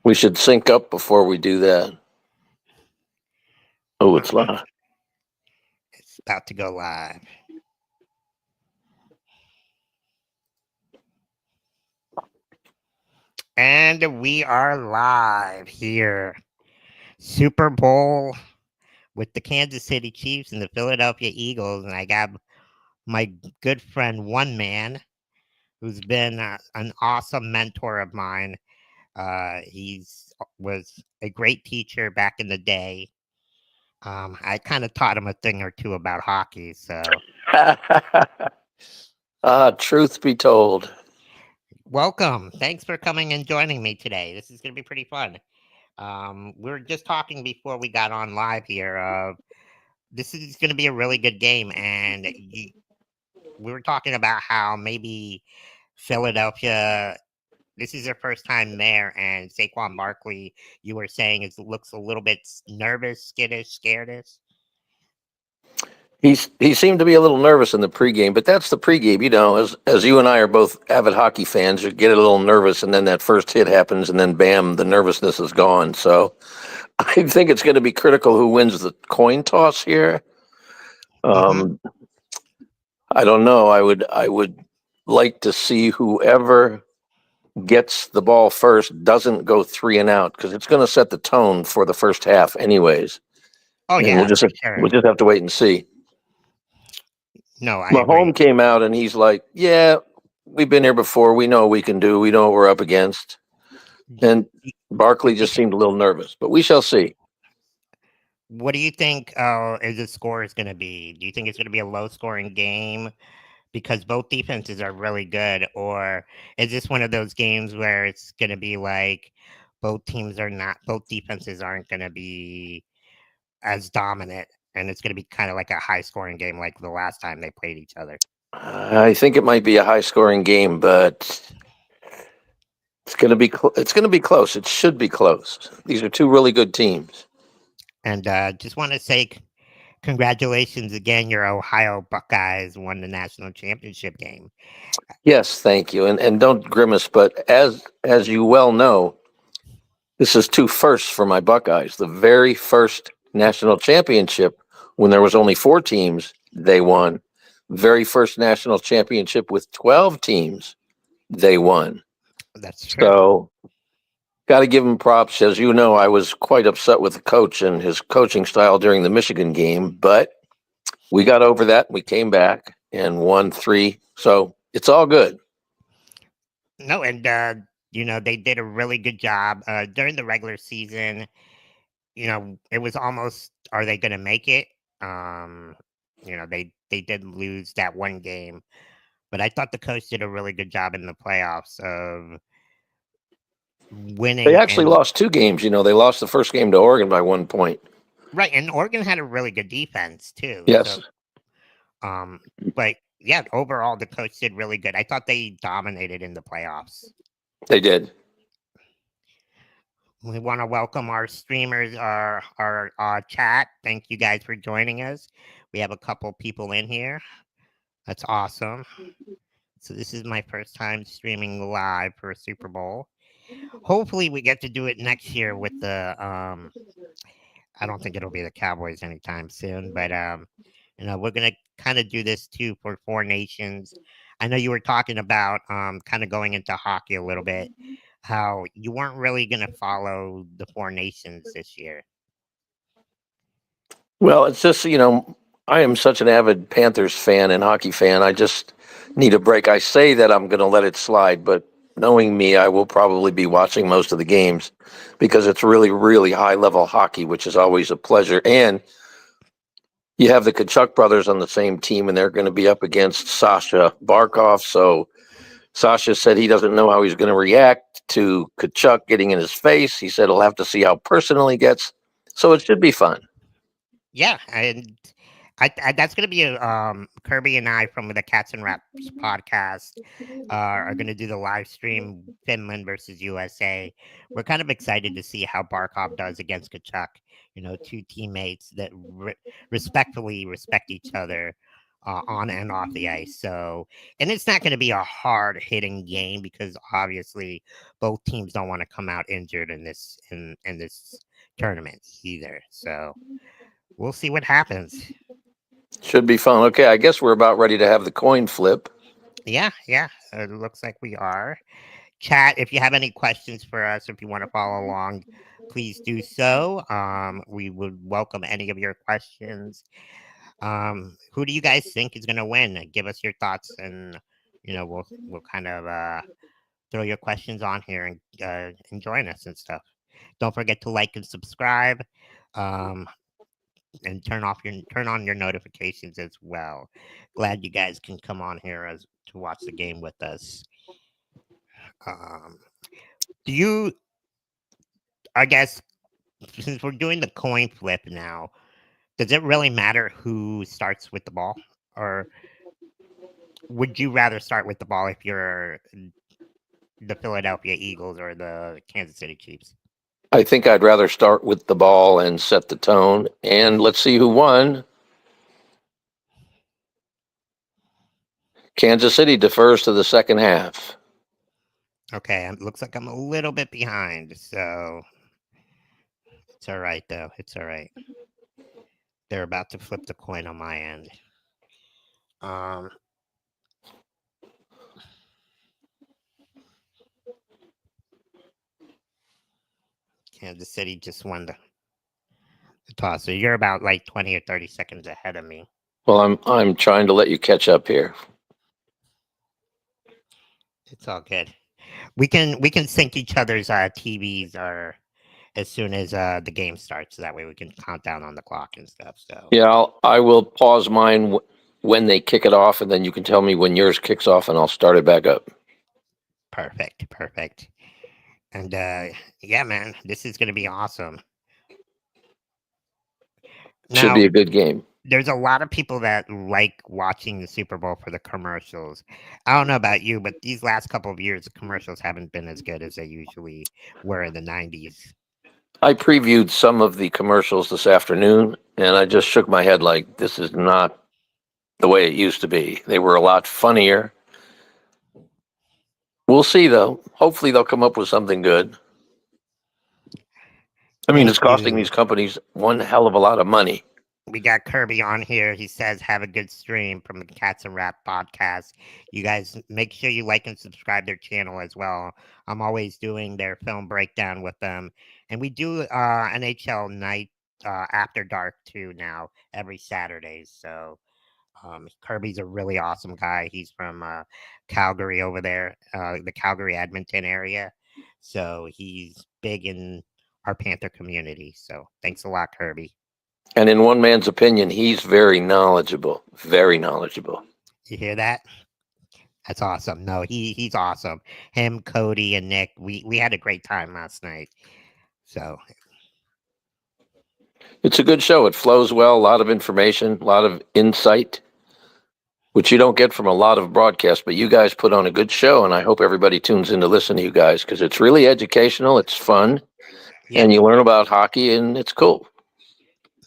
We should sync up before we do that. Oh, it's live. It's about to go live. And we are live here. Super Bowl with the Kansas City Chiefs and the Philadelphia Eagles. And I got my good friend, One Man, who's been an awesome mentor of mine. He's was a great teacher back in the day. I kind of taught him a thing or two about hockey. So, Truth be told. welcome. Thanks for coming and joining me today. This is going to be pretty fun. We were just talking before we got on live here. This is going to be a really good game, and we were talking about how maybe Philadelphia. This is their first time there, and Saquon Barkley, you were saying, looks a little bit nervous, skittish, scaredish. He seemed to be a little nervous in the pregame, but that's the pregame. As you and I are both avid hockey fans, you get a little nervous, and then that first hit happens, and then bam, the nervousness is gone. So I think it's going to be critical who wins the coin toss here. Mm-hmm. I don't know. I would like to see whoever gets the ball first doesn't go 3 and out, because it's going to set the tone for the first half, anyways. Oh And we'll yeah, just for sure. we'll just have to wait and see. No, I agree. Mahomes came out and he's like, "Yeah, we've been here before. We know what we can do. We know what we're up against." And Barkley just seemed a little nervous, but we shall see. What do you think is the score is going to be? Do you think it's going to be a low scoring game because both defenses are really good, or is this one of those games where it's going to be like both defenses aren't going to be as dominant, and it's going to be kind of like a high scoring game like the last time they played each other? I think it might be a high-scoring game, but it's going to be close. It should be close. These are two really good teams. And just want to say congratulations again. Your Ohio Buckeyes won the national championship game. Yes, thank you. And don't grimace, but as you well know, this is two firsts for my Buckeyes. The very first national championship, when there was only 4 teams, they won. Very first national championship with 12 teams, they won. That's true. So, got to give them props. As you know, I was quite upset with the coach and his coaching style during the Michigan game, but we got over that. We came back and won 3. So, it's all good. No, and they did a really good job during the regular season. It was almost, are they going to make it? Um, they did lose that one game, but I thought the coach did a really good job in the playoffs of They winning. actually And lost 2 games. They lost the first game to Oregon by 1 point. right, and Oregon had a really good defense too. Yes, So, um, but yeah, overall the coach did really good. I thought they dominated in the playoffs. they did. We want to welcome our streamers, our chat. Thank you guys for joining us. We have a couple people in here. That's awesome. So this is my first time streaming live for a Super Bowl. Hopefully we get to do it next year with the I don't think it'll be the Cowboys anytime soon, but we're gonna kind of do this too for Four Nations. I know you were talking about kind of going into hockey a little bit, how you weren't really gonna follow the Four Nations this year. Well, it's just, I am such an avid Panthers fan and hockey fan. I just need a break. I say that I'm going to let it slide, but knowing me, I will probably be watching most of the games because it's really, really high level hockey, which is always a pleasure. And you have the Kachuk brothers on the same team, and they're going to be up against Sasha Barkov. So Sasha said he doesn't know how he's going to react to Kachuk getting in his face. He said he'll have to see how personal he gets. So it should be fun. Yeah, and that's going to be Kirby and I from the Cats and Raps podcast are going to do the live stream Finland versus USA. We're kind of excited to see how Barkov does against Kachuk. Two teammates that respectfully respect each other. on and off the ice. So, and it's not going to be a hard hitting game because obviously both teams don't want to come out injured in this tournament either. So we'll see what happens. Should be fun. Okay, I guess we're about ready to have the coin flip. Yeah, it looks like we are. Chat, if you have any questions for us, if you want to follow along, please do so. We would welcome any of your questions. Who do you guys think is going to win? Give us your thoughts, and we'll kind of throw your questions on here and join us and stuff. Don't forget to like and subscribe, um, and turn on your notifications as well. Glad you guys can come on here as to watch the game with us. Um, do you? I guess since we're doing the coin flip now, does it really matter who starts with the ball, or would you rather start with the ball if you're the Philadelphia Eagles or the Kansas City Chiefs? I think I'd rather start with the ball and set the tone. And let's see who won. Kansas City defers to the second half. Okay, it looks like I'm a little bit behind, so it's all right though. It's all right. They're about to flip the coin on my end. Um, Kansas City just won the toss, so you're about like 20 or 30 seconds ahead of me. Well, I'm trying to let you catch up here. It's all good. We can sync each other's TVs or as soon as the game starts, so that way we can count down on the clock and stuff. So Yeah, I will pause mine when they kick it off, and then you can tell me when yours kicks off, and I'll start it back up. perfect. And yeah, man, this is gonna be awesome. Should Now, be a good game. there's a lot of people that like watching the Super Bowl for the commercials. I don't know about you, but these last couple of years, the commercials haven't been as good as they usually were in the '90s. I previewed some of the commercials this afternoon, and I just shook my head like this is not the way it used to be. They were a lot funnier. We'll see, though. Hopefully, they'll come up with something good. I mean, Thank it's costing you. these companies one hell of a lot of money. We got Kirby on here. He says, "Have a good stream from the Cats and Rap podcast." You guys make sure you like and subscribe their channel as well. I'm always doing their film breakdown with them, and we do NHL night after dark too now every Saturday. So Kirby's a really awesome guy. He's from Calgary over there, the Calgary Edmonton area. So he's big in our Panther community. So thanks a lot, Kirby. And in one man's opinion, he's very knowledgeable. Very knowledgeable. You hear that? That's awesome. No, he's awesome. Him, Cody, and Nick. We had a great time last night. So It's a good show. It flows well, a lot of information, a lot of insight, which you don't get from a lot of broadcasts, but you guys put on a good show, and I hope everybody tunes in to listen to you guys because it's really educational, it's fun, yeah, and you learn about hockey, and it's cool.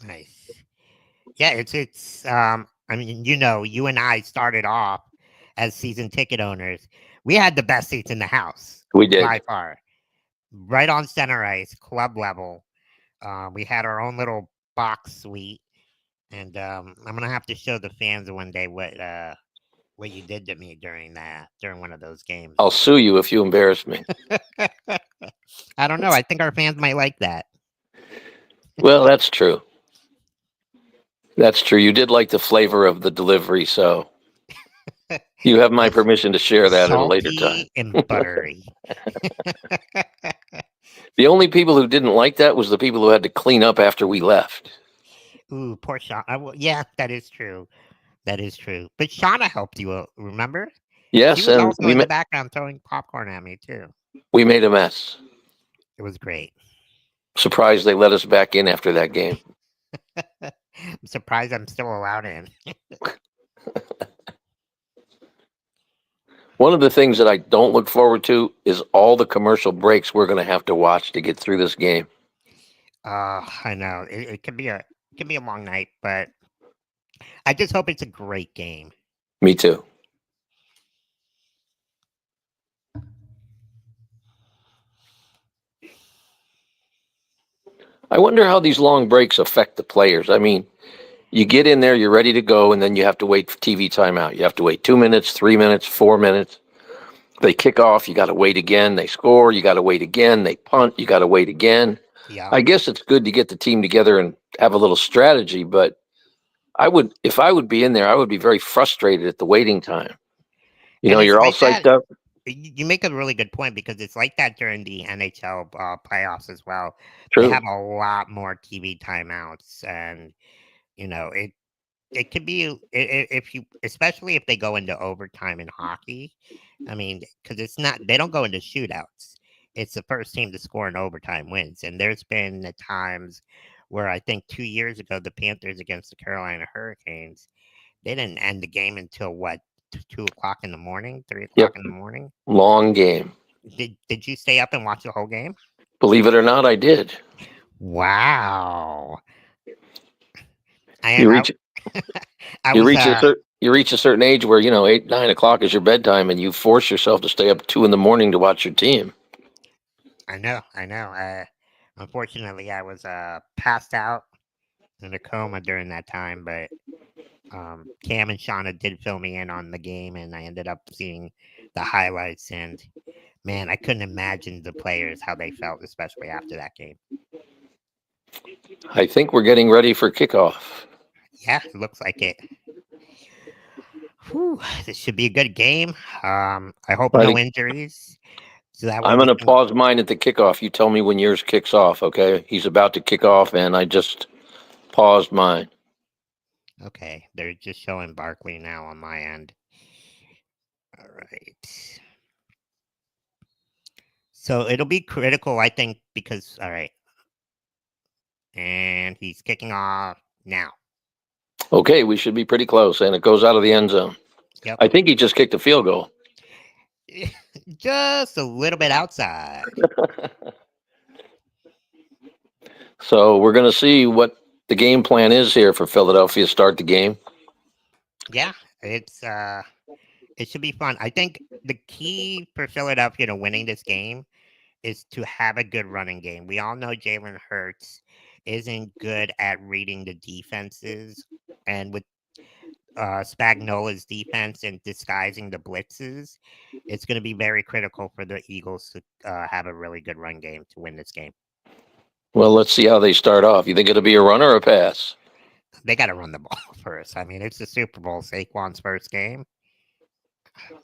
nice. Yeah, it's. I mean, you and I started off as season ticket owners. We had the best seats in the house We did. by far, right on center ice, club level. We had our own little box suite, and I'm gonna have to show the fans one day what you did to me during one of those games. I'll sue you if you embarrass me. I don't know. I think our fans might like that. Well, that's true. That's true. You did like the flavor of the delivery, so you have my permission to share that at a later time. Salty and buttery. The only people who didn't like that was the people who had to clean up after we left. Ooh, poor Sean. Yeah, that is true. That is true. But Shauna helped you, remember? Yes, She was and also in the background throwing popcorn at me too. we made a mess. It was great. Surprised they let us back in after that game. I'm surprised I'm still allowed in. One of the things that I don't look forward to is all the commercial breaks we're going to have to watch to get through this game. I know it can be a long night, but I just hope it's a great game. Me too. I wonder how these long breaks affect the players. I mean, you get in there, you're ready to go, and then you have to wait for TV timeout. You have to wait 2 minutes, 3 minutes, 4 minutes. They kick off, you got to wait again. They score, you got to wait again. They punt, you got to wait again. Yeah. I guess it's good to get the team together and have a little strategy, but if I would be in there, I would be very frustrated at the waiting time. And it's You're all like that. psyched up. You make a really good point because it's like that during the NHL playoffs as well. They have True. a lot more TV timeouts, and it could be if you, especially if they go into overtime in hockey. I mean, because it's not, they don't go into shootouts. It's the first team to score in overtime wins, and there's been times where I think 2 years ago the Panthers against the Carolina Hurricanes, they didn't end the game until what, 2 o'clock in the morning, 3 o'clock Yep. in the morning. Long game. Did you stay up and watch the whole game? Believe it or not, I did. Wow. You I reach I you was reach you reach a certain age where 8, 9 o'clock is your bedtime, and you force yourself to stay up 2 in the morning to watch your team. I know. Unfortunately, I was passed out in a coma during that time, but Cam and Shauna did fill me in on the game, and I ended up seeing the highlights. And man, I couldn't imagine the players how they felt, especially after that game. I think we're getting ready for kickoff. Yeah, it looks like it. Whew, this should be a good game. I hope I no think injuries, so that way I'm we going to can. pause mine at the kickoff. You tell me when yours kicks off, okay? He's about to kick off, and I just paused mine. Okay, they're just showing Barkley now on my end. All right. So it'll be critical, I think, because all right, and he's kicking off now. Okay, we should be pretty close, and it goes out of the end zone. Yep, I think he just kicked a field goal. just a little bit outside. So we're going to see what the game plan is here for Philadelphia to start the game. Yeah, it should be fun. I think the key for Philadelphia to winning this game is to have a good running game. We all know Jalen Hurts isn't good at reading the defenses, and with Spagnola's defense and disguising the blitzes, it's going to be very critical for the Eagles to have a really good run game to win this game. Well, let's see how they start off. You think it'll be a run or a pass? They got to run the ball first. I mean, it's the Super Bowl, Saquon's first game.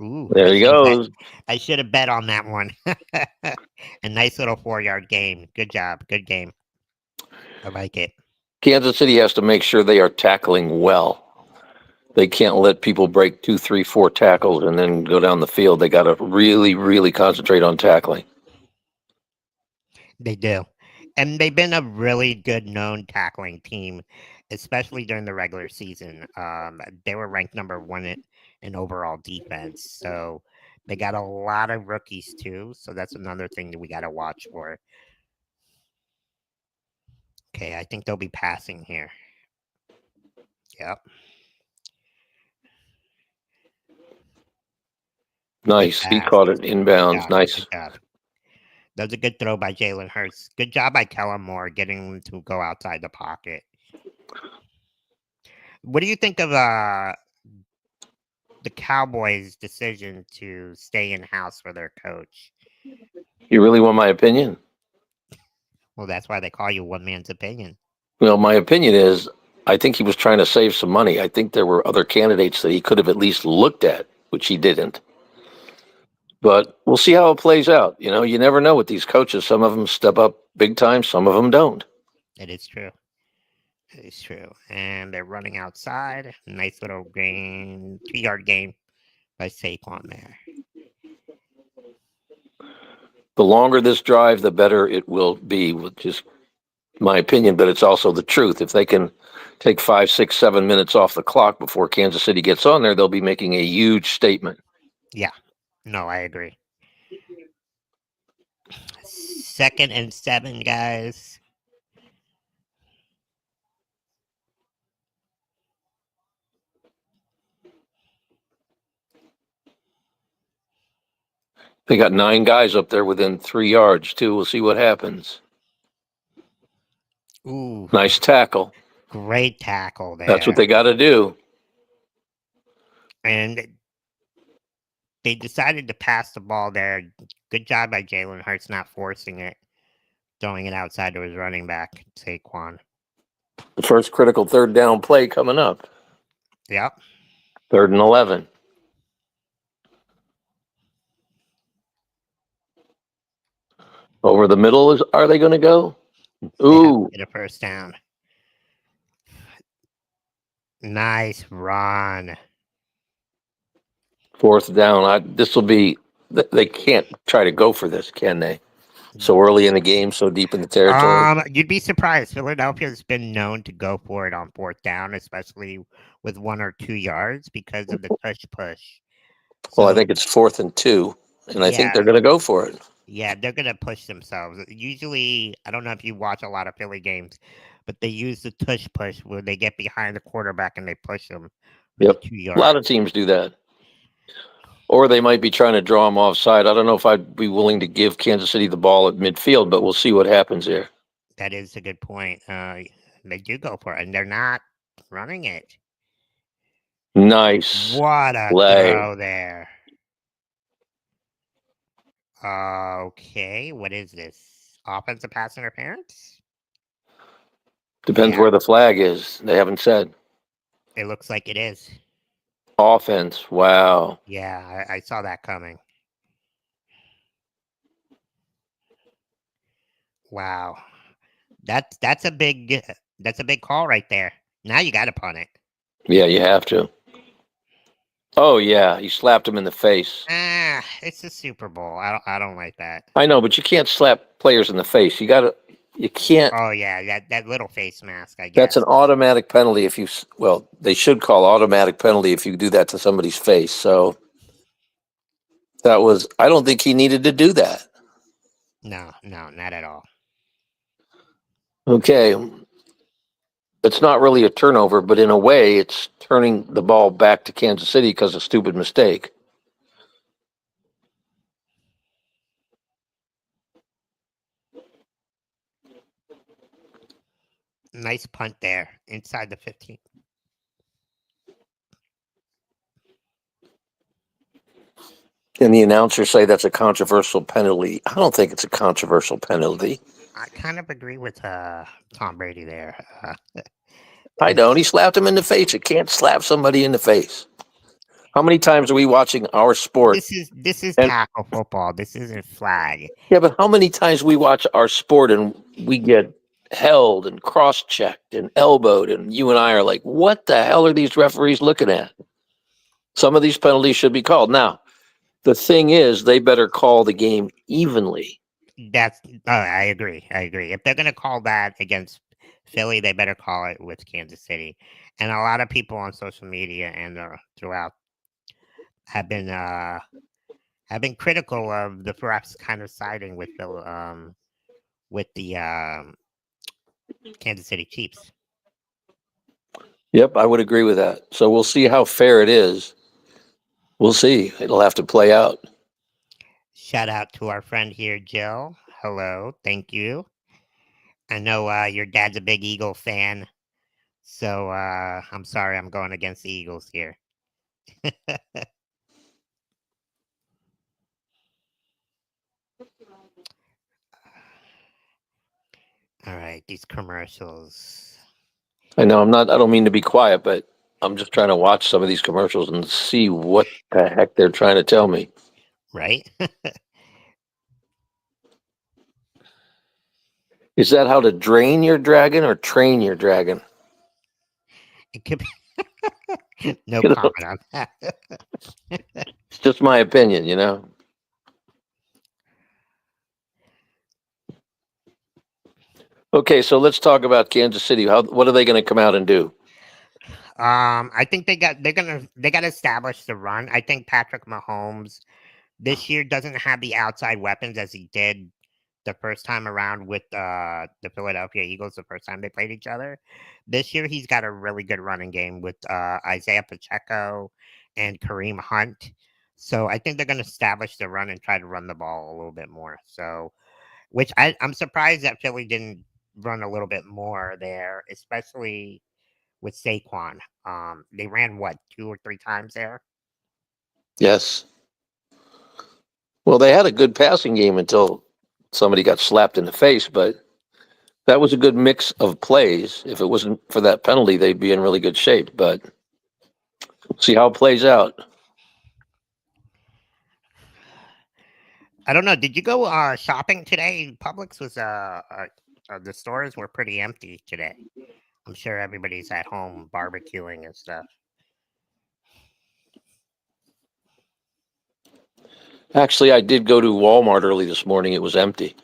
Ooh, There he goes. I should have bet on that one. A nice little 4-yard game. Good job. Good game. I like it. Kansas City has to make sure they are tackling well. They can't let people break 2, 3, 4 tackles and then go down the field. They got to really, really concentrate on tackling. They do. And they've been a really good known tackling team, especially during the regular season. They were ranked number one in overall defense. So they got a lot of rookies too. So that's another thing that we got to watch for. Okay, I think they'll be passing here. Yep. Good Nice. He pass. caught it Good inbounds. job. Nice. Good job. That was a good throw by Jalen Hurts. Good job by Kellen Moore getting him to go outside the pocket. What do you think of the Cowboys' decision to stay in house for their coach? You really want my opinion? Well, that's why they call you one man's opinion. Well, my opinion is I think he was trying to save some money. I think there were other candidates that he could have at least looked at, which he didn't. But we'll see how it plays out. You never know with these coaches. Some of them step up big time, some of them don't. It is true. It is true. And they're running outside. Nice little gain, 2-yard gain by Saquon there. The longer this drive, the better it will be, which is my opinion, but it's also the truth. If they can take 5, 6, 7 minutes off the clock before Kansas City gets on there, they'll be making a huge statement. Yeah. No, I agree. 2nd and 7, guys. They got 9 guys up there within 3 yards, too. We'll see what happens. Ooh, Nice tackle. great tackle That's what there. they got to do. And they decided to pass the ball there. Good job by Jalen Hurts not forcing it, throwing it outside to his running back, Saquon. The first critical third down play coming up. Yep. 3rd and 11. Over the middle are they going to go? They have Ooh, to get a first down. Nice run. 4th down. This will be. They can't try to go for this, can they? So early in the game, so deep in the territory. You'd be surprised. Philadelphia's been known to go for it on 4th down, especially with 1 or 2 yards because of the push. Well, I So think it's 4th and 2, and I think yeah, they're going to go for it. yeah, they're gonna push themselves. Usually, I don't know if you watch a lot of Philly games, but they use the push where they get behind the quarterback and they push them for the Yep. 2 A lot of yards. teams do that. Or they might be trying to draw them offside. I don't know if I'd be willing to give Kansas City the ball at midfield, but we'll see what happens there. That is a good point. They do go for it, and they're not running it. Nice What a play. throw there! Okay, what is this? Offensive pass interference? Depends Yeah, where the flag is. They haven't said. it looks like it is. Offense. Wow. Yeah, I saw that coming. Wow, that's a big call right there. Now you got to punt it. Yeah, you have to. Oh yeah, he slapped him in the face. Ah, it's the Super Bowl. I don't like that. I know, but you can't slap players in the face. You can't. Oh yeah, that little face mask. I That's an guess. automatic penalty if you. Well, they should call automatic penalty if you do that to somebody's face. So that was. I don't think he needed to do that. No, not at all. Okay, it's not really a turnover, but in a way, it's turning the ball back to Kansas City because of stupid mistake. Nice punt there inside the 15. And the announcers say that's a controversial penalty. I don't think it's a controversial penalty. I kind of agree with Tom Brady there. I It's don't. He slapped him in the face. You can't slap somebody in the face. How many times are we watching our sport? this is And tackle football. This isn't flag. yeah, but how many times we watch our sport and we get held and cross-checked and elbowed, and you and I are like, what the hell are these referees looking at? Some of these penalties should be called. Now, the thing is, they better call the game evenly. That's I agree. I agree. If they're gonna call that against Philly, they better call it with Kansas City. And a lot of people on social media and throughout have been critical of the refs kind of siding with the Kansas City Chiefs. Yep, I would agree with that. So we'll see how fair it is. We'll see. It'll have to play out. Shout out to our friend here, Jill. Hello, thank you. I know your dad's a big Eagle fan, so I'm sorry I'm going against the Eagles here. All right, these commercials. I know I don't mean to be quiet, but I'm just trying to watch some of these commercials and see what the heck they're trying to tell me. Right? Is that how to drain your dragon or train your dragon? It could be no You know, comment on that. it's just my opinion, you know. Okay, so let's talk about Kansas City. What are they going to come out and do? I think they got to establish the run. I think Patrick Mahomes this year doesn't have the outside weapons as he did the first time around with the Philadelphia Eagles the first time they played each other. This year he's got a really good running game with Isaiah Pacheco and Kareem Hunt. So I think they're going to establish the run and try to run the ball a little bit more. So, which I'm surprised that Philly didn't run a little bit more there, especially with Saquon. They ran what 2 or 3 times there. Yes. Well, they had a good passing game until somebody got slapped in the face, but that was a good mix of plays. If it wasn't for that penalty, they'd be in really good shape. But see how it plays out. I don't know. Did you go shopping today? Publix was the stores were pretty empty today. I'm sure everybody's at home barbecuing and stuff. Actually, I did go to Walmart early this morning. It was empty.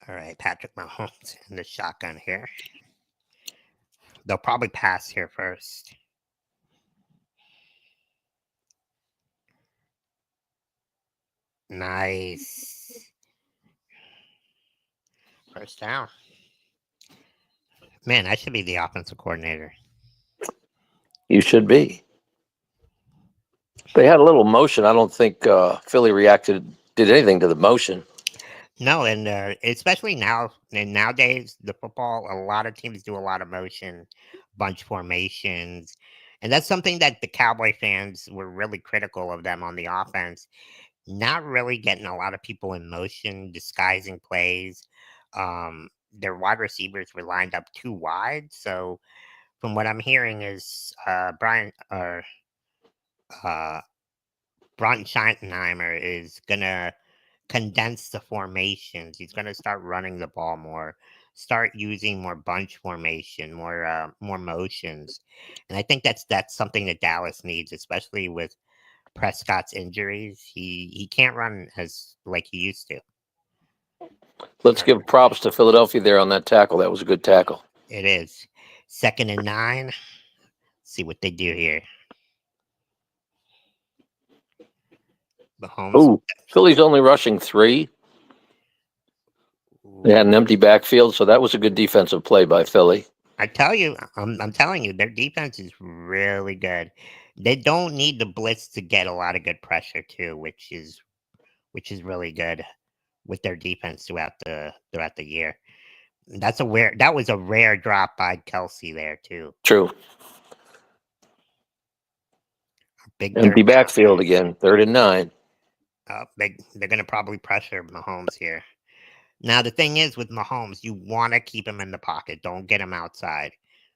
All right, Patrick Mahomes in the shotgun here. They'll probably pass here first. Nice. First down. Man, I should be the offensive coordinator. You should be. They had a little motion. I don't think Philly did anything to the motion. No, and especially now and nowadays, the football, a lot of teams do a lot of motion, bunch formations. And that's something that the Cowboy fans were really critical of them on the offense. Not really getting a lot of people in motion, disguising plays. Their wide receivers were lined up too wide. So from what I'm hearing is uh, Brian Schottenheimer is gonna condense the formations. He's gonna start running the ball more, start using more bunch formation, more motions, and I think that's something that Dallas needs, especially with Prescott's injuries. He can't run as like he used to. Let's give props to Philadelphia there on that tackle. That was a good tackle. It is 2nd and 9. See what they do here. Mahomes. Ooh, Philly's only rushing 3. They had an empty backfield, so that was a good defensive play by Philly. I tell you, I'm telling you, their defense is really good. They don't need the blitz to get a lot of good pressure too, which is really good with their defense throughout the year. That was a rare drop by Kelsey there too. True. Big Empty third down. backfield again. 3rd and 9. They're gonna probably pressure Mahomes here. Now the thing is with Mahomes, you want to keep him in the pocket. Don't get him outside,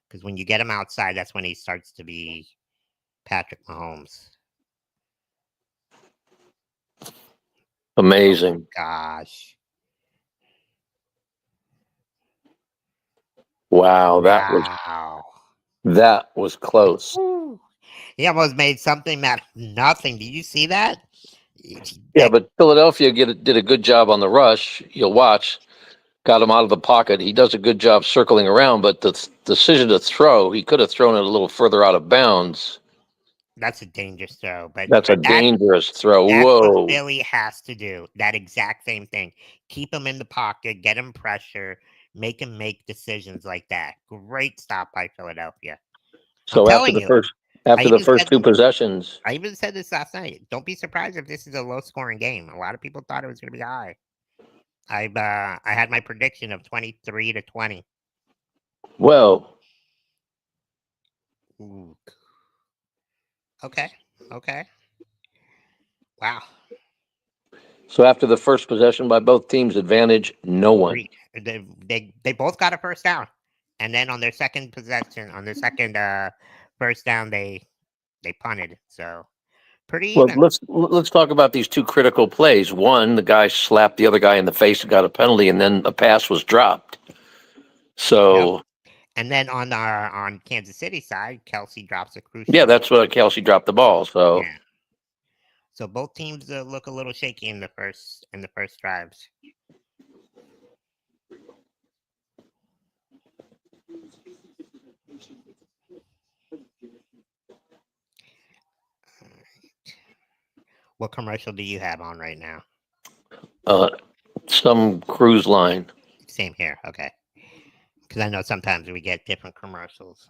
because when you get him outside, that's when he starts to be Patrick Mahomes. Amazing. Gosh. Wow, Wow. that was close. Woo. He almost made something out of nothing. Did you see that? Yeah, but Philadelphia did a good job on the rush. You'll watch. Got him out of the pocket. He does a good job circling around, but the decision to throw, he could have thrown it a little further out of bounds. That's a dangerous throw, but That's a dangerous throw. that's what Whoa. Philly has to do. That exact same thing. Keep him in the pocket, get him pressure, make him make decisions like that. Great stop by Philadelphia. I'm So telling you. after the first 2 possessions, I even said this last night. Don't be surprised if this is a low scoring game. A lot of people thought it was going to be high. I had my prediction of 23-20. well, Ooh. Okay. Okay. Wow. so after the first possession by both teams, advantage no one. Agreed. They both got a first down, and then on their second possession, on their second first down, they punted. So pretty Well, even. let's talk about these 2 critical plays. One, the guy slapped the other guy in the face and got a penalty, and then a pass was dropped. So Yep. And then on Kansas City side, Kelsey drops a crucial. yeah, that's what Kelsey dropped the ball. So Yeah. So both teams look a little shaky in the first drives. What commercial do you have on right now? some cruise line. Same here. Okay. Because I know sometimes we get different commercials.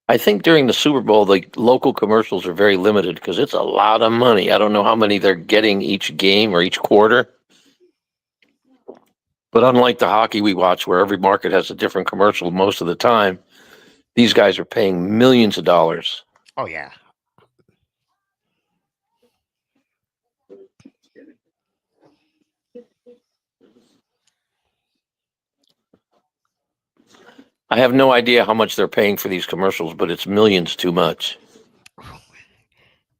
I think during the Super Bowl, the local commercials are very limited because it's a lot of money. I don't know how many they're getting each game or each quarter. But unlike the hockey we watch, where every market has a different commercial most of the time, these guys are paying millions of dollars. Oh yeah. I have no idea how much they're paying for these commercials, but it's millions too much.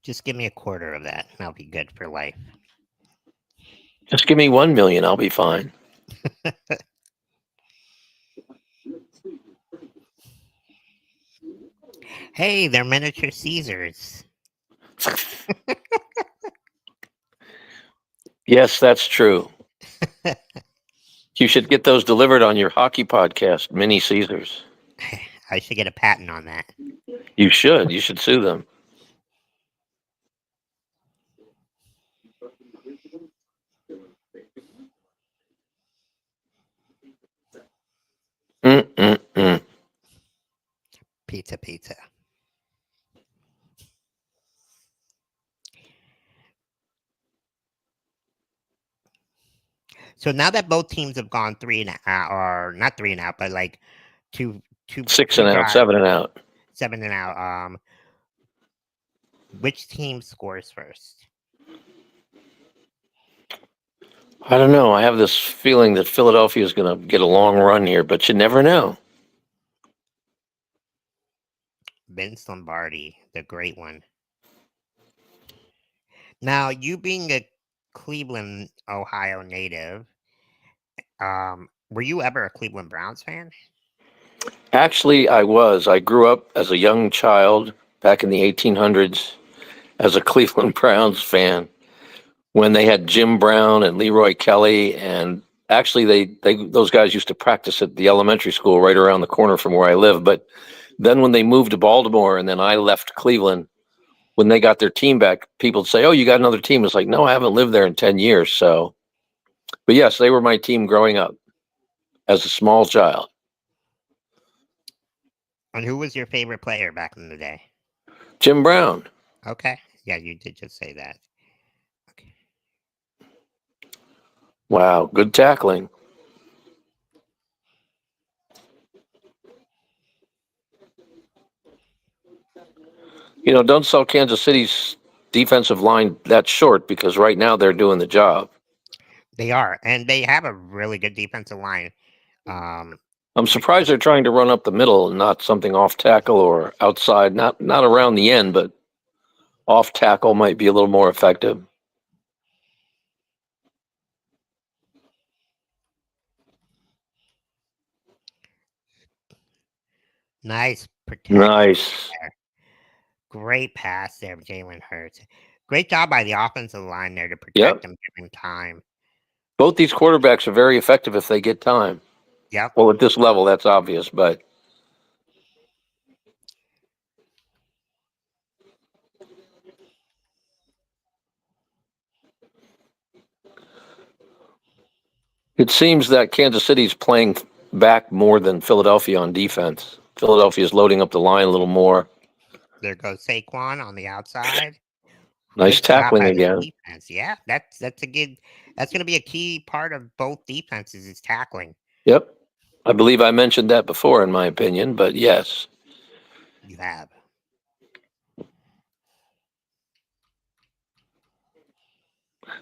Just give me a quarter of that, and I'll be good for life. Just give me 1 million, I'll be fine. Hey, they're miniature Caesars. Yes, that's true. You should get those delivered on your hockey podcast, Mini Caesars. I should get a patent on that. You should. You should sue them. Mm-mm-mm. Pizza, pizza. So now that both teams have gone 3 and out, or not 3 and out, but like two, two, 6 and two out, drives, 7 and out. 7 and out. Which team scores first? I don't know. I have this feeling that Philadelphia is going to get a long run here, but you never know. Vince Lombardi, the great one. Now, you being a Cleveland, Ohio native, were you ever a Cleveland Browns fan? Actually, I was. I grew up as a young child back in the 1800s as a Cleveland Browns fan when they had Jim Brown and Leroy Kelly. And actually, they those guys used to practice at the elementary school right around the corner from where I live. But then when they moved to Baltimore and then I left Cleveland, when they got their team back, people would say, "Oh, you got another team." It's like, no, I haven't lived there in 10 years. So, but yes, they were my team growing up as a small child. And who was your favorite player back in the day? Jim Brown. Okay. Yeah, you did just say that. Okay. Wow, good tackling. Don't sell Kansas City's defensive line that short because right now they're doing the job. They are, and they have a really good defensive line. Um, I'm which surprised they're trying to run up the middle and not something off tackle or outside, not around the end, but off tackle might be a little more effective. nice protection Nice. there. Great pass there, Jalen Hurts. Great job by the offensive line there to protect Yep. them giving time. Both these quarterbacks are very effective if they get time. Yep. Well, at this level, that's obvious, but it seems that Kansas City's playing back more than Philadelphia on defense. Philadelphia is loading up the line a little more. There goes Saquon on the outside. Nice Good job tackling by the again. defense. Yeah, that's a good. That's going to be a key part of both defenses is tackling. Yep. I believe I mentioned that before, in my opinion, but yes, You have.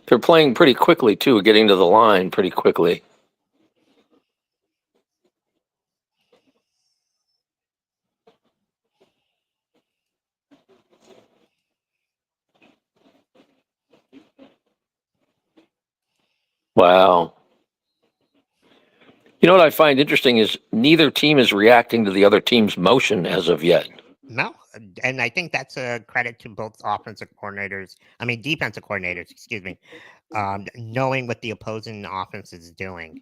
they're playing pretty quickly too, getting to the line pretty quickly. Wow. You know what I find interesting is neither team is reacting to the other team's motion as of yet. No, and I think that's a credit to both offensive coordinators. I mean, defensive coordinators. Excuse me. Knowing what the opposing offense is doing,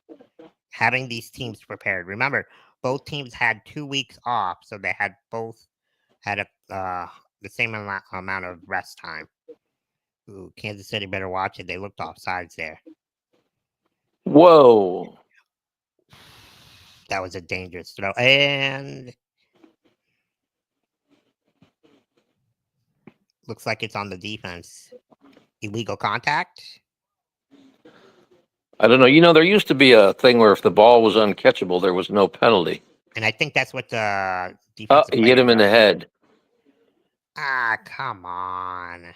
having these teams prepared. Remember, both teams had 2 weeks off, so they had both had the same amount of rest time. Ooh, Kansas City better watch it. They looked off sides there. Whoa. That was a dangerous throw. And Looks like it's on the defense. Illegal contact. I don't know. There used to be a thing where if the ball was uncatchable, there was no penalty. And I think that's what the Oh, defensive he hit player him in the does. head. Ah, come on.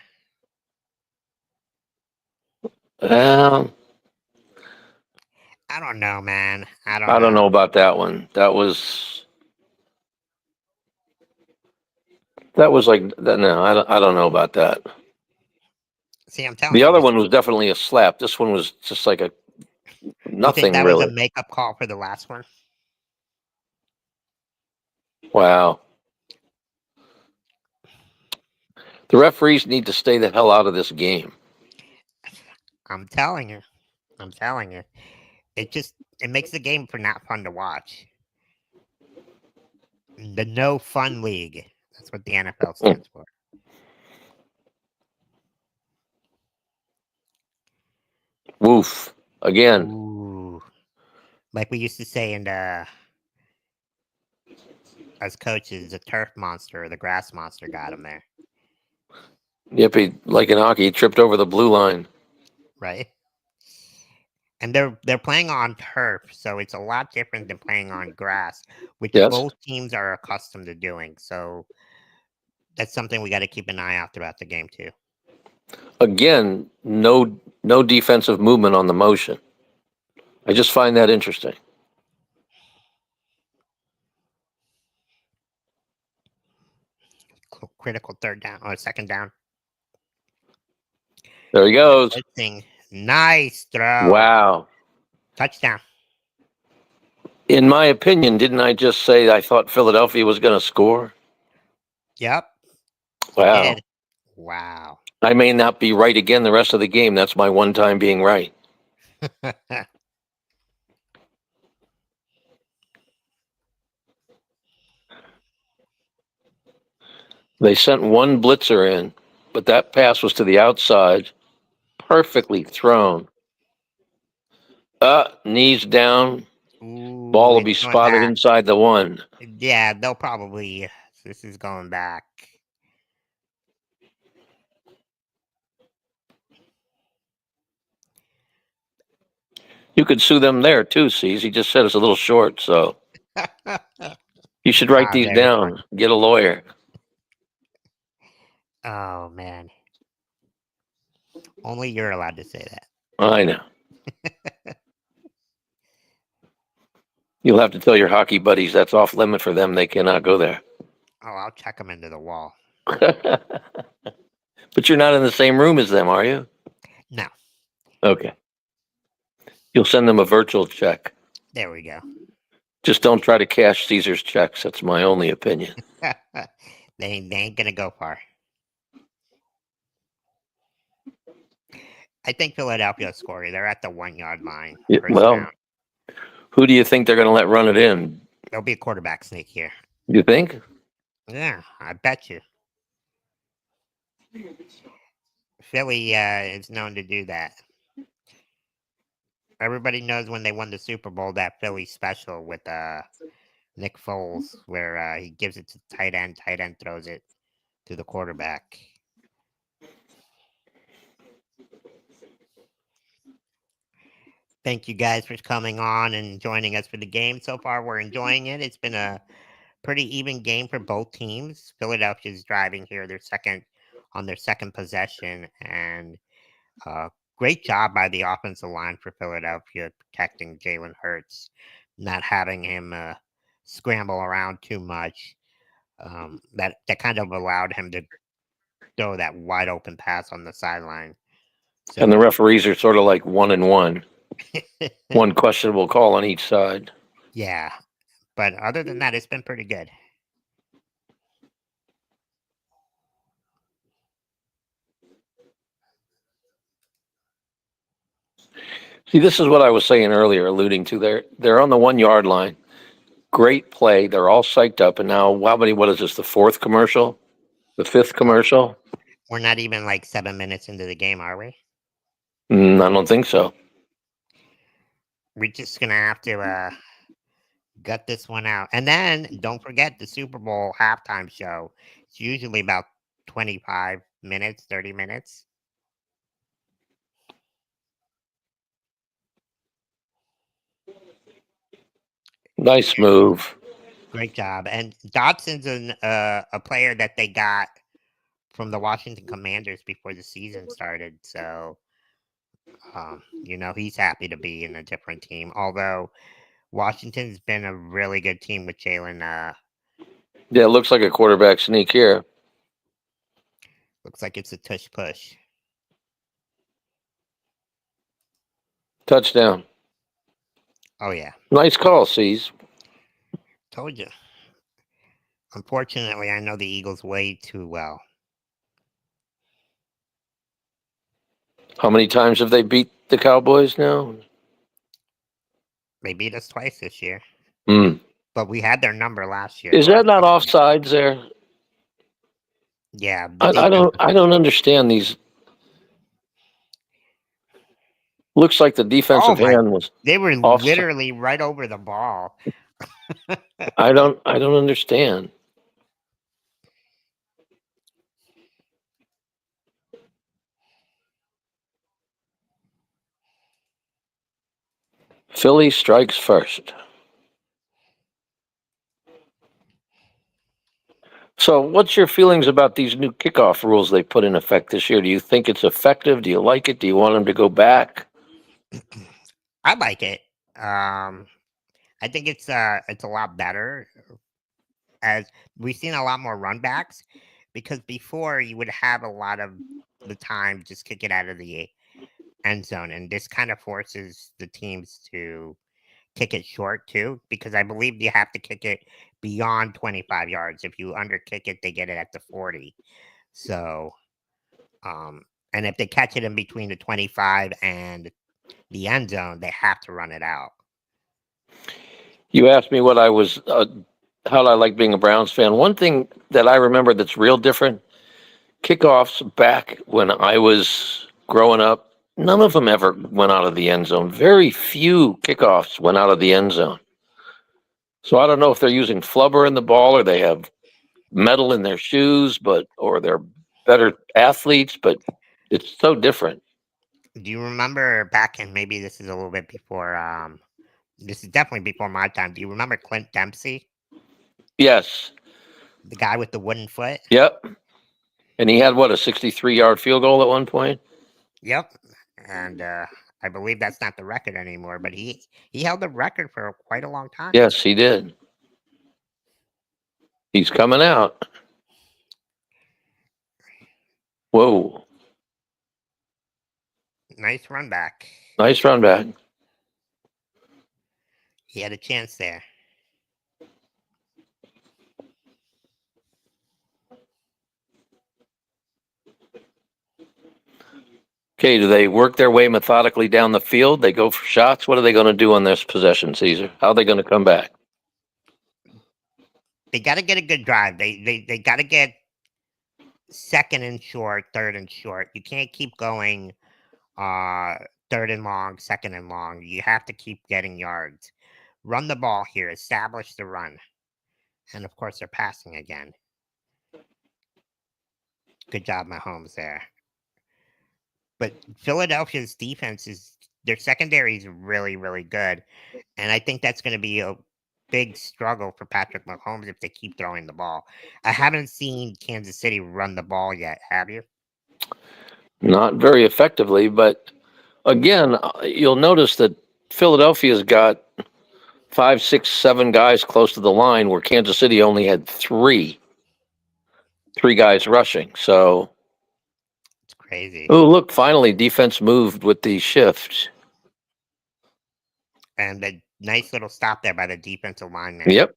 Well, I don't know, man. I don't I don't know. know about that one. That was like no. I don't know about that. See, I'm telling The you. other one was definitely a slap. This one was just like a You think nothing that was a really. makeup call for the last one? Wow. The referees need to stay the hell out of this game. I'm telling you. I'm telling you. It makes the game for not fun to watch. The no fun league. That's what the NFL Hmm. stands for. Woof. Again. Ooh. Like we used to say in the as coaches, the turf monster or the grass monster got him there, Yep, like in hockey, he tripped over the blue line. right? And they're playing on turf, so it's a lot different than playing on grass, which Yes. both teams are accustomed to doing. So that's something we got to keep an eye out throughout the game too. Again, no defensive movement on the motion. I just find that interesting. Critical third down or second down. There he They're goes. blitzing. Nice throw. Wow. Touchdown. In my opinion, didn't I just say I thought Philadelphia was going to score? Yep, you Wow. did. Wow. I may not be right again the rest of the game. That's my one time being right. They sent one blitzer in, but that pass was to the outside, perfectly thrown. Knees down. Ball Ooh, will it's be going spotted back. inside the one. Yeah, they'll probably. This is going back. You could sue them there too, C's. He just said it's a little short, so you should write these Very fun. down. Get a lawyer. Oh man, only you're allowed to say that. I know. You'll have to tell your hockey buddies that's off limit for them. They cannot go there. Oh, I'll check them into the wall. But you're not in the same room as them, are you? No, Okay. You'll send them a virtual check. there we go. Just don't try to cash Caesar's checks. That's my only opinion. They ain't gonna go far. I think Philadelphia scored. They're at the 1 yard line. Yeah, First well, down. who do you think they're going to let run it in? There'll be a quarterback sneak here. You think? Yeah, I bet you. Philly is known to do that. Everybody knows when they won the Super Bowl that Philly special with Nick Foles, where he gives it to tight end throws it to the quarterback. Thank you guys for coming on and joining us for the game. So far, we're enjoying it. It's been a pretty even game for both teams. Philadelphia's driving here, their second possession, and great job by the offensive line for Philadelphia protecting Jalen Hurts, not having him scramble around too much. That kind of allowed him to throw that wide open pass on the sideline. And the So referees are sort of like 1-1. One questionable call on each side. yeah, but other than that, it's been pretty good. See, this is what I was saying earlier, alluding to. They're on the 1 yard line. Great play. They're all psyched up. And now, what is this, the fourth commercial? The fifth commercial? We're not even like 7 minutes into the game, are we? I don't think so. We're just gonna have to gut this one out. And then don't forget the Super Bowl halftime show. It's usually about 25 minutes, 30 minutes. Nice move. Great job. And Dotson's a player that they got from the Washington Commanders before the season started. So, he's happy to be in a different team. Although Washington's been a really good team with Jalen. Yeah, it looks like a quarterback sneak here. Looks like it's a tush push. Touchdown. Oh, yeah. Nice call, Ceaz. Told you. Unfortunately, I know the Eagles way too well. How many times have they beat the Cowboys now? They beat us twice this year, Hmm. but we had their number last year. Is The that last not couple years. offsides there? Yeah, the I defense. don't understand these. Looks like the Oh defensive my! hand was They were off. literally right over the ball. I don't understand. Philly strikes first. So, what's your feelings about these new kickoff rules they put in effect this year? Do you think it's effective? Do you like it? Do you want them to go back? I like it. I think it's a lot better, as we've seen a lot more runbacks, because before you would have a lot of the time just kick it out of the end zone, and this kind of forces the teams to kick it short too, because I believe you have to kick it beyond 25 yards. If you under kick it, they get it at the 40. So, um, and if they catch it in between the 25 and the end zone, they have to run it out. You asked me what I was, how I like being a Browns fan. One thing that I remember that's real different: kickoffs back when I was growing up, none of them ever went out of the end zone. Very few kickoffs went out of the end zone. So I don't know if they're using flubber in the ball or they have metal in their shoes, or they're better athletes, but it's so different. Do you remember back in, maybe this is a little bit before, this is definitely before my time. Do you remember Clint Dempsey, Yes. the guy with the wooden foot? Yep. And he had what, a 63-yard field goal at one point? Yep. And I believe that's not the record anymore, but he held the record for quite a long time. Yes, he did. He's coming out. Whoa. Nice run back. Nice run back. He had a chance there. Okay, do they work their way methodically down the field? They go for shots? What are they going to do on this possession, Caesar? How are they going to come back? They got to get a good drive. They got to get second and short, third and short. You can't keep going third and long, second and long. You have to keep getting yards. Run the ball here, establish the run. And of course, they're passing again. Good job, Mahomes there. But Philadelphia's defense their secondary is really, really good. And I think that's going to be a big struggle for Patrick Mahomes if they keep throwing the ball. I haven't seen Kansas City run the ball yet, have you? Not very effectively, but again, you'll notice that Philadelphia's got 5, 6, 7 guys close to the line, where Kansas City only had three guys rushing. So, It's crazy. oh, look, finally, defense moved with the shift. And a nice little stop there by the defensive lineman. Yep.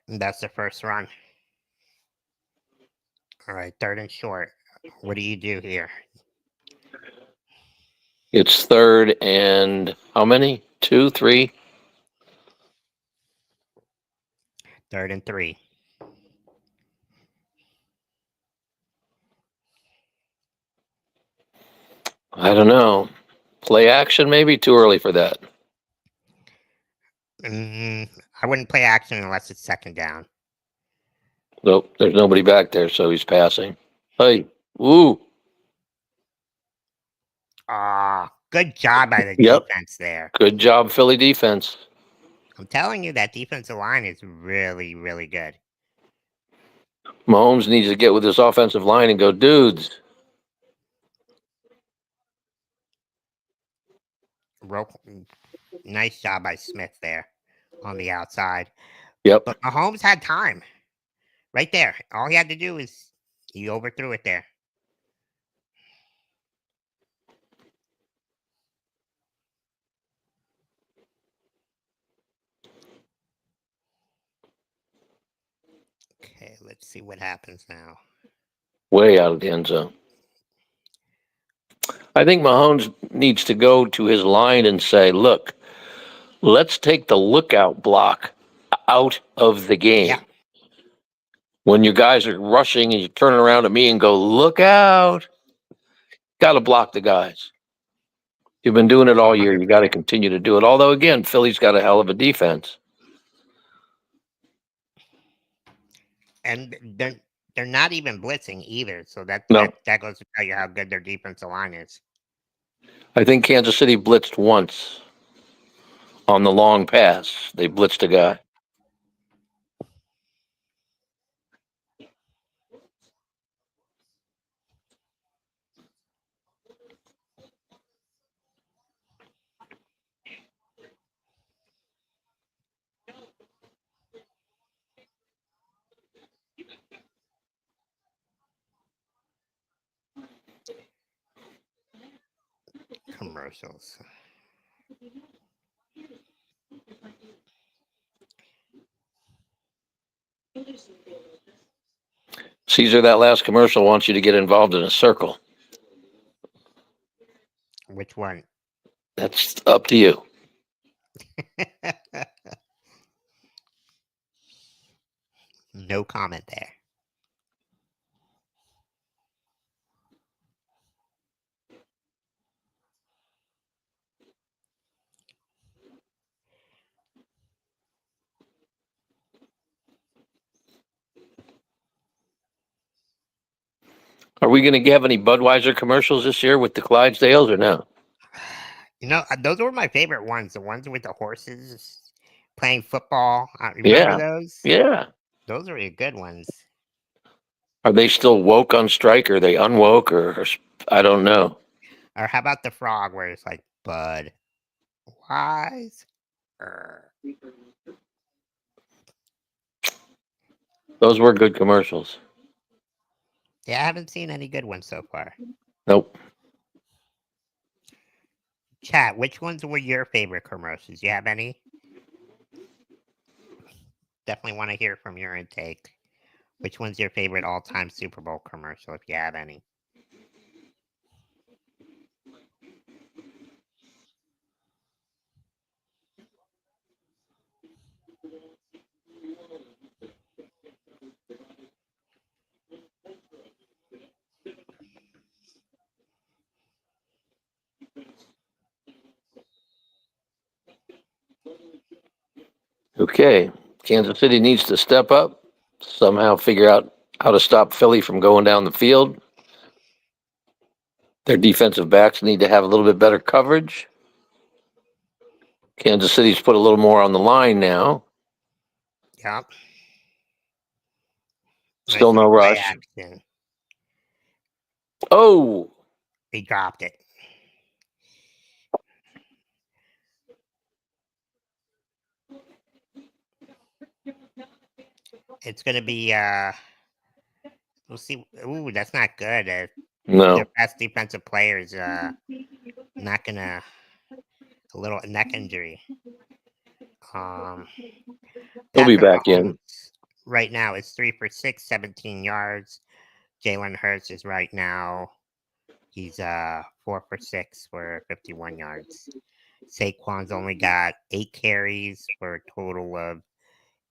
And that's the first run. All right, third and short. What do you do here? It's third and how many? 2, 3? Third and 3. I don't know. Play action, maybe? Too early for that. I wouldn't play action unless it's second down. Nope, there's nobody back there, so he's passing. Hey. Ooh. Ah, good job by the Yep. defense there. Good job, Philly defense. I'm telling you, that defensive line is really, really good. Mahomes needs to get with this offensive line and go, dudes. Nice job by Smith there on the outside. Yep. But Mahomes had time right there. All he had to do is he overthrew it there. Okay, let's see what happens now. Way out of the end zone. I think Mahomes needs to go to his line and say, look, let's take the lookout block out of the game. Yeah. When your guys are rushing and you turn around to me and go, look out, got to block the guys. You've been doing it all year. You got to continue to do it. Although, again, Philly's got a hell of a defense. And they're not even blitzing either. So that goes to tell you how good their defensive line is. I think Kansas City blitzed once on the long pass. They blitzed a guy. Commercials. Caesar, that last commercial wants you to get involved in a circle. Which one? That's up to you. No comment there. Are we going to have any Budweiser commercials this year with the Clydesdales or no? Those were my favorite ones. The ones with the horses playing football. Remember those? Yeah. Those are good ones. Are they still woke on strike? Or are they unwoke? Or I don't know. Or how about the frog where it's like Bud Wise? Those were good commercials. Yeah, I haven't seen any good ones so far. Nope. Chat, which ones were your favorite commercials? You have any? Definitely want to hear from your intake. Which one's your favorite all-time Super Bowl commercial, if you have any? Okay. Kansas City needs to step up, somehow figure out how to stop Philly from going down the field. Their defensive backs need to have a little bit better coverage. Kansas City's put a little more on the line now. Yep. Still no rush. Action. Oh! He dropped it. It's going to be, we'll see. Ooh, that's not good. No. Their best defensive players, not going to, a little neck injury. He'll be back in. Right now, it's 3 for 6, 17 yards. Jalen Hurts is right now, he's 4 for 6 for 51 yards. Saquon's only got 8 carries for a total of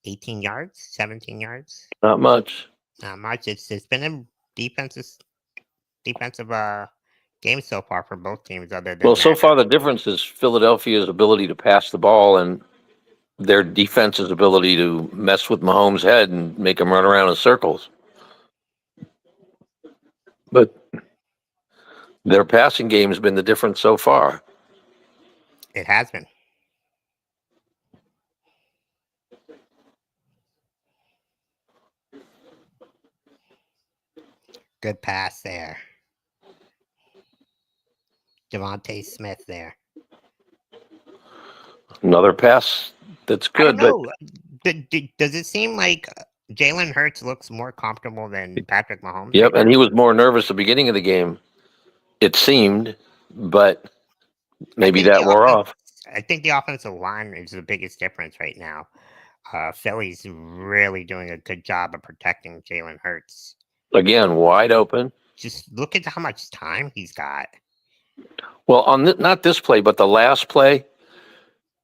18 yards, 17 yards. Not much. Not much. It's been a defensive game so far for both teams. Other than so far the difference is Philadelphia's ability to pass the ball and their defense's ability to mess with Mahomes' head and make him run around in circles. But their passing game has been the difference so far. It has been. Good pass there. Devontae Smith there. Another pass that's I don't good, but know. Does it seem like Jalen Hurts looks more comfortable than Patrick Mahomes yep, right and now? he was more nervous at the beginning of the game, it seemed, but I maybe think the that wore offense. off. I think the offensive line is the biggest difference right now. Philly's really doing a good job of protecting Jalen Hurts. Again, wide open. Just look at how much time he's got. Well, on not this play, but the last play,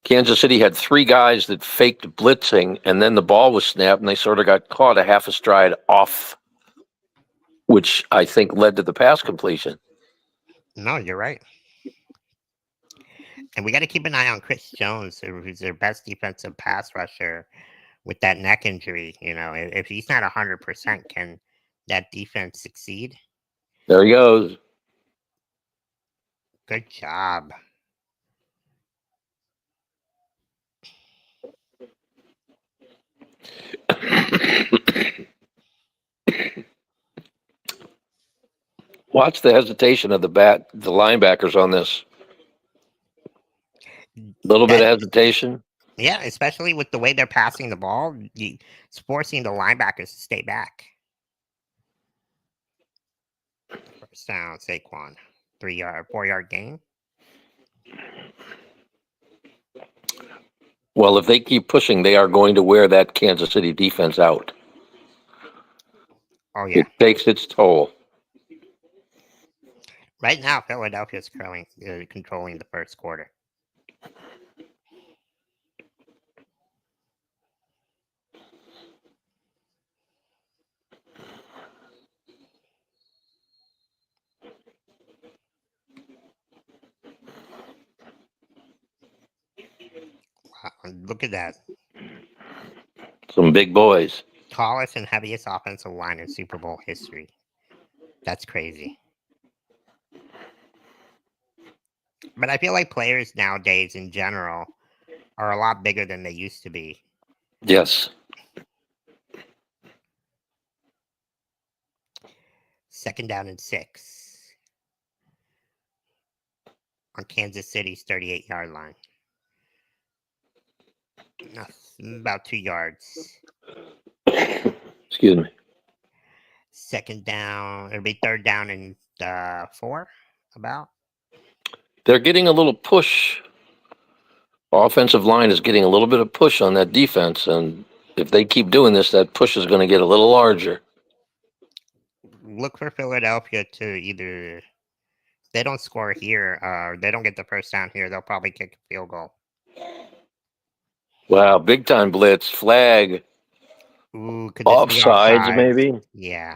Kansas City had three guys that faked blitzing, and then the ball was snapped, and they sort of got caught a half a stride off, which I think led to the pass completion. No, you're right. And we got to keep an eye on Chris Jones, who's their best defensive pass rusher with that neck injury. You know, if he's not 100%, can that defense succeed? There he goes. Good job. Watch the hesitation of the linebackers on this. Little bit of That hesitation. Yeah, especially with the way they're passing the ball, it's forcing the linebackers to stay back. First down, Saquon, 4 yard gain. Well, if they keep pushing, they are going to wear that Kansas City defense out. Oh yeah, It takes its toll. right now Philadelphia's controlling the first quarter. Wow, look at that. Some big boys. Tallest and heaviest offensive line in Super Bowl history. That's crazy. But I feel like players nowadays in general are a lot bigger than they used to be. Yes. Second down and 6 on Kansas City's 38-yard line. About 2 yards. Excuse me. Second down. It'll be third down and 4. About. They're getting a little push. Offensive line is getting a little bit of push on that defense, and if they keep doing this, that push is going to get a little larger. Look for Philadelphia to either they don't score here, they don't get the first down here, they'll probably kick a field goal. Wow, big time blitz, flag, Ooh, could this be offsides offsides? maybe. Yeah.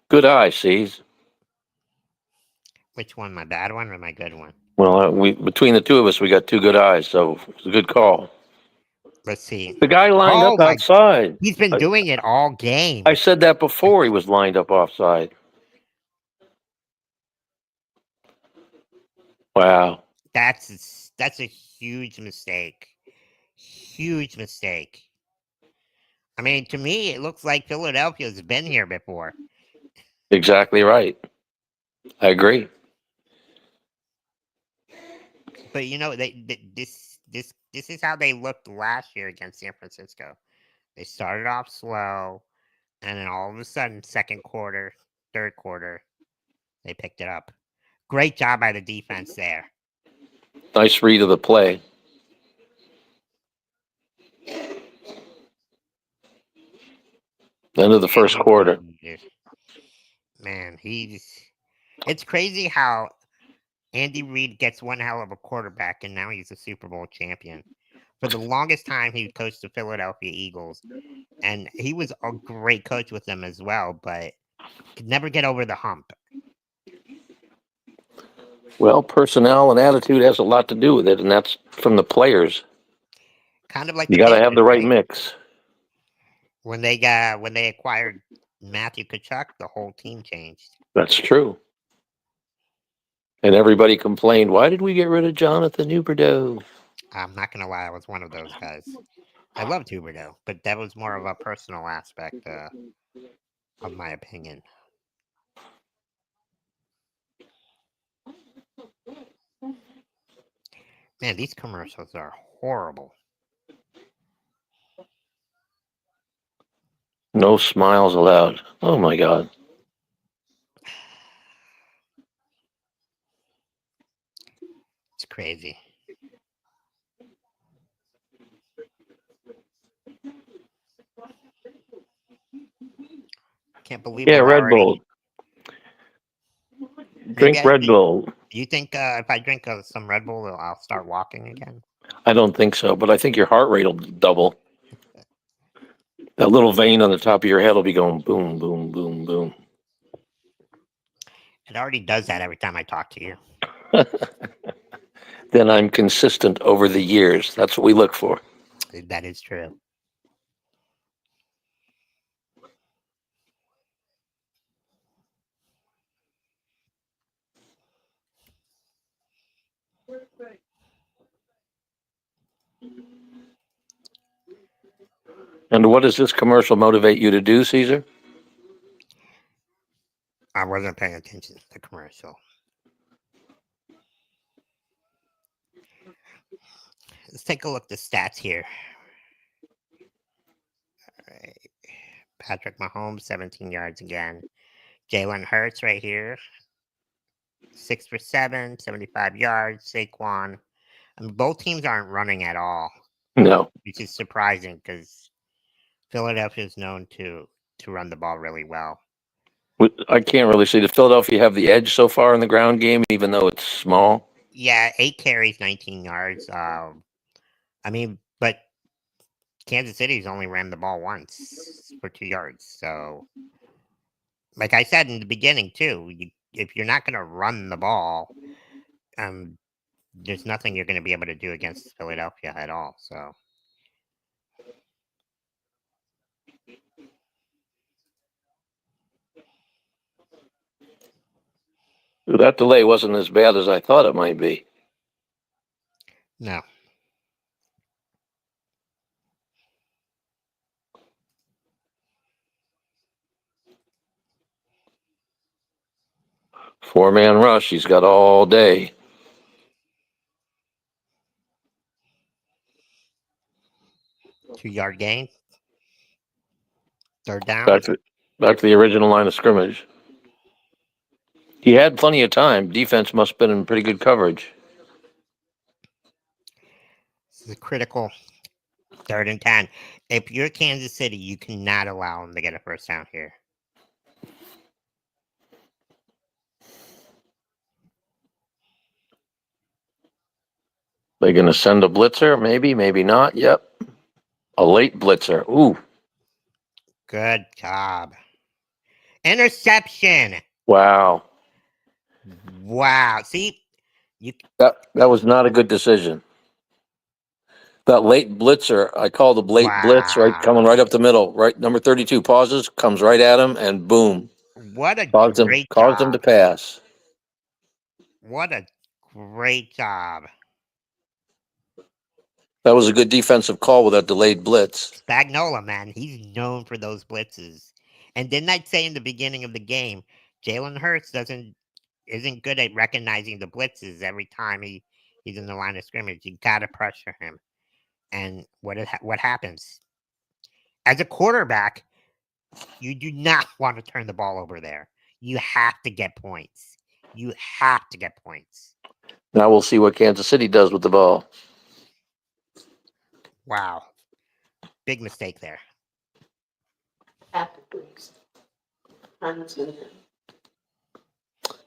Good eye, sees. Which one? My bad one or my good one? Well, we between the two of us, we got two good eyes, so it's a good call. Let's see. The guy lined Oh up my! outside. He's been doing it all game. I said that before. He was lined up offside. Wow. That's a huge mistake. Huge mistake. I mean, to me, it looks like Philadelphia's been here before. Exactly right. I agree. But you know, this is how they looked last year against San Francisco. They started off slow, and then all of a sudden, second quarter, third quarter, they picked it up. Great job by the defense there. Nice read of the play. End of the first quarter. Man, it's crazy how Andy Reid gets one hell of a quarterback, and now he's a Super Bowl champion. For the longest time, he coached the Philadelphia Eagles, and he was a great coach with them as well, but could never get over the hump. Well, personnel and attitude has a lot to do with it, and that's from the players. Kind of like You the got to have Panthers, the right right? mix. When they acquired Matthew Tkachuk, the whole team changed. That's true. And everybody complained, why did we get rid of Jonathan Huberdeau? I'm not gonna lie, I was one of those guys. I loved Huberdeau, but that was more of a personal aspect of my opinion. Man, these commercials are horrible. No smiles allowed. Oh my God. It's crazy. Can't believe Yeah, we're Red already. Bull. Maybe Drink Red Bull. you think if I drink some Red Bull, I'll start walking again? I don't think so, but I think your heart rate will double. That little vein on the top of your head will be going boom, boom, boom, boom. It already does that every time I talk to you. Then I'm consistent over the years. That's what we look for. That is true. And what does this commercial motivate you to do, Caesar? I wasn't paying attention to the commercial. Let's take a look at the stats here. All right. Patrick Mahomes, 17 yards again. Jalen Hurts right here, 6 for 7, 75 yards. Saquon. I mean, both teams aren't running at all, No. which is surprising because Philadelphia is known to run the ball really well. I can't really see. Does Philadelphia have the edge so far in the ground game, even though it's small? Yeah, 8 carries, 19 yards. I mean, but Kansas City's only ran the ball once for 2 yards. So, like I said in the beginning too, if you're not going to run the ball, there's nothing you're going to be able to do against Philadelphia at all. So, That delay wasn't as bad as I thought it might be. no. Four-man rush. He's got all day. Two-yard gain. Third down. Back to the original line of scrimmage. He had plenty of time. Defense must have been in pretty good coverage. This is a critical 3rd and 10. If you're Kansas City, you cannot allow them to get a first down here. They're going to send a blitzer? Maybe, maybe not. Yep. A late blitzer. Ooh. Good job. Interception. Wow. Wow. See, That was not a good decision. That late blitzer, I call the late blitz, right, coming right up the middle, right, number 32 pauses, comes right at him, and boom, what a great caused him to job. pass. What a great job. That was a good defensive call with that delayed blitz. Spagnola, man, he's known for those blitzes. And didn't I say in the beginning of the game, Jalen Hurts isn't good at recognizing the blitzes every time he's in the line of scrimmage. You got to pressure him. And what happens? As a quarterback, you do not want to turn the ball over there. You have to get points. You have to get points. Now we'll see what Kansas City does with the ball. Wow. Big mistake there.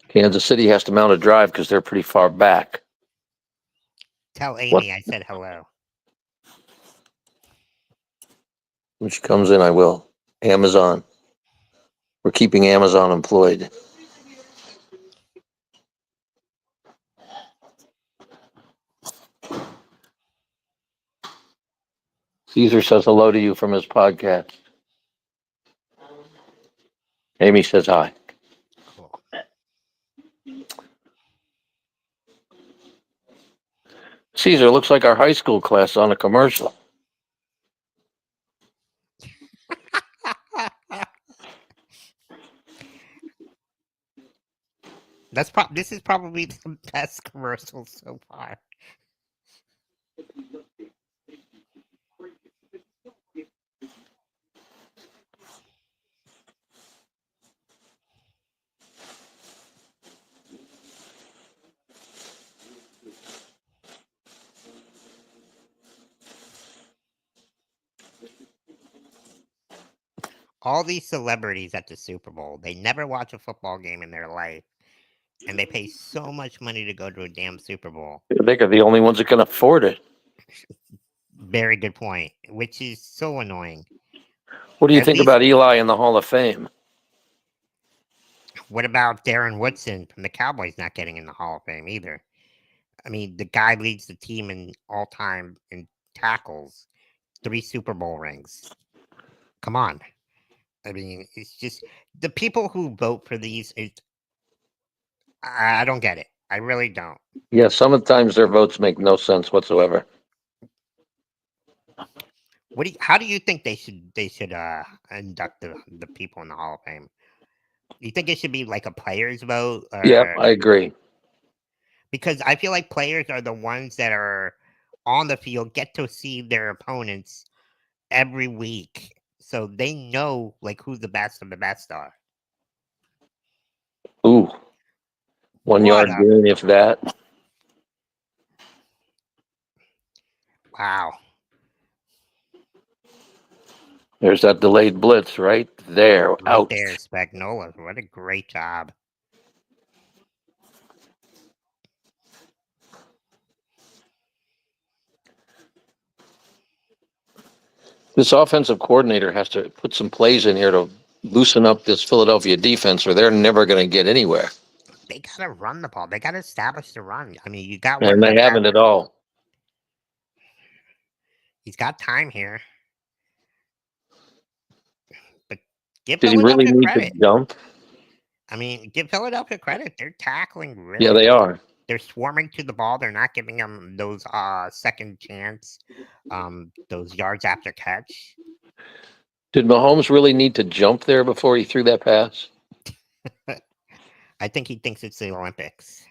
Kansas City has to mount a drive because they're pretty far back. Tell Amy I said hello. When she comes in, I will. Amazon. We're keeping Amazon employed. Caesar says hello to you from his podcast. Amy says hi. Cool. Caesar looks like our high school class on a commercial. This is probably the best commercial so far. All these celebrities at the Super Bowl, they never watch a football game in their life, and they pay so much money to go to a damn Super Bowl. I think are the only ones that can afford it. Very good point, which is so annoying. What do you At think least, about Eli in the Hall of Fame? what about Darren Woodson from the Cowboys not getting in the Hall of Fame either? I mean, the guy leads the team in all time in tackles, 3 Super Bowl rings. Come on. I mean, it's just the people who vote for these. I don't get it. I really don't. Yeah, sometimes their votes make no sense whatsoever. How do you think they should induct the people in the Hall of Fame? You think it should be like a players vote, Yeah, or I agree. because I feel like players are the ones that are on the field, get to see their opponents every week, so they know like who the best of the best are. Ooh, 1 yard What a gain, if that. wow! There's that delayed blitz right there. Right there, Ouch. Spagnola. What a great job. This offensive coordinator has to put some plays in here to loosen up this Philadelphia defense, or they're never going to get anywhere. They gotta run the ball. They gotta establish the run. I mean, you got one And of they the best. haven't at all. He's got time here, but give Did he really Philadelphia need to credit. jump? I mean, give Philadelphia credit. They're tackling Yeah, really they well. are. They're swarming to the ball. They're not giving them those second chance, those yards after catch. Did Mahomes really need to jump there before he threw that pass? I think he thinks it's the Olympics.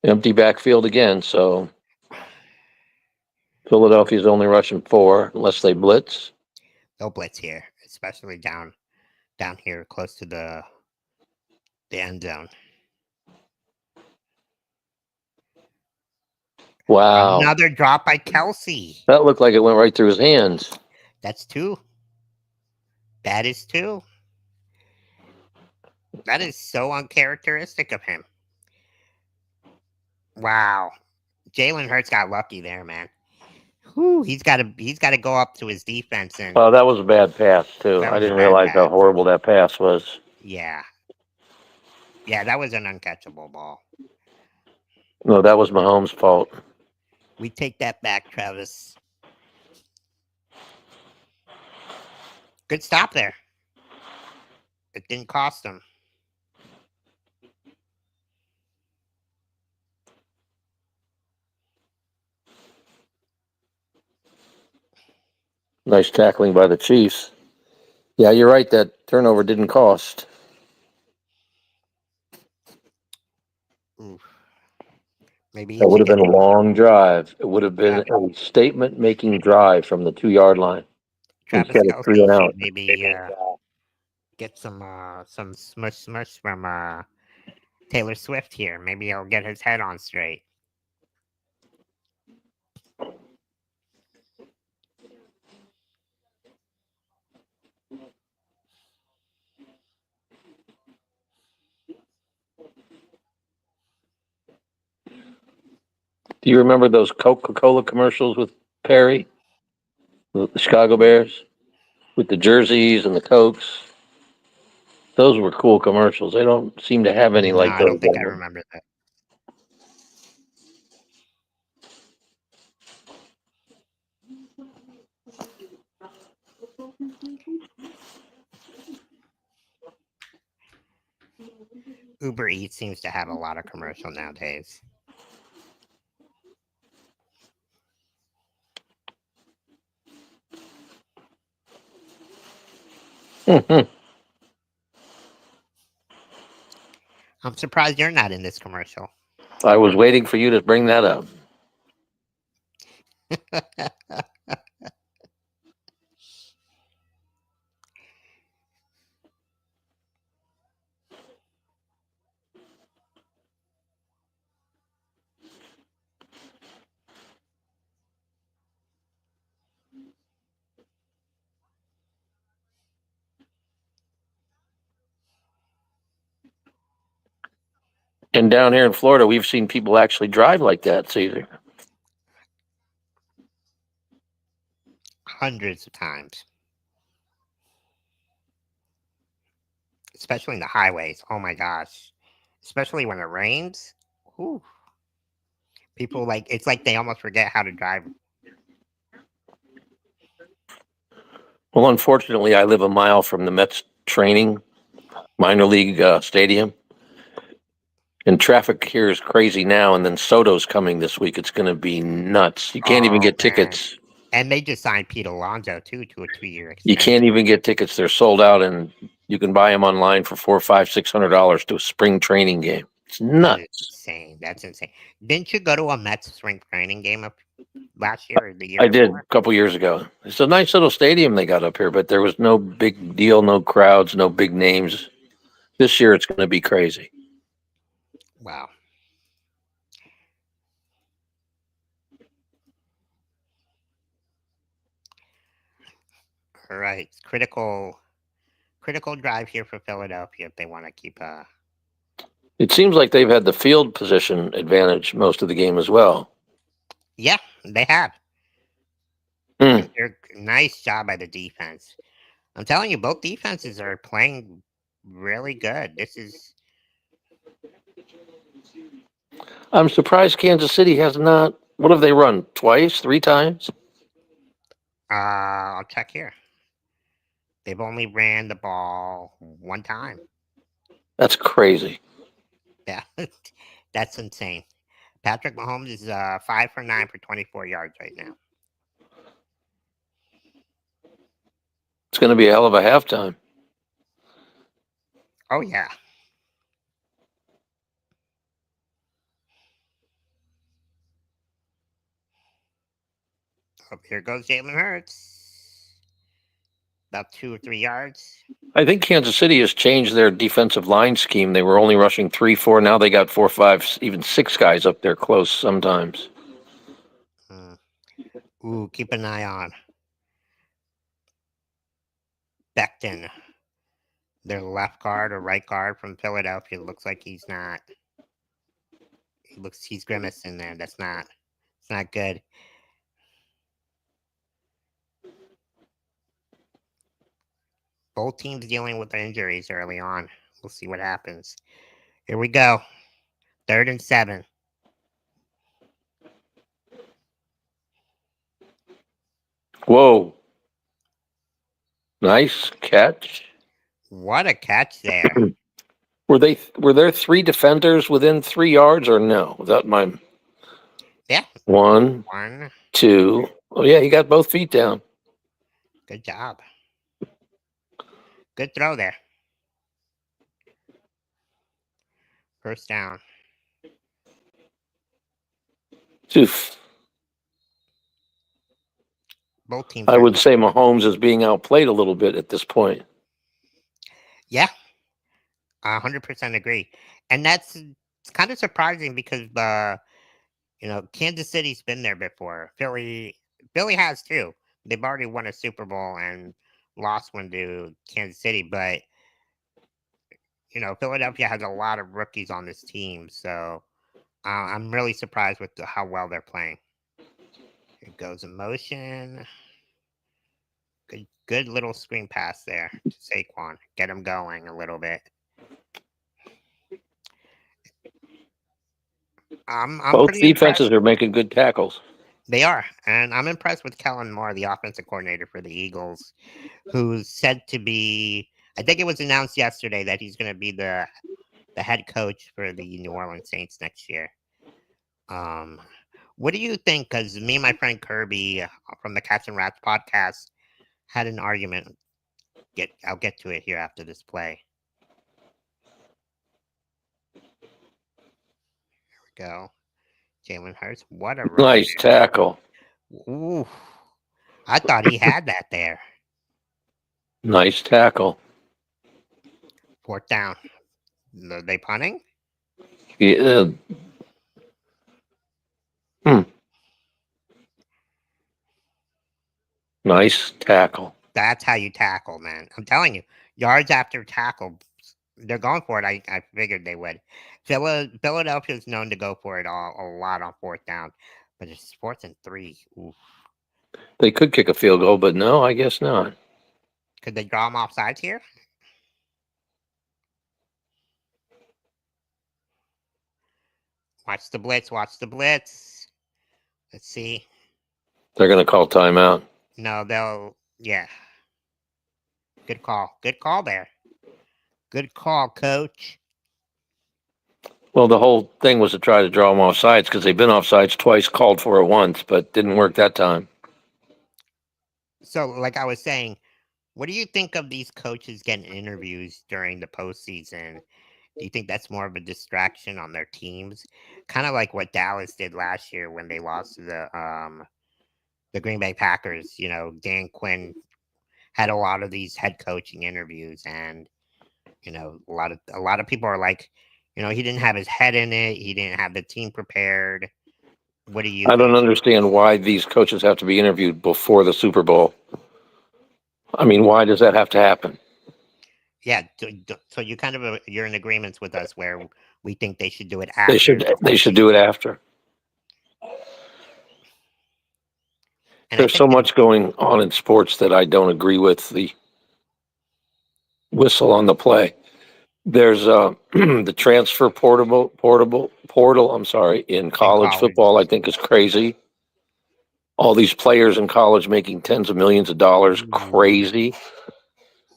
Empty backfield again, so Philadelphia's only rushing 4 unless they blitz. They'll blitz here, especially down here close to the end zone. Wow. Another drop by Kelsey. That looked like it went right through his hands. That's 2. That is 2. That is so uncharacteristic of him. Wow. Jalen Hurts got lucky there, man. Whew, he's got to go up to his defense, and Oh, that was a bad pass, too. that I was a didn't bad realize how pass. horrible that pass was. Yeah, that was an uncatchable ball. No, that was Mahomes' fault. We take that back, Travis. Good stop there. It didn't cost him. Nice tackling by the Chiefs. Yeah, you're right. That turnover didn't cost. Oof. Maybe That he would should have get been a long drive. It would have been Travis, a statement-making drive from the 2 yard line Travis instead of 3 Kelsey and should out. maybe get some smush from Taylor Swift here. Maybe he'll get his head on straight. Do you remember those Coca-Cola commercials with Perry, the Chicago Bears, with the jerseys and the Cokes? Those were cool commercials. They don't seem to have any No, like I don't those think I anymore. remember that. Uber Eats seems to have a lot of commercial nowadays. Mhm. I'm surprised you're not in this commercial. I was waiting for you to bring that up. And down here in Florida, we've seen people actually drive like that, Caesar. Hundreds of times, especially in the highways. Oh my gosh. Especially when it rains. Whew. People like it's like they almost forget how to drive. Well, unfortunately, I live a mile from the Mets training minor league stadium, and traffic here is crazy now. And then Soto's coming this week. It's going to be nuts. You can't even Oh get man. tickets. And they just signed Pete Alonso too to a 2-year You can't extension. even get tickets. They're sold out, and you can buy them online for $400, $500, $600 to a spring training game. It's That is nuts. insane. That's insane. Didn't you go to a Mets spring training game up last year or the year I did before? a couple years ago. It's a nice little stadium they got up here, but there was no big deal, no crowds, no big names. This year it's going to be crazy. Wow. All right. Critical drive here for Philadelphia if they want to keep It seems like they've had the field position advantage most of the game as well. yeah, they have. Hmm. And they're nice job by the defense. I'm telling you, both defenses are playing really good. This is I'm surprised Kansas City has not. What have they run? Twice, three times? I'll check here. They've only ran the ball one time. That's crazy. Yeah. That's insane. Patrick Mahomes is 5 for 9 for 24 yards right now. It's going to be a hell of a halftime. Oh yeah. Oh, here goes Jalen Hurts. About 2 or 3 yards. I think Kansas City has changed their defensive line scheme. They were only rushing 3, 4. Now they got 4, 5, even 6 guys up there close sometimes. Mm. Ooh, keep an eye on Becton, their left guard or right guard from Philadelphia. Looks like he's not. He's grimacing there. It's not good. Both teams dealing with injuries early on. We'll see what happens. Here we go. 3rd and 7. Whoa. Nice catch. What a catch there. Were there 3 defenders within 3 yards or no? Was that my Yeah. 1, One. 2? Oh yeah, he got both feet down. Good job. Good throw there. First down. Oof. Both teams I are. would say Mahomes is being outplayed a little bit at this point. Yeah. 100% agree. And that's it's kind of surprising because Kansas City's been there before. Philly has too. They've already won a Super Bowl and lost one to Kansas City, but Philadelphia has a lot of rookies on this team, so I'm really surprised with how well they're playing. Here goes in motion. Good little screen pass there to Saquon. Get him going a little bit. I'm Both pretty impressed. defenses are making good tackles. They are, and I'm impressed with Kellen Moore, the offensive coordinator for the Eagles, who's said to be. I think it was announced yesterday that he's going to be the the head coach for the New Orleans Saints next year. Um, what do you think? Because me and my friend Kirby from the Cats and Rats podcast had an argument. I'll get to it here after this play. Here we go. Jalen Hurts. What a run Nice tackle. there. Ooh, I thought he had that there. Nice tackle. Fourth down. Are they punting? Yeah. Hmm. Nice tackle. That's how you tackle, man. I'm telling you, yards after tackle, they're going for it. I figured they would. Philadelphia is known to go for it a lot on fourth down, but it's 4th and 3. Oof. They could kick a field goal, but no, I guess not. Could they draw them off sides here? Watch the blitz. Watch the blitz. Let's see. They're going to call timeout. No, yeah. Good call. Good call there. Good call, coach. Well, the whole thing was to try to draw them off sides because they've been off sides twice, called for it once, but didn't work that time. So, like I was saying, what do you think of these coaches getting interviews during the postseason? Do you think that's more of a distraction on their teams? Kind of like what Dallas did last year when they lost to the Green Bay Packers. You know, Dan Quinn had a lot of these head coaching interviews, and you know, a lot of people are like, you know, he didn't have his head in it. He didn't have the team prepared. What do you I don't think? understand why these coaches have to be interviewed before the Super Bowl. I mean, why does that have to happen? Yeah, so you kind of you're in agreements with us where we think they should do it They after should the they whole should do it after. And I There's think so much going on in sports that I don't agree with the whistle on the play. There's the transfer portal. I'm sorry, in in college college, football, I think is crazy. All these players in college making tens of millions of dollars, crazy.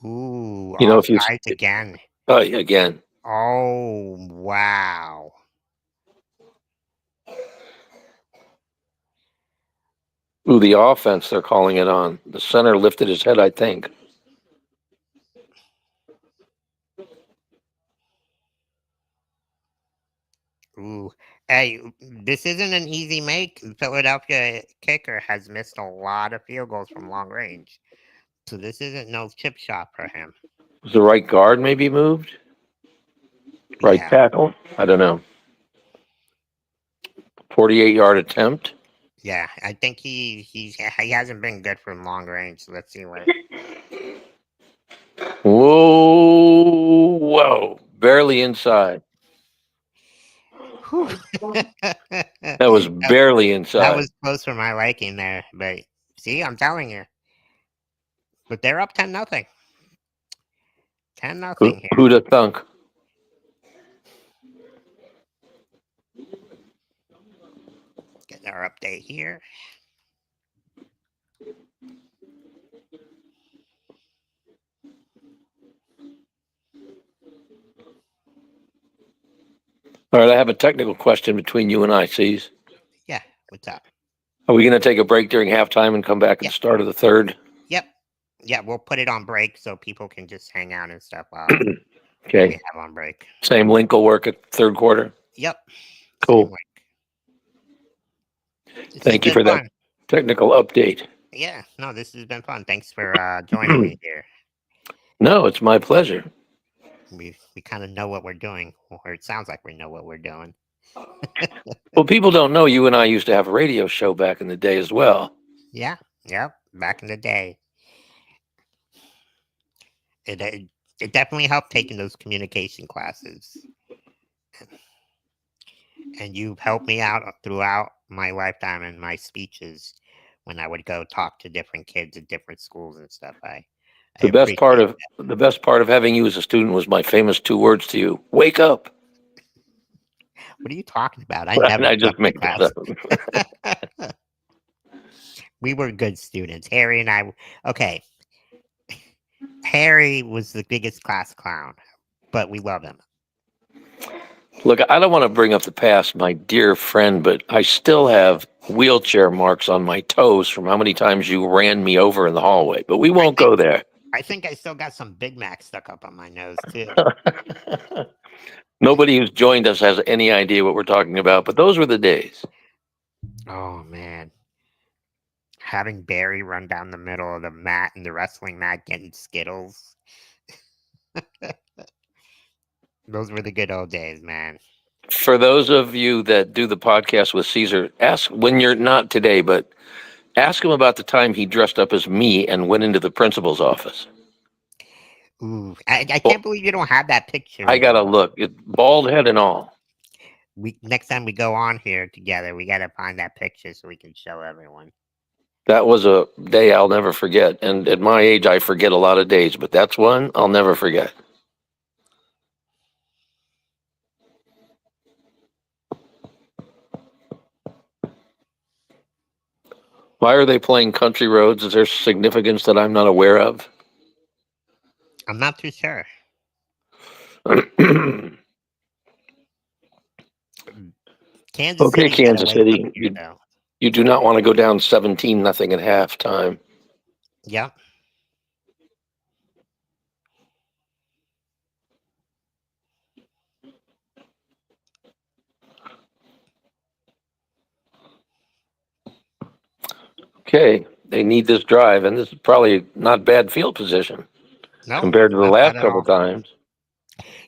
You know, if you offsides again. again, Oh, wow. ooh, the offense they're calling it on. The center lifted his head, I think. Ooh. Hey, this isn't an easy make. The Philadelphia kicker has missed a lot of field goals from long range. So this isn't no chip shot for him. Was the right guard maybe moved? Right Yeah. tackle? I don't know. 48-yard attempt. Yeah. I think he hasn't been good from long range. Let's see what. Whoa. Barely inside. Whew. That was barely That inside. was close for my liking there, but see, I'm telling you. But they're up 10-0. 10-0 here. Who'd have thunk? Get our update here. All right, I have a technical question between you and I, Cease. Yeah, what's up? Are we going to take a break during halftime and come back at Yep. the start of the third? Yep. Yeah, we'll put it on break so people can just hang out and stuff while we Okay. have on break. Same link will work at third quarter. Yep. Cool. Same link. Thank you for that technical update. Yeah, no, this has been fun. Thanks for joining me here. No, it's my pleasure. We kind of know what we're doing, or it sounds like we know what we're doing. Well, people don't know you and I used to have a radio show back in the day as well. Yeah, yep. Back in the day, it definitely helped taking those communication classes, and you've helped me out throughout my lifetime and my speeches when I would go talk to different kids at different schools and stuff. The best part of having you as a student was my famous 2 words to you: wake up. What are you talking about? I never. I just made that up. We were good students. Harry and I. Okay. Harry was the biggest class clown, but we love him. Look, I don't want to bring up the past, my dear friend, but I still have wheelchair marks on my toes from how many times you ran me over in the hallway. But we I won't think go there. I think I still got some Big Mac stuck up on my nose too. Nobody who's joined us has any idea what we're talking about, but those were the days. Oh man. Having Barry run down the middle of the mat and the wrestling mat getting Skittles. Those were the good old days, man. For those of you that do the podcast with Caesar, ask when you're not today, but ask him about the time he dressed up as me and went into the principal's office. Ooh, I Well, can't believe you don't have that picture I gotta anymore. look, bald head and all. We next time we go on here together, we gotta find that picture so we can show everyone. That was a day I'll never forget. And at my age, I forget a lot of days, but that's one I'll never forget. Why are they playing Country Roads? Is there significance that I'm not aware of? I'm not too sure. Kansas Okay, City got Kansas away from City, here though. you do not want to go down 17-0 at halftime. Yep. Okay, they need this drive, and this is probably not bad field position No, compared to the not bad last at couple all. times.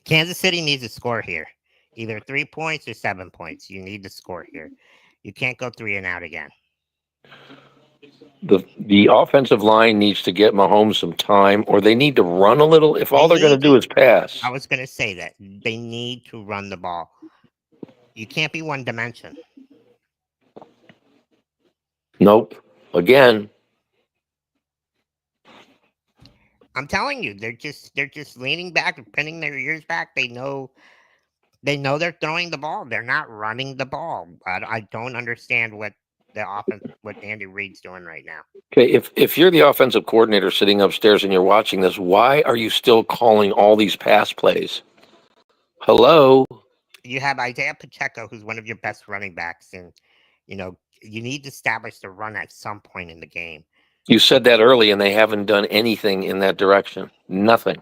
Kansas City needs a score here. Either 3 points or 7 points. You need to score here. You can't go 3-and-out again. The offensive line needs to get Mahomes some time, or they need to run a little. If all they're going to do is pass, I was gonna say that. They need to run the ball. You can't be one dimension. nope. Again, I'm telling you, they're just leaning back and pinning their ears back. They know they're throwing the ball. They're not running the ball. I don't understand what the offense, what Andy Reid's doing right now. okay. If you're the offensive coordinator sitting upstairs and you're watching this, why are you still calling all these pass plays? Hello. You have Isaiah Pacheco, who's one of your best running backs, and you need to establish the run at some point in the game. You said that early, and they haven't done anything in that direction. Nothing.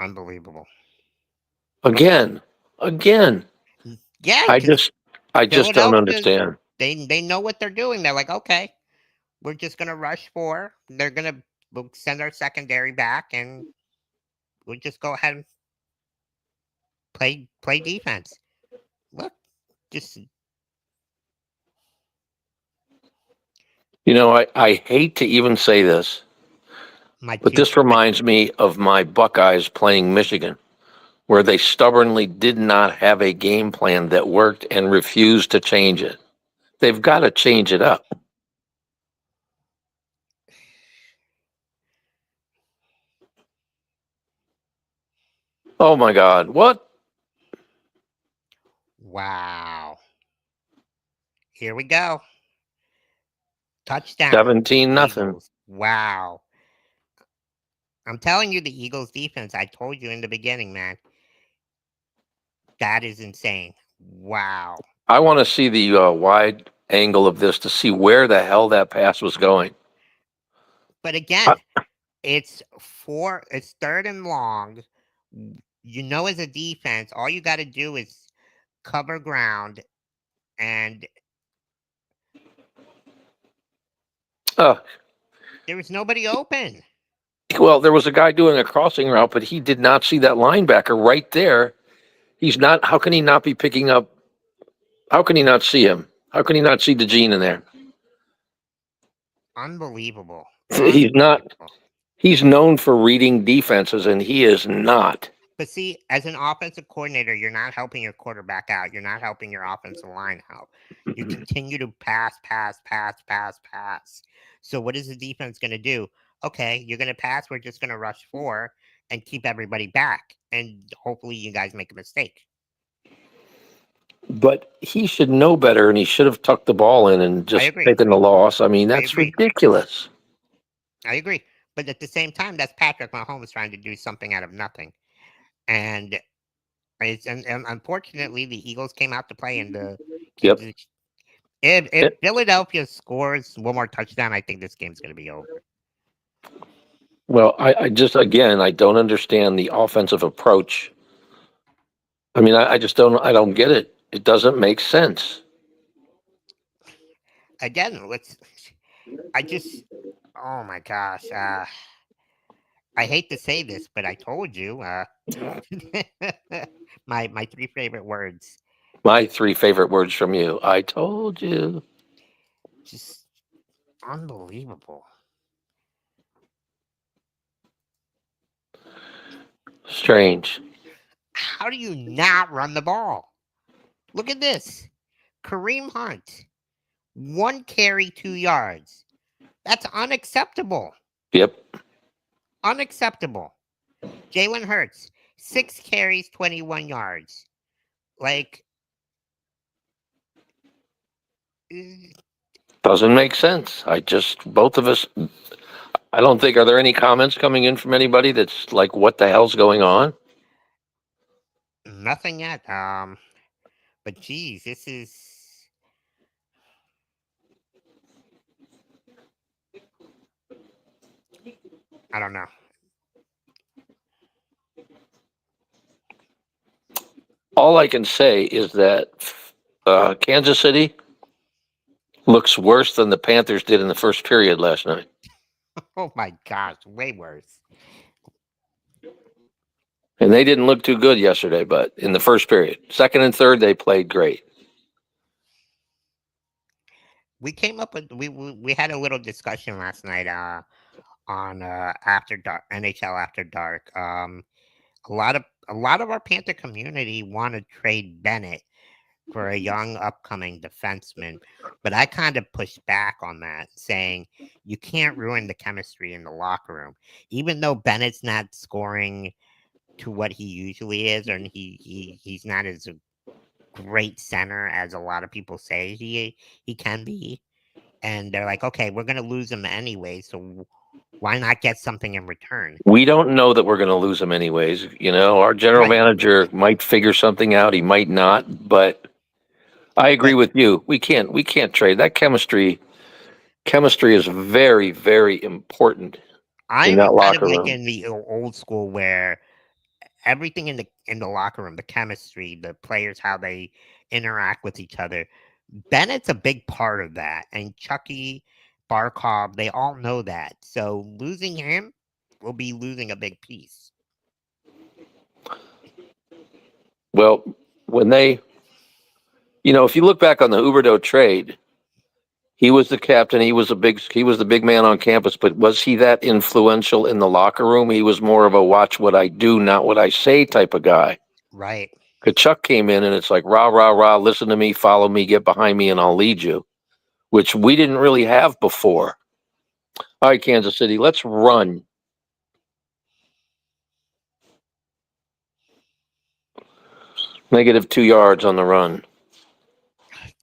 Unbelievable. Again. Yeah, I because just, I just don't Philadelphia's understand. they know what they're doing. They're like, okay, we're just gonna rush 4. We'll send our secondary back, and we'll just go ahead and play defense. Look, just I hate to even say this, my but two. this reminds me of my Buckeyes playing Michigan, where they stubbornly did not have a game plan that worked and refused to change it. They've got to change it up. Oh my God. What? Wow. Here we go. Touchdown. 17-0. Eagles. Wow. I'm telling you, the Eagles defense, I told you in the beginning, man. That is insane. Wow. I want to see the wide angle of this to see where the hell that pass was going. But again, it's 3rd and long. As a defense, all you got to do is cover ground, and there was nobody open. Well, there was a guy doing a crossing route, but he did not see that linebacker right there. He's not. How can he not be picking up? How can he not see him? How can he not see DeGene in there? Unbelievable. He's not. Unbelievable. He's known for reading defenses, and he is not. But see, as an offensive coordinator, you're not helping your quarterback out. You're not helping your offensive line out. You continue to pass. So what is the defense going to do? Okay, you're going to pass. We're just going to rush 4 and keep everybody back. And hopefully you guys make a mistake. But he should know better, and he should have tucked the ball in and just taken the loss. I mean, that's ridiculous. I agree. But at the same time, that's Patrick Mahomes trying to do something out of nothing. and and unfortunately, the Eagles came out to play, and the Yep. Kansas. If It, Philadelphia scores one more touchdown, I think this game's going to be over. well, I just again I don't understand the offensive approach. I mean, I just don't get it. It doesn't make sense. Again, let's. I just. Oh my gosh. I hate to say this, but I told you. My three favorite words. My three favorite words from you. I told you. Just unbelievable. Strange. How do you not run the ball? Look at this. Kareem Hunt, 1 carry, 2 yards. That's unacceptable. Yep. Unacceptable. Jalen Hurts, 6 carries, 21 yards. Like, eh, Doesn't make sense. Both of us, I don't think, are there any comments coming in from anybody that's like, what the hell's going on? nothing yet. But geez, this is. I don't know. All I can say is that Kansas City looks worse than the Panthers did in the first period last night. Oh my gosh, way worse. And they didn't look too good yesterday, but in the first period. Second and third, they played great. We came up with we had a little discussion last night on After Dark, NHL After Dark. A lot of our Panther community want to trade Bennett for a young upcoming defenseman, but I kind of pushed back on that, saying you can't ruin the chemistry in the locker room. Even though Bennett's not scoring to what he usually is, and he's not as a great center as a lot of people say he can be. And they're like, okay, we're gonna lose him anyway, so why not get something in return? We don't know that we're going to lose him anyways. You know, our general Right, manager might figure something out. He might not, but I agree but with you. We can't trade that chemistry. Chemistry is very, very important in I'm that kind of locker like room. in the old school where everything in the locker room, the chemistry, the players, how they interact with each other. Bennett's a big part of that, and Chucky, Barkov, they all know that. So losing him will be losing a big piece. Well, when they, if you look back on the Huberdeau trade, he was the captain. He was the big man on campus. But was he that influential in the locker room? He was more of a watch what I do, not what I say type of guy. Right. Kachuk came in and it's like rah rah rah. Listen to me, follow me, get behind me, and I'll lead you, which we didn't really have before. All right, Kansas City, let's run. -2 yards on the run.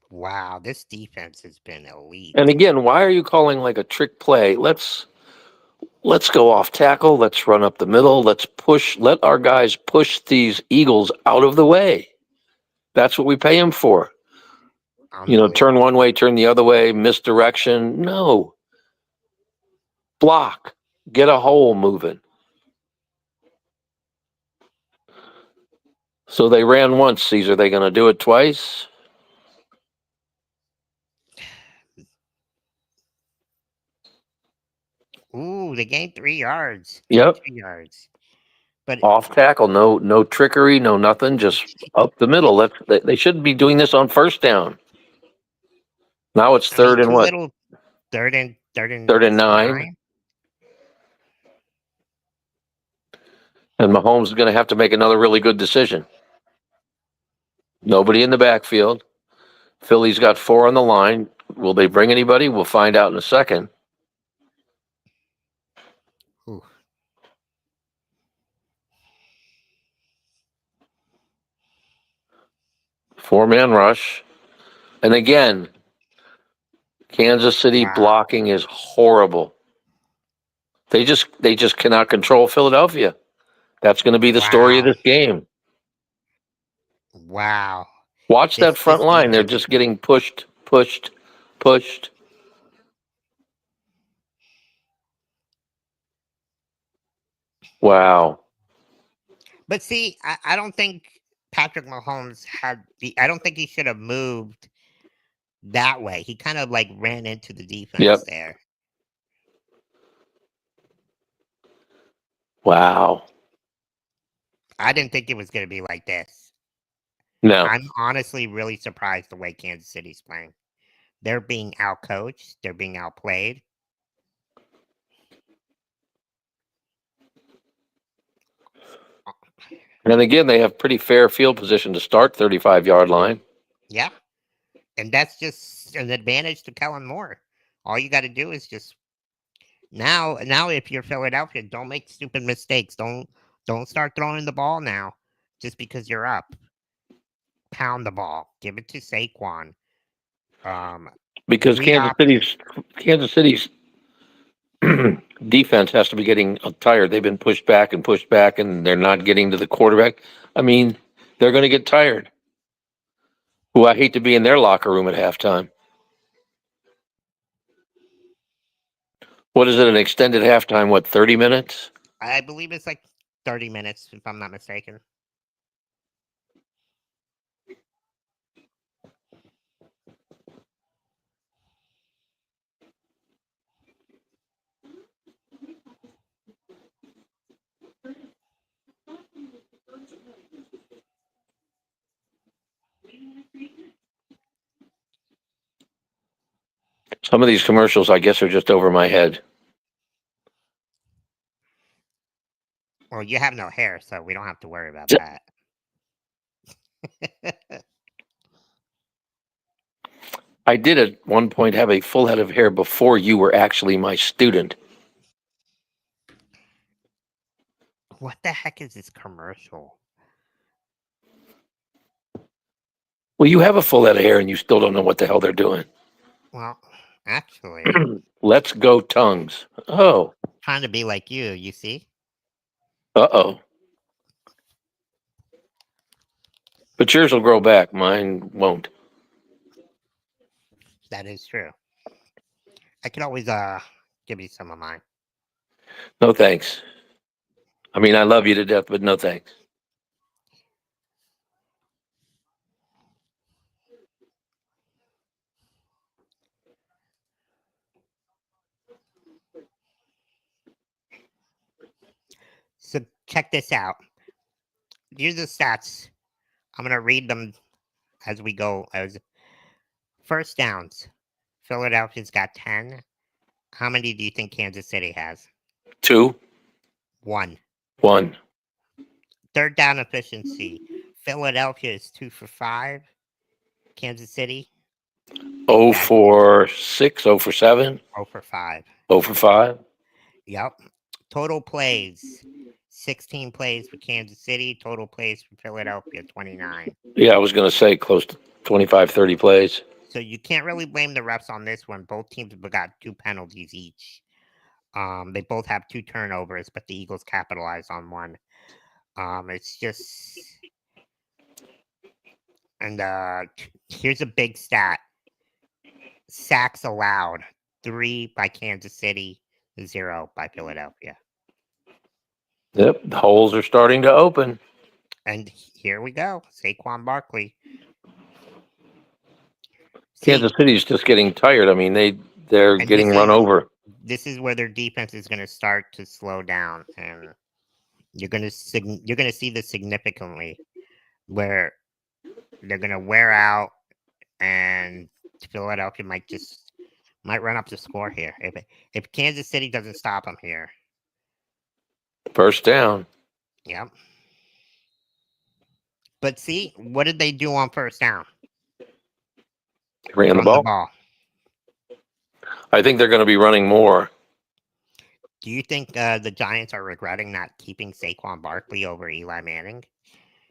Wow, this defense has been And elite. again, why are you calling like a trick play? Let's go off tackle. Let's run up the middle. Let's push. Let our guys push these Eagles out of the way. That's what we pay them for. Turn Unbelievable. one way, turn the other way, misdirection. No. Block. Get a hole moving. So they ran once, Caesar. They going to do it twice? Ooh, they gained 3 yards, Yep. 2 yards. But Off tackle. No trickery. No nothing. Just up the middle. They shouldn't be doing this on first down. Now it's I mean, third and too what? little. Third and Third and 9. 9. And Mahomes is going to have to make another really good decision. Nobody in the backfield. Philly's got 4 on the line. Will they bring anybody? We'll find out in a second. Ooh. 4-man rush. And again, Kansas City Wow. blocking is horrible. They just cannot control Philadelphia. That's going to be the story of Wow. this game. Wow. Watch that front This line. They're defense. just getting pushed, pushed, pushed. Wow. But see, I don't think Patrick Mahomes I don't think he should have moved that way. He kind of like ran into the defense Yep. there. Wow. I didn't think it was going to be like this. No. I'm honestly really surprised the way Kansas City's playing. They're being outcoached. They're being outplayed. And again, they have pretty fair field position to start 35-yard line. Yeah. And that's just an advantage to Kellen Moore. All you got to do is just now if you're Philadelphia, don't make stupid mistakes. Don't start throwing the ball now just because you're up. Pound the ball. Give it to Saquon. Because Read Kansas City's defense has to be getting tired. They've been pushed back, and they're not getting to the quarterback. I mean, they're going to get tired. Who I hate to be in their locker room at halftime. What is it? An extended halftime? What, 30 minutes? I believe it's like 30 minutes, if I'm not mistaken. Some of these commercials, I guess, are just over my head. Well, you have no hair, so we don't have to worry about that. I did at one point have a full head of hair before you were actually my student. What the heck is this commercial? Well, you have a full head of hair and you still don't know what the hell they're doing. Well, actually, Let's go tongues. Oh, trying to be like you see? uh-oh. But yours will grow back. Mine won't. That is true. I could always give you some of mine. No thanks. I mean, I love you to death, but no thanks. So check this out. Here's the stats. I'm gonna read them as we go. As first downs, Philadelphia's got 10. How many do you think Kansas City has? 2, 1. 1. Third down efficiency. Philadelphia is 2 for 5. Kansas City 0 bad. for 6, 0 for 7, 0 for 5. 0 for 5. Yep. Total plays. 16 plays for Kansas City. Total plays for Philadelphia, 29. Yeah, I was going to say close to 25, 30 plays. So you can't really blame the refs on this one. Both teams have got 2 penalties each. They both have 2 turnovers, but the Eagles capitalized on one. It's just, and here's a big stat: sacks allowed, 3 by Kansas City, 0 by Philadelphia. Yep, the holes are starting to open. And here we go, Saquon Barkley. Kansas City's just getting tired. I mean, they're getting run over. This is where their defense is going to start to slow down, and you're going to see this significantly, where they're going to wear out, and Philadelphia might run up the score here if Kansas City doesn't stop them here. First down. Yep. But see, what did they do on first down? Ran the ball. I think they're going to be running more. Do you think the Giants are regretting not keeping Saquon Barkley over Eli Manning?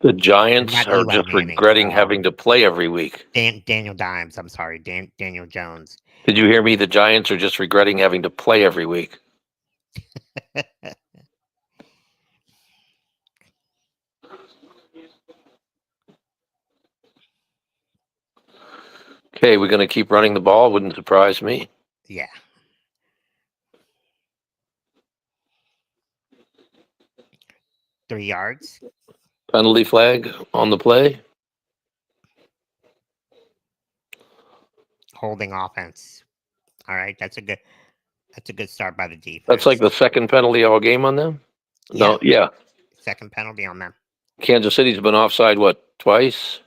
The Giants Not are Eli just Manning, regretting having to play every week. Daniel Dimes. I'm sorry, Daniel Jones. Did you hear me? The Giants are just regretting having to play every week. Hey, we're going to keep running the ball. Wouldn't surprise me. Yeah. $3 yards. Penalty flag on the play. Holding offense. All right, that's a good start by the defense. That's like the second penalty all game on them? Yeah. No, yeah. Second penalty on them. Kansas City's been offside, what, twice?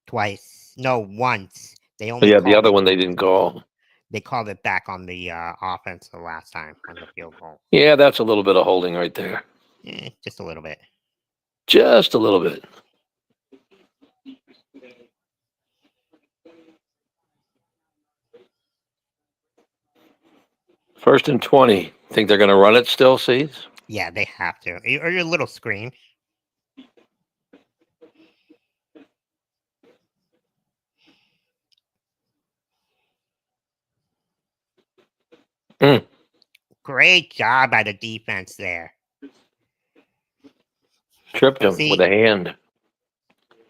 Twice. No, once. They only Yeah, the called other it. one they didn't call. They called it back on the offense the last time on the field goal. Yeah, that's a little bit of holding right there. Just a little bit. Just a little bit. First and 20. Think they're going to run it still, Cease? Yeah, they have to. Or your little screen. Mm. Great job by the defense there. Tripped him with a hand.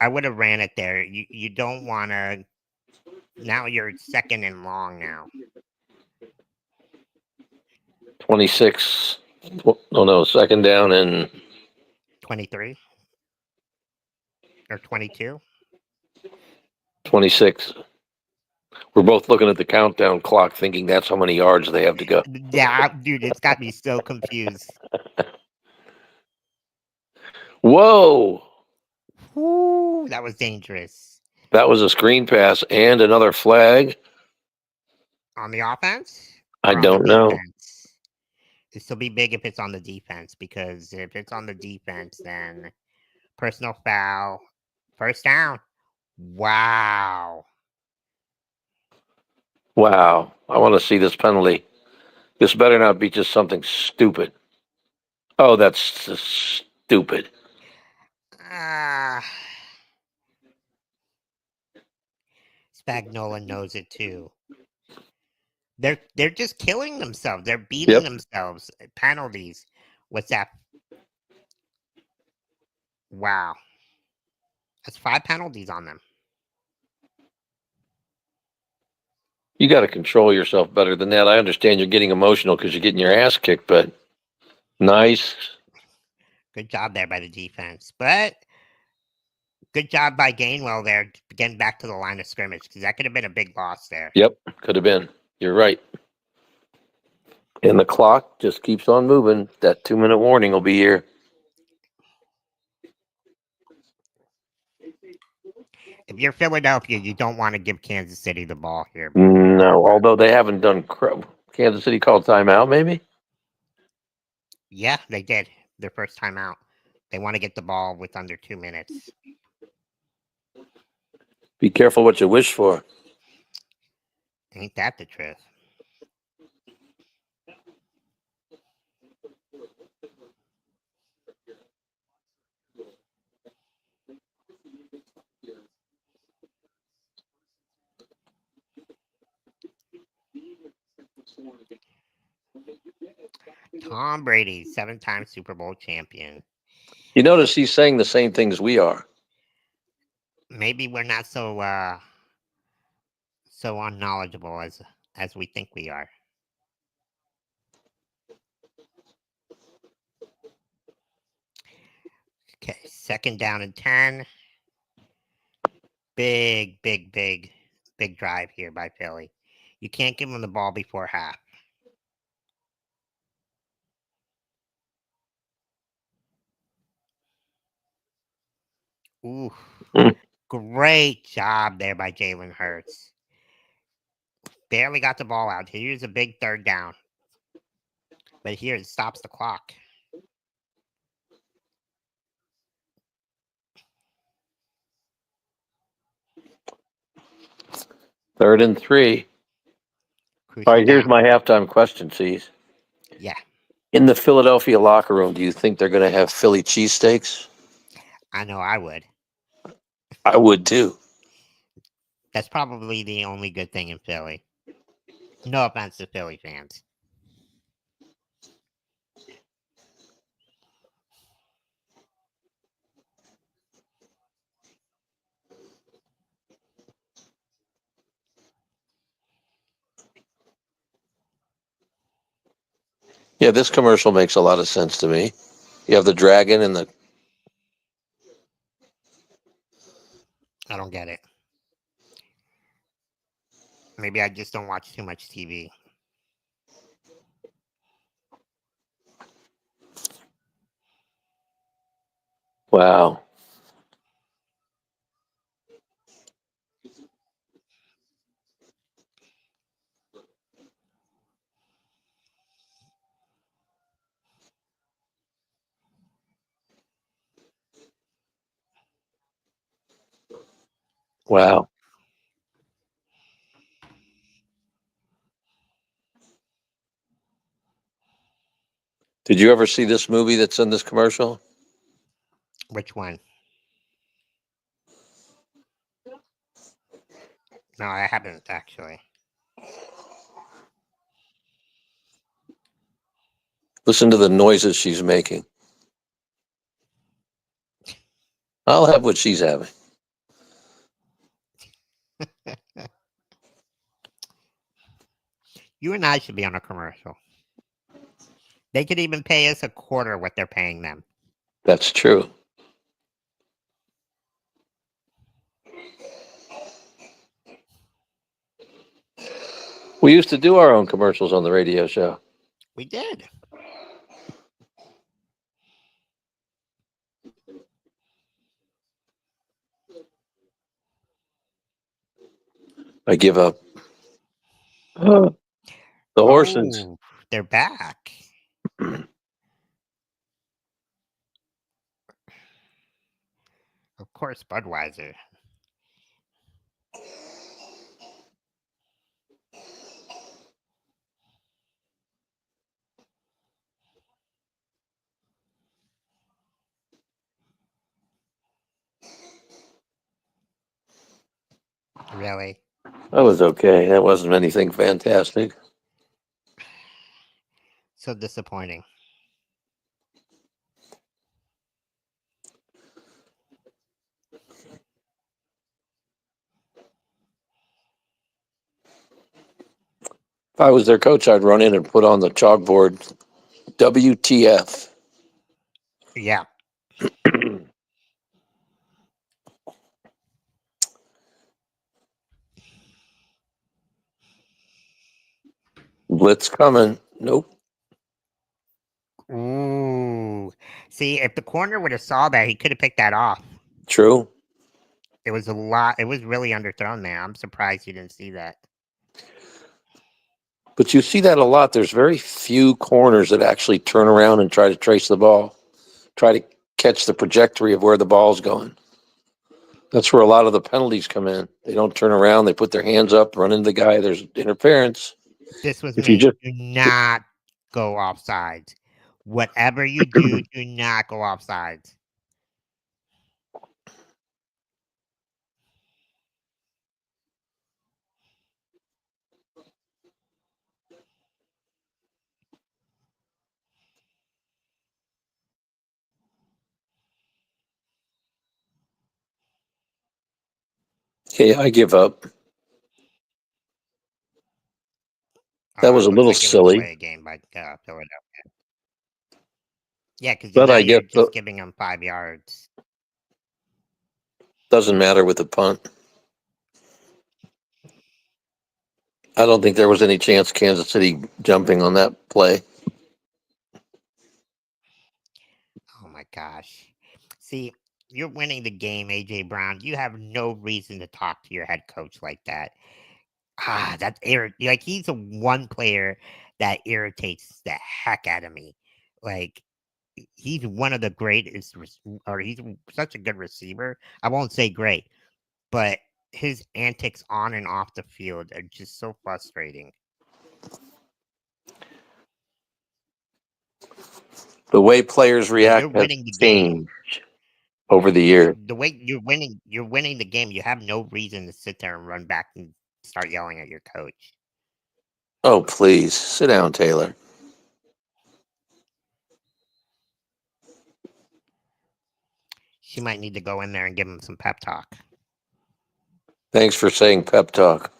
I would have ran it there. You don't want to. Now you're second and long now. 26. Oh, no, second down and 23 or 22. 26. We're both looking at the countdown clock thinking that's how many yards they have to go. Yeah, dude, it's got me so confused. Whoa! Woo, that was dangerous. That was a screen pass and another flag. On the offense? I Or on the don't know. defense? It'll still be big if it's on the defense, because if it's on the defense, then personal foul, first down. Wow. Wow. I want to see this penalty. This better not be just something stupid. Oh, that's just stupid. Ah. Spagnola knows it too. They're just killing themselves. They're beating themselves. Penalties. What's that? Wow. That's 5 penalties on them. You got to control yourself better than that. I understand you're getting emotional because you're getting your ass kicked, but nice. Good job there by the defense. But good job by Gainwell there, getting back to the line of scrimmage, because that could have been a big loss there. Yep, could have been. You're right. And the clock just keeps on moving. That 2-minute warning will be here. If you're Philadelphia, you don't want to give Kansas City the ball here. No, although they haven't done Kansas City called timeout, maybe? Yeah, they did. Their first time out. They want to get the ball with under 2 minutes. Be careful what you wish for. Ain't that the truth? Tom Brady, 7-time Super Bowl champion. You notice he's saying the same things we are. Maybe we're not so unknowledgeable as we think we are. Okay, second down and 10. Big drive here by Philly. You can't give them the ball before half. Ooh, great job there by Jalen Hurts. Barely got the ball out. Here's a big third down. But here it stops the clock. Third and 3. Crucial All right, here's down. my halftime question, Cease. Yeah, In the Philadelphia locker room, do you think they're going to have Philly cheesesteaks? I know I would. I would too. That's probably the only good thing in Philly. No offense to Philly fans. Yeah, this commercial makes a lot of sense to me. You have the dragon and the. I don't get it. Maybe I just don't watch too much TV. Wow. Wow. Did you ever see this movie that's in this commercial? Which one? No, I haven't actually. Listen to the noises she's making. I'll have what she's having. You and I should be on a commercial. They could even pay us a quarter what they're paying them. That's true. We used to do our own commercials on the radio show. We did. I give up. The horses. Oh, they're back. Of course, Budweiser. Really? That was okay. That wasn't anything fantastic. So disappointing. If I was their coach, I'd run in and put on the chalkboard WTF. Yeah. Blitz coming. Nope. Ooh. See, if the corner would have saw that, he could have picked that off. True. It was a lot. It was really underthrown there. I'm surprised you didn't see that. But you see that a lot. There's very few corners that actually turn around and try to trace the ball, try to catch the trajectory of where the ball's going. That's where a lot of the penalties come in. They don't turn around. They put their hands up, run into the guy. There's interference. This was If you me. just Do not go offsides. Whatever you do, do not go offsides. okay, I give up. That was It a looks little like it was a silly, play game by Philadelphia. Yeah, because but now I you're guess just it giving them 5 yards. doesn't matter with the punt. I don't think there was any chance Kansas City jumping on that play. Oh my gosh. See, you're winning the game, AJ Brown. You have no reason to talk to your head coach like that. That's like he's the one player that irritates the heck out of me. Like he's one of the greatest, or he's such a good receiver. I won't say great, but his antics on and off the field are just so frustrating. The way players Yeah, you're react has winning the game. changed over the years. The way you're winning the game. You have no reason to sit there and run back and start yelling at your coach. Oh, please sit down, Taylor. She might need to go in there and give him some pep talk. Thanks for saying pep talk.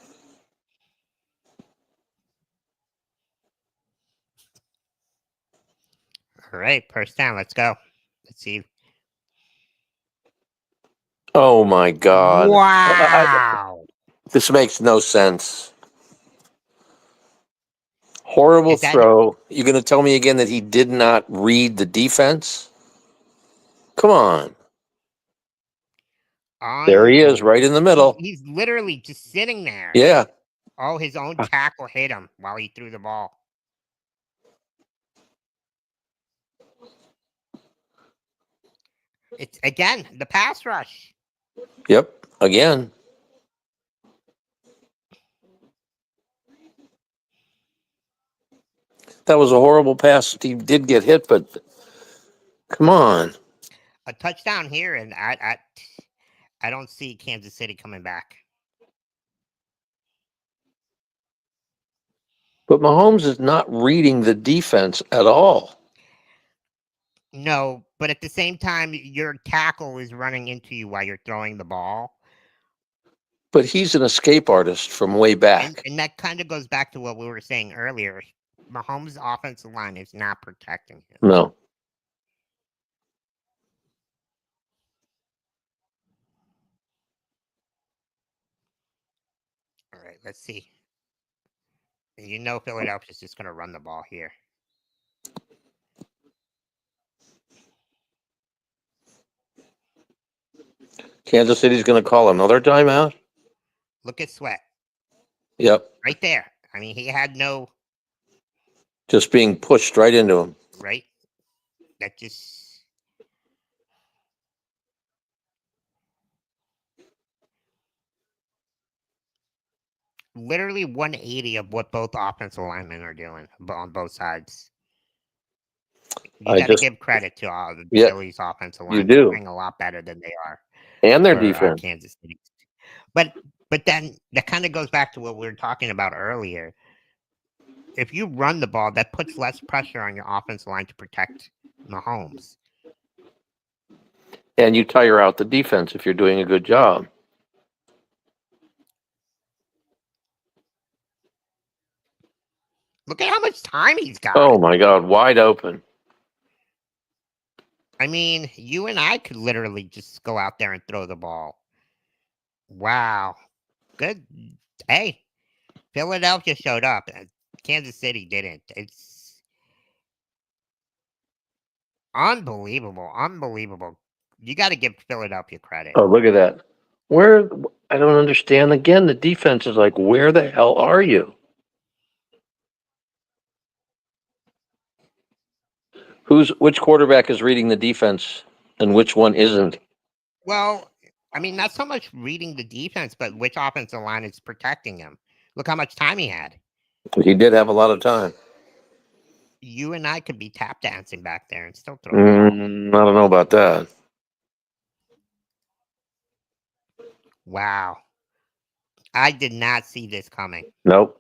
All right, first down. Let's go. Let's see. Oh my God. Wow. This makes no sense. Horrible Is that throw. You're going to tell me again that he did not read the defense? Come on. There he is, right in the middle. He's literally just sitting there. Yeah. Oh, his own tackle hit him while he threw the ball. It's again the pass rush. Yep. Again. That was a horrible pass. He did get hit, but come on. A touchdown here, and I don't see Kansas City coming back. But Mahomes is not reading the defense at all. No, but at the same time, your tackle is running into you while you're throwing the ball. But he's an escape artist from way back. And that kind of goes back to what we were saying earlier. Mahomes' offensive line is not protecting him. No. All right, let's see. You know Philadelphia's just going to run the ball here. Kansas City's going to call another timeout? Look at Sweat. Yep. Right there. I mean, he had no... Just being pushed right into him. Right? That just... Literally 180 of what both offensive linemen are doing on both sides. You got to give credit to all the Phillies offensive line. You do. They're playing a lot better than they are. And their defense. Kansas City. But then that kind of goes back to what we were talking about earlier. If you run the ball, that puts less pressure on your offensive line to protect Mahomes. And you tire out the defense if you're doing a good job. Look at how much time he's got. Oh, my God. Wide open. I mean, you and I could literally just go out there and throw the ball. Wow. Good. Hey, Philadelphia showed up. Kansas City didn't. It's unbelievable. Unbelievable. You got to give Philadelphia credit. Oh, look at that. I don't understand. Again, the defense is like, where the hell are you? Which quarterback is reading the defense and which one isn't? Well, I mean, not so much reading the defense, but which offensive line is protecting him. Look how much time he had. He did have a lot of time. You and I could be tap dancing back there and still throw. I don't know about that. Wow. I did not see this coming. Nope.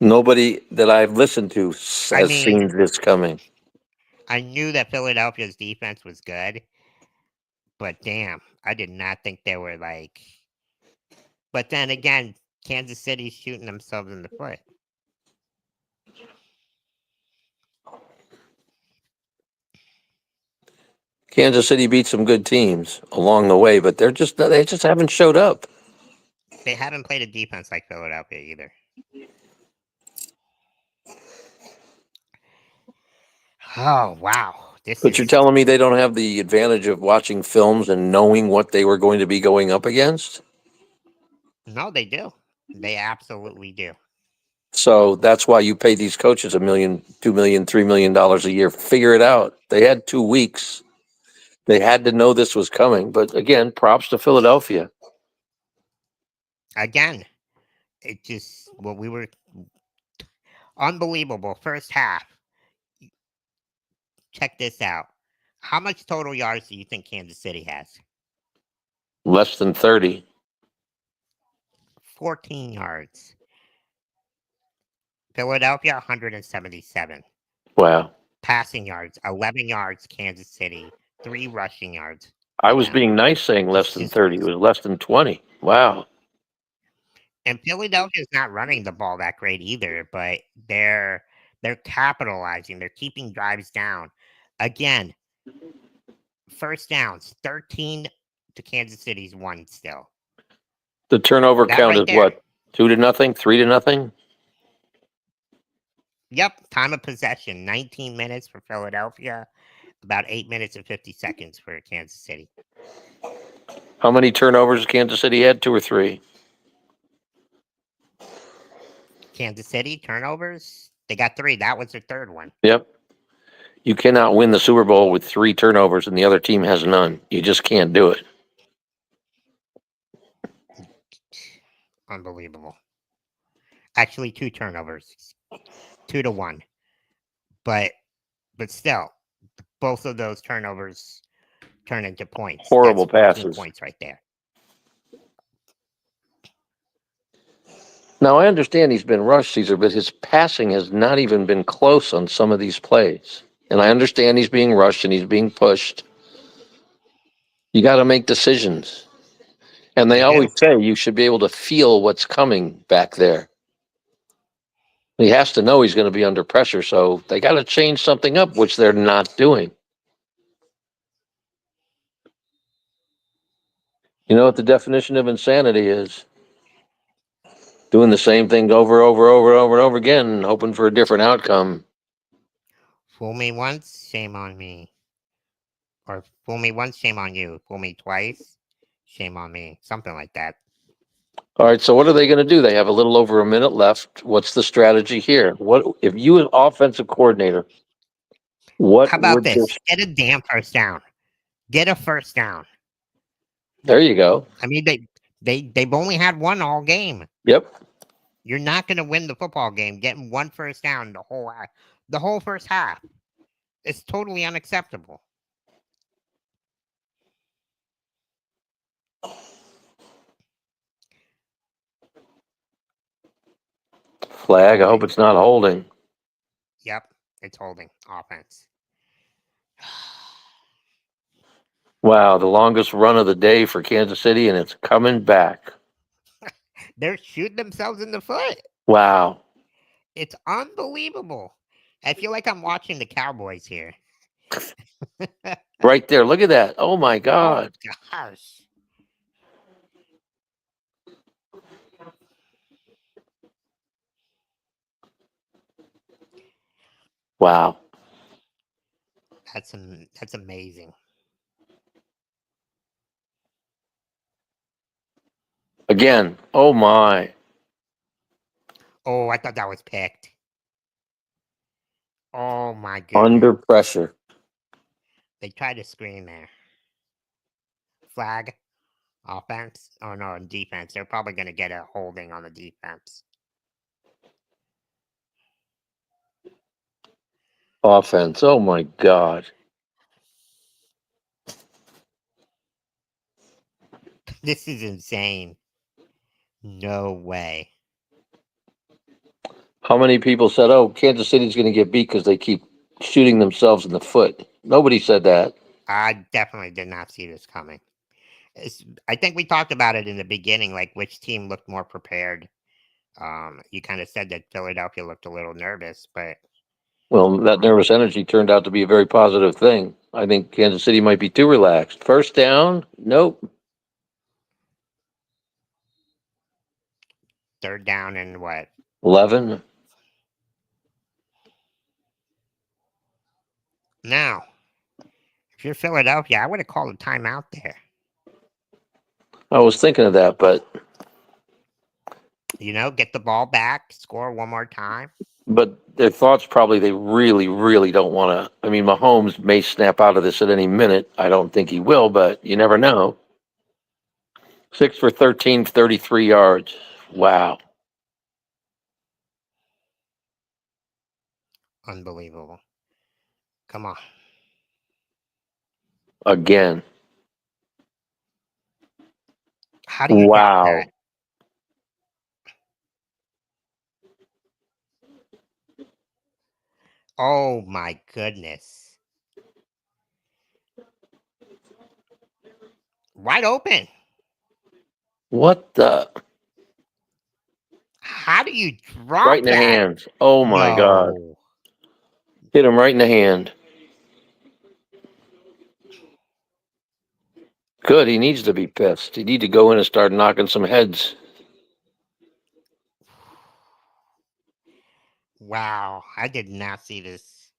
Nobody that I've listened to has seen this coming. I knew that Philadelphia's defense was good, but damn, I did not think they were like... But then again, Kansas City's shooting themselves in the foot. Kansas City beat some good teams along the way, but they just haven't showed up. They haven't played a defense like Philadelphia either. Oh, wow. But you're telling me they don't have the advantage of watching films and knowing what they were going to be going up against? No, they do. They absolutely do. So that's why you pay these coaches $1 million, $2 million, $3 million a year. Figure it out. They had 2 weeks. They had to know this was coming. But again, props to Philadelphia. Again, it just we were unbelievable first half. Check this out. How much total yards do you think Kansas City has? Less than 30. 14 yards. Philadelphia, 177. Wow. Passing yards, 11 yards, Kansas City. 3 rushing yards. I was being nice saying less than 30. It was less than 20. Wow. And Philadelphia's not running the ball that great either, but they're They're capitalizing. They're keeping drives down. Again, first downs, 13 to Kansas City's 1 still. The turnover That count right is there. what? 2-0, 3-0. Yep, time of possession, 19 minutes for Philadelphia, about 8 minutes and 50 seconds for Kansas City. How many turnovers Kansas City had? 2 or 3? Kansas City turnovers, they got 3. That was their third one. Yep. You cannot win the Super Bowl with 3 turnovers and the other team has none. You just can't do it. Unbelievable. Actually, 2 turnovers, 2-1. But still, both of those turnovers turn into points. Horrible That's 14 passes. points right there. Now, I understand he's been rushed, Caesar, but his passing has not even been close on some of these plays. And I understand he's being rushed and he's being pushed. You got to make decisions. And they You always do. say you should be able to feel what's coming back there. He has to know he's going to be under pressure, so they got to change something up, which they're not doing. You know what the definition of insanity is? Doing the same thing over, and over again, hoping for a different outcome. Fool me once, shame on me. Or fool me once, shame on you. Fool me twice, shame on me. Something like that. All right, so what are they going to do? They have a little over a minute left. What's the strategy here? What if you, as offensive coordinator, what How about would this? this? Get a damn first down. Get a first down. There you go. I mean, they've only had one all game. Yep. You're not going to win the football game getting 1 first down the whole first half. It's totally unacceptable. Flag. I hope it's not holding. Yep, it's holding offense. Wow, the longest run of the day for Kansas City, and it's coming back. They're shooting themselves in the foot. Wow. It's unbelievable. I feel like I'm watching the Cowboys here. Right there. Look at that. Oh my Oh God. gosh. Wow. That's amazing. Again. Oh my. Oh, I thought that was picked. Oh my goodness. Under pressure. They tried to screen there. Flag. Offense. Oh no, defense. They're probably gonna get a holding on the defense. Offense. Oh my God. This is insane. No way. How many people said, "Oh, Kansas City's going to get beat because they keep shooting themselves in the foot"? Nobody said that. I definitely did not see this coming. I think we talked about it in the beginning, like which team looked more prepared. You kind of said that Philadelphia looked a little nervous, but Well, that nervous energy turned out to be a very positive thing. I think Kansas City might be too relaxed. First down? Nope. third down and what? 11. Now, if you're Philadelphia, I would have called a timeout there. I was thinking of that, but Get the ball back, score one more time. their thoughts probably they really, really don't want to. I mean, Mahomes may snap out of this at any minute. I don't think he will, but you never know. 6 for 13, 33 yards. Wow. Unbelievable. Come on. Again. How do you drop Wow. that? Oh my goodness. Wide open. What the? How do you drop Right in the that? hands. Oh my God. No. Hit him right in the hand. Good. He needs to be pissed. He need to go in and start knocking some heads. Wow, I did not see this.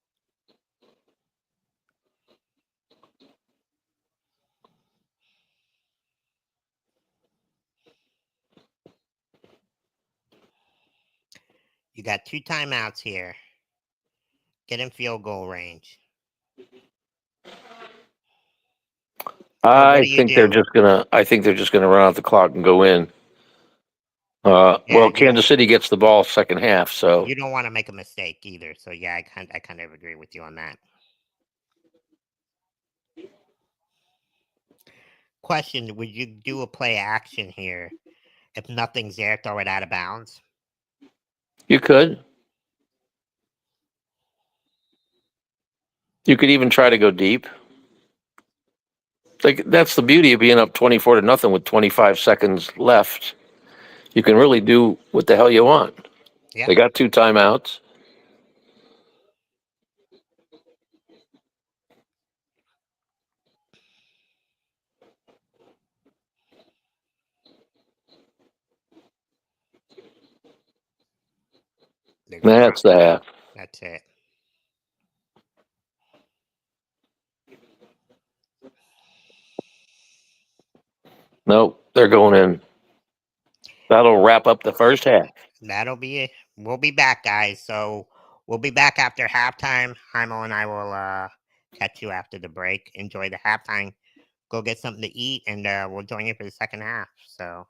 You got 2 timeouts here. Get in field goal range. I do you think they're do? just gonna. I think they're just gonna run out the clock and go in. Yeah, Well, you Kansas City gets the ball second half, so don't want to make a mistake either. So yeah, I kind of agree with you on that. Question: would you do a play action here? If nothing's there, throw it out of bounds. you could. You could even try to go deep. Like that's the beauty of being up 24-0 with 25 seconds left. You can really do what the hell you want. Yeah, They got 2 timeouts. they're gonna run. That's the half. That's it. Nope, they're going in. That'll wrap up the first half. That'll be it. We'll be back, guys. So we'll be back after halftime. Heimo and I will catch you after the break. Enjoy the halftime. Go get something to eat, and we'll join you for the second half. So,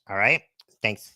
all right. Thanks.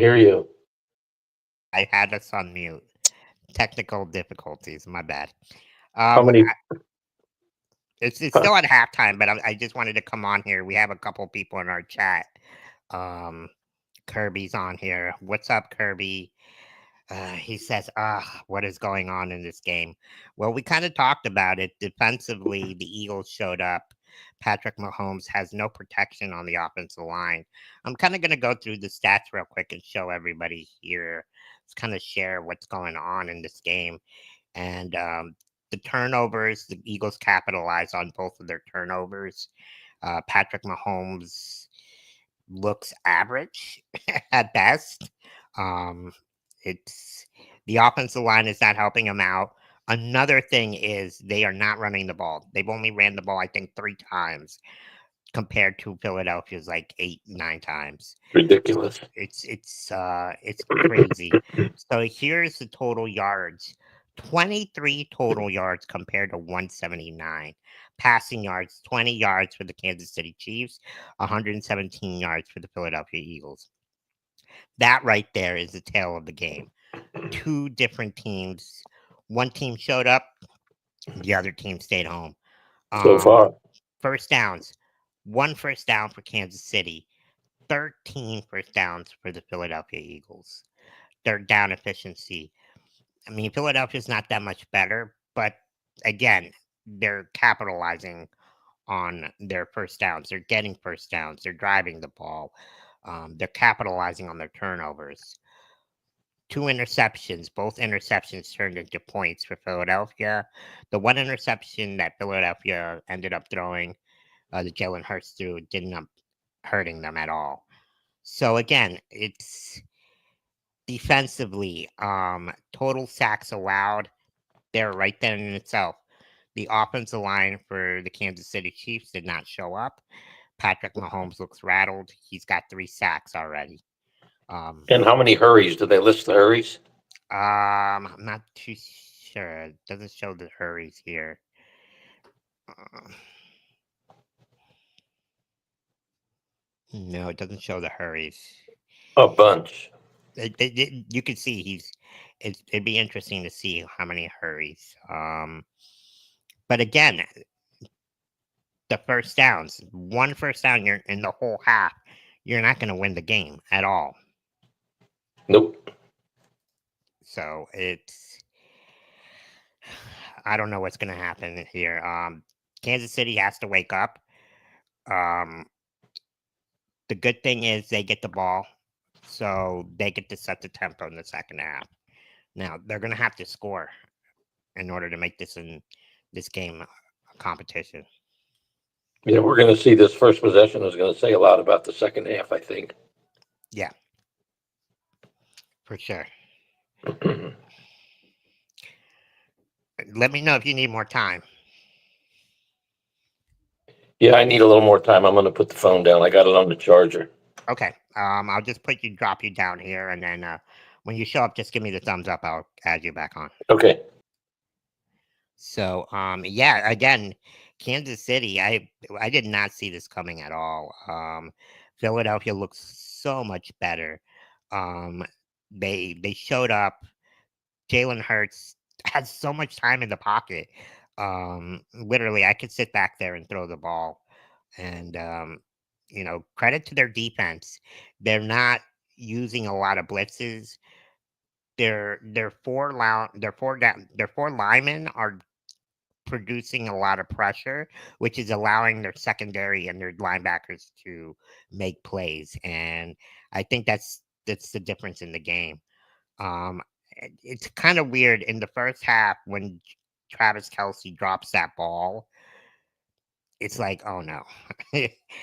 hear you. I had us on mute. Technical difficulties. My bad. How Um, many? it's still at halftime, but I just wanted to come on here. We have a couple people in our chat. Um, Kirby's on here. What's up, Kirby? He says, what is going on in this game? Well, we kind of talked about it. Defensively, the Eagles showed up. Patrick Mahomes has no protection on the offensive line. I'm kind of going to go through the stats real quick and show everybody here. Let's kind of share what's going on in this game. And the turnovers, the Eagles capitalize on both of their turnovers. Patrick Mahomes looks average at best. Um, it's the offensive line is not helping him out. Another thing is they are not running the ball. They've only ran the ball, I think, 3 times compared to Philadelphia's like 8, 9 times. Ridiculous. It's crazy. So here's the total yards. 23 total yards compared to 179. Passing yards, 20 yards for the Kansas City Chiefs, 117 yards for the Philadelphia Eagles. That right there is the tale of the game. Two different teams. One team showed up, the other team stayed home. So far. First downs. One first down for Kansas City, 13 first downs for the Philadelphia Eagles. Third down efficiency. I mean, Philadelphia's not that much better, but again, they're capitalizing on their first downs. They're getting first downs. They're driving the ball. They're capitalizing on their turnovers. 2 interceptions. Both interceptions turned into points for Philadelphia. The one interception that Philadelphia ended up throwing, the Jalen Hurts threw, didn't end up hurting them at all. So again, it's defensively, total sacks allowed. They're right there in itself. The offensive line for the Kansas City Chiefs did not show up. Patrick Mahomes looks rattled. He's got 3 sacks already. And how many hurries? Do they list the hurries? I'm not too sure. It doesn't show the hurries here. No, it doesn't show the hurries. A bunch. You can see it'd be interesting to see how many hurries. But again, the first downs, one first down, you're in the whole half, you're not going to win the game at all. Nope. So I don't know what's going to happen here. Kansas City has to wake up. The good thing is they get the ball, so they get to set the tempo in the second half. Now they're going to have to score in order to make this game a competition. Yeah, we're going to see this first possession is going to say a lot about the second half, I think. Yeah, for sure. Let me know if you need more time. Yeah, I need a little more time. I'm going to put the phone down. I got it on the charger. Okay. I'll just drop you down here, and then when you show up, just give me the thumbs up. I'll add you back on. Okay. So, yeah, again, Kansas City, I did not see this coming at all. Philadelphia looks so much better. They showed up. Jalen Hurts has so much time in the pocket. Literally, I could sit back there and throw the ball. And credit to their defense. They're not using a lot of blitzes. Their four linemen are producing a lot of pressure, which is allowing their secondary and their linebackers to make plays. And I think that's the difference in the game. Um, it's kind of weird in the first half when Travis Kelsey drops that ball. It's like, oh no.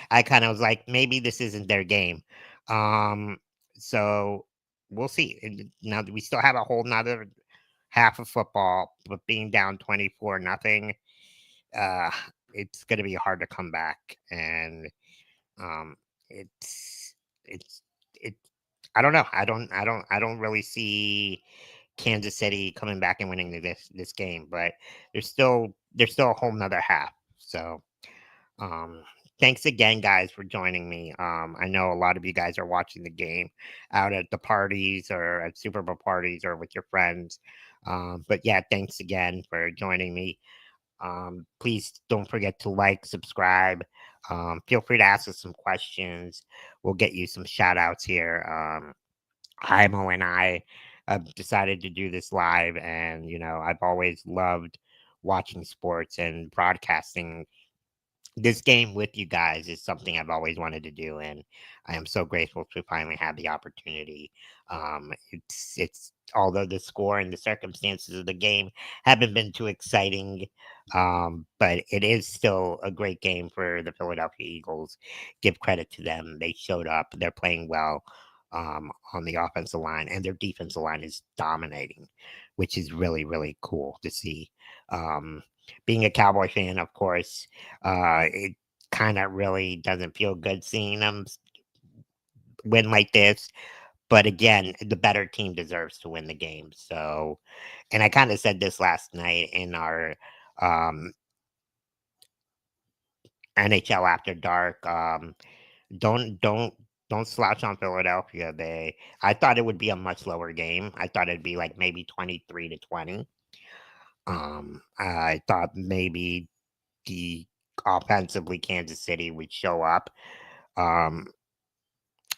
I kind of was like, maybe this isn't their game. So we'll see. And now we still have a whole nother half of football, but being down 24-0, uh, it's going to be hard to come back. And um, it's it's it. I don't know. I don't really see Kansas City coming back and winning this game, but there's still a whole nother half. So thanks again, guys, for joining me. I know a lot of you guys are watching the game out at the parties or at Super Bowl parties or with your friends. But yeah, thanks again for joining me. Please don't forget to like, subscribe. Feel free to ask us some questions. We'll get you some shout outs here. Imo and I have decided to do this live, and I've always loved watching sports and broadcasting this game with you guys is something I've always wanted to do, and I am so grateful to finally have the opportunity. It's although the score and the circumstances of the game haven't been too exciting, but it is still a great game for the Philadelphia Eagles. Give credit to them; they showed up. They're playing well on the offensive line, and their defensive line is dominating, which is really really cool to see. Um, Being a Cowboy fan, of course, it kind of really doesn't feel good seeing them win like this. But again, the better team deserves to win the game. So, and I kind of said this last night in our um, NHL After Dark. Don't don't don't slouch on Philadelphia. I thought it would be a much lower game. I thought it'd be like maybe 23-20. I thought maybe the offensively Kansas City would show up. Um,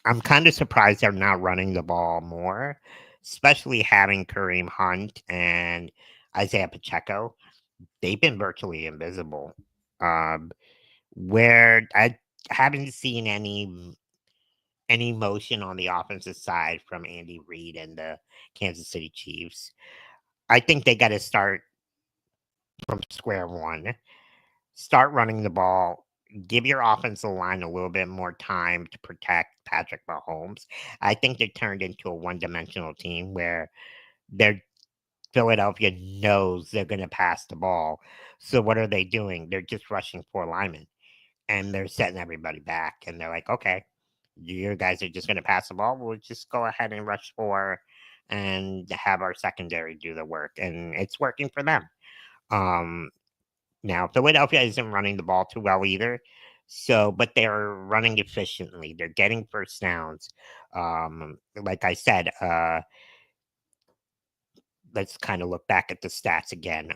I'm kind of surprised they're not running the ball more, especially having Kareem Hunt and Isaiah Pacheco. They've been virtually invisible. Um, where I haven't seen any motion on the offensive side from Andy Reid and the Kansas City Chiefs. I think they got to start from square one. Start running the ball. Give your offensive line a little bit more time to protect Patrick Mahomes. I think they turned into a one-dimensional team where their Philadelphia knows they're going to pass the ball. So what are they doing? They're just rushing four linemen and they're setting everybody back. And they're like, okay, you guys are just going to pass the ball. We'll just go ahead and rush four and have our secondary do the work. And it's working for them. Um, Now, Philadelphia isn't running the ball too well either. So, but they're running efficiently. They're getting first downs. Like I said, let's kind of look back at the stats again,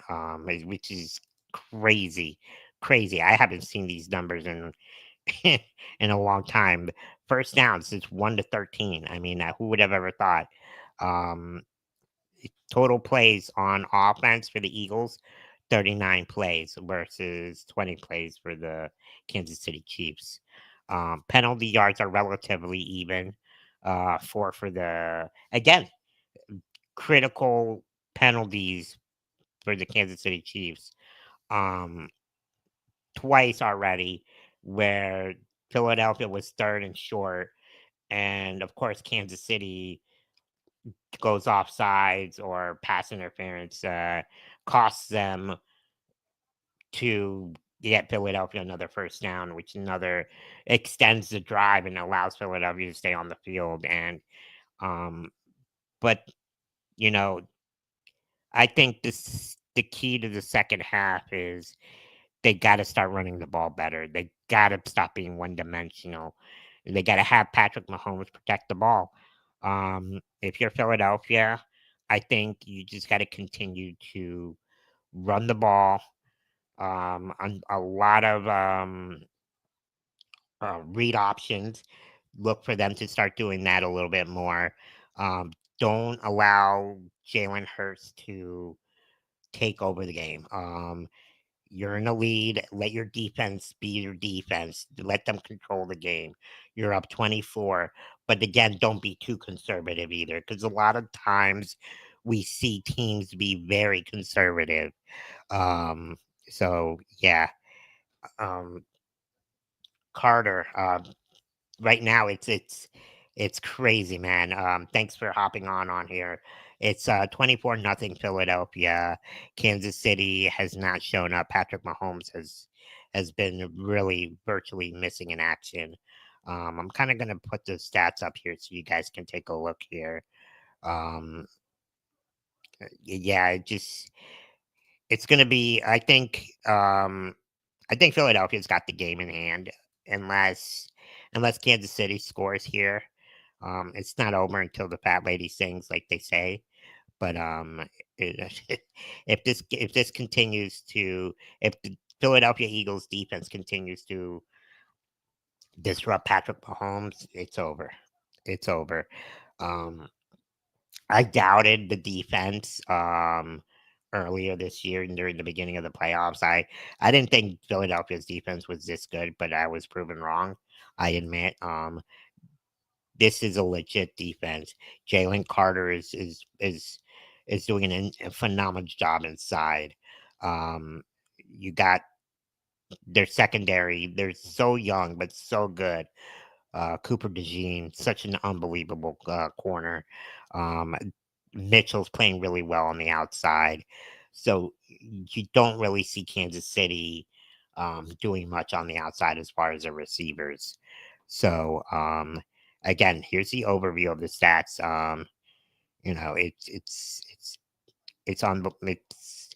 which is crazy, crazy. I haven't seen these numbers in in a long time. First downs is 1-13. I mean, who would have ever thought? Um, Total plays on offense for the Eagles, 39 plays versus 20 plays for the Kansas City Chiefs. Penalty yards are relatively even. Four for the, again, critical penalties for the Kansas City Chiefs. Um, Twice already, where Philadelphia was third and short. And of course, Kansas City goes off sides or pass interference costs them to get Philadelphia another first down, which another extends the drive and allows Philadelphia to stay on the field. And um, but you know, I think the key to the second half is they got to start running the ball better. They got to stop being one dimensional. They got to have Patrick Mahomes protect the ball. If you're Philadelphia, I think you just got to continue to run the ball. A lot of read options. Look for them to start doing that a little bit more. Um, don't allow Jalen Hurts to take over the game. You're in a lead. Let your defense be your defense. Let them control the game. You're up 24. But again, don't be too conservative either, because a lot of times we see teams be very conservative. Um, so, yeah. Um, Carter, right now it's crazy, man. Thanks for hopping on here. It's 24-0 Philadelphia. Kansas City has not shown up. Patrick Mahomes has been really virtually missing in action. I'm kind of gonna put the stats up here so you guys can take a look here. Um, yeah, it's gonna be. I think Philadelphia's got the game in hand. unless Kansas City scores here. It's not over until the fat lady sings, like they say. But it, if this continues to if the Philadelphia Eagles defense continues to disrupt Patrick Mahomes, it's over. It's over. Um, I doubted the defense earlier this year and during the beginning of the playoffs. I didn't think Philadelphia's defense was this good, but I was proven wrong. I admit. This is a legit defense. Jalen Carter is doing a phenomenal job inside. You got their secondary. They're so young but so good. Cooper DeJean, such an unbelievable corner. Um, Mitchell's playing really well on the outside. So you don't really see Kansas City doing much on the outside as far as the receivers. So again, here's the overview of the stats. It's on. It's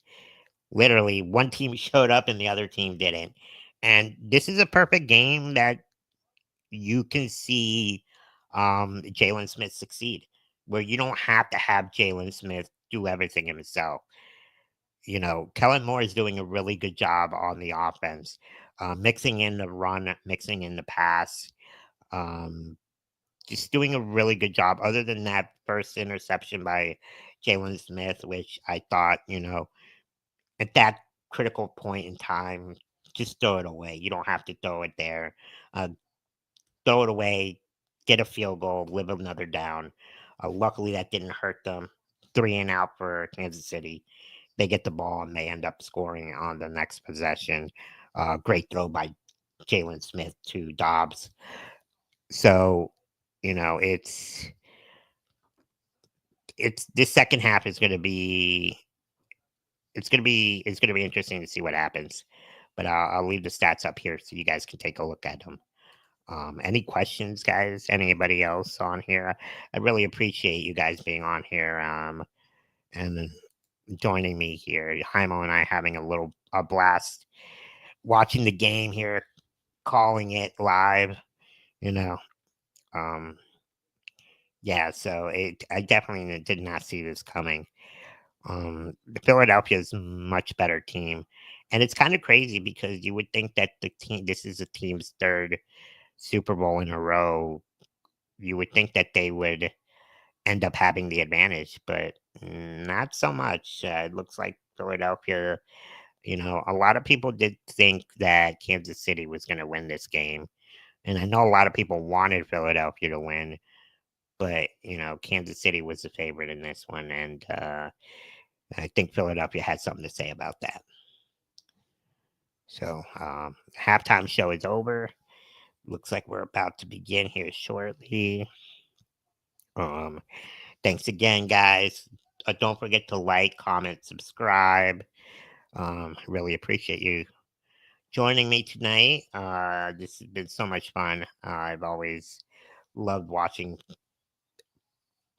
literally one team showed up and the other team didn't. And this is a perfect game that you can see Jalen Smith succeed, where you don't have to have Jalen Smith do everything himself. Kellen Moore is doing a really good job on the offense, mixing in the run, mixing in the pass, um, just doing a really good job. Other than that first interception by Jalen Smith, which I thought, at that critical point in time, just throw it away. You don't have to throw it there. Uh, Throw it away, get a field goal, live another down. Luckily, that didn't hurt them. 3 and out for Kansas City. They get the ball and they end up scoring on the next possession. Great throw by Jalen Smith to Dobbs. So, you know, it's this second half is going to be it's going to be interesting to see what happens. But I'll leave the stats up here so you guys can take a look at them. Any questions, guys? Anybody else on here? I really appreciate you guys being on here and joining me here. Jaimo and I having a blast watching the game here, calling it live. You know, um, yeah. So I definitely did not see this coming. The Philadelphia is a much better team, and it's kind of crazy because you would think that this is the team's third Super Bowl in a row. You would think that they would end up having the advantage, but not so much. It looks like Philadelphia, a lot of people did think that Kansas City was going to win this game. And I know a lot of people wanted Philadelphia to win, but, Kansas City was the favorite in this one. And I think Philadelphia had something to say about that. So, halftime show is over. Looks like we're about to begin here shortly. Um, Thanks again, guys. Don't forget to like, comment, subscribe. Really appreciate you joining me tonight. This has been so much fun. I've always loved watching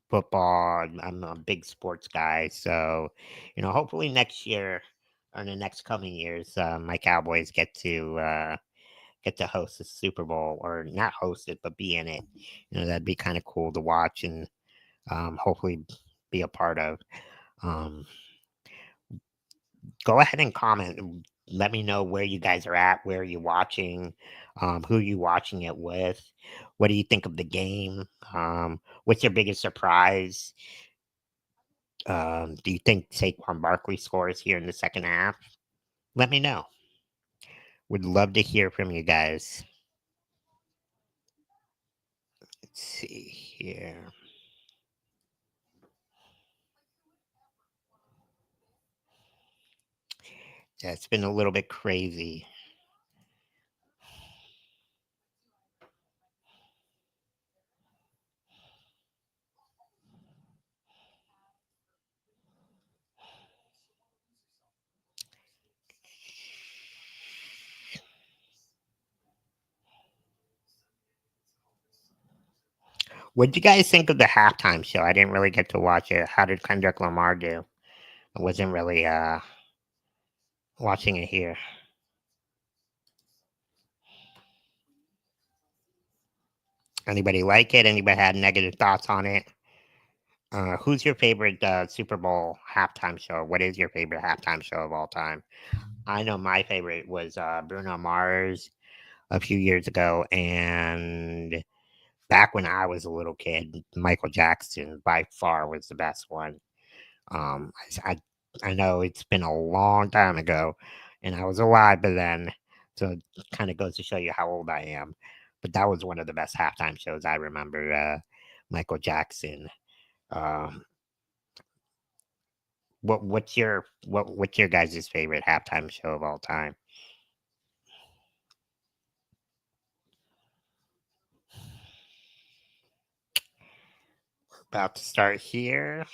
football. I'm a big sports guy, so hopefully next year or in the next coming years, my Cowboys get to host the Super Bowl, or not host it, but be in it. That'd be kind of cool to watch and hopefully be a part of. Um, Go ahead and comment. Let me know where you guys are at, where you're watching, who you watching it with. What do you think of the game? What's your biggest surprise? Do you think Saquon Barkley scores here in the second half? Let me know. Would love to hear from you guys. Let's see here. Yeah, it's been a little bit crazy. What did you guys think of the halftime show? I didn't really get to watch it. How did Kendrick Lamar do? I wasn't really watching it here. Anybody like it? Anybody had negative thoughts on it? Who's your favorite Super Bowl halftime show? What is your favorite halftime show of all time? I know my favorite was Bruno Mars a few years ago, and back when I was a little kid, Michael Jackson by far was the best one. Um, I know it's been a long time ago, and I was alive by then, so it kind of goes to show you how old I am. But that was one of the best halftime shows I remember. Michael Jackson. Um, what's your guys' favorite halftime show of all time? About to start here.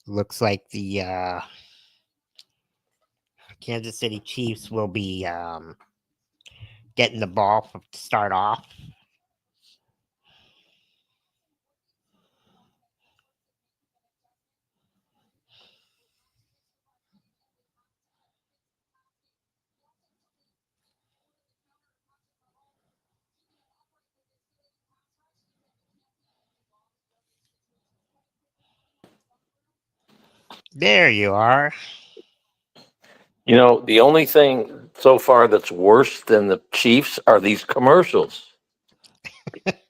Looks like the Kansas City Chiefs will be getting the ball to start off. There you are. You know, the only thing so far that's worse than the Chiefs are these commercials.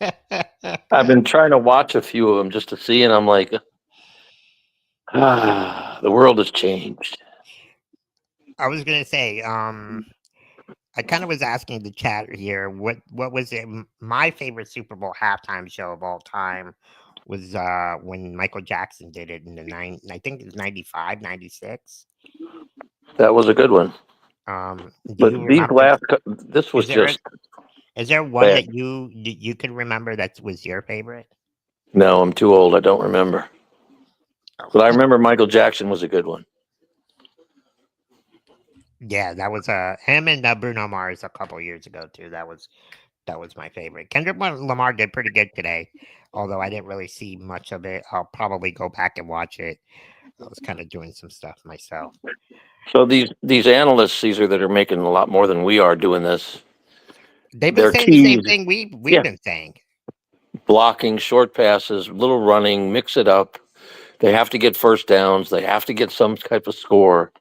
I've been trying to watch a few of them just to see, and I'm like, the world has changed. I was gonna say, I kind of was asking the chat here, what was it? My favorite Super Bowl halftime show of all time was when Michael Jackson did it in the I think it was 95, 96. That was a good one. Do you But these remember? this was Is there just is there one bad. that you could remember that was your favorite? No, I'm too old. I don't remember. But I remember Michael Jackson was a good one. Yeah, that was him and Bruno Mars a couple years ago too. That was my favorite. Kendrick Lamar did pretty good today, although I didn't really see much of it. I'll probably go back and watch it. I was kind of doing some stuff myself. So these analysts, Caesar, that are making a lot more than we are doing this, They've been their saying the same keys, thing we've yeah, been saying. blocking, short passes, little running, mix it up. They have to get first downs. They have to get some type of score.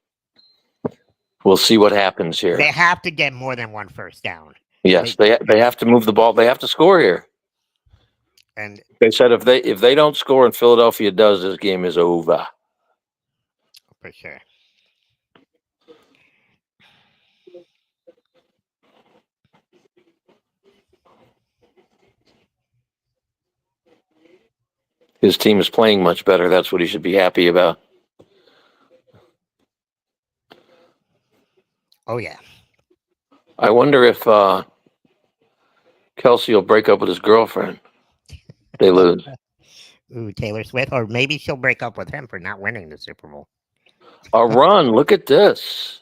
We'll see what happens They here. have to get more than one first down. Yes, They they have to move the ball. They have to score here. and They said if they don't score and Philadelphia does, this game is over. for sure. His team is playing much better. That's what he should be happy about. Oh yeah. I wonder if Kelsey will break up with his girlfriend. They lose. Ooh, Taylor Swift, or maybe she'll break up with him for not winning the Super Bowl. A run. Look at this.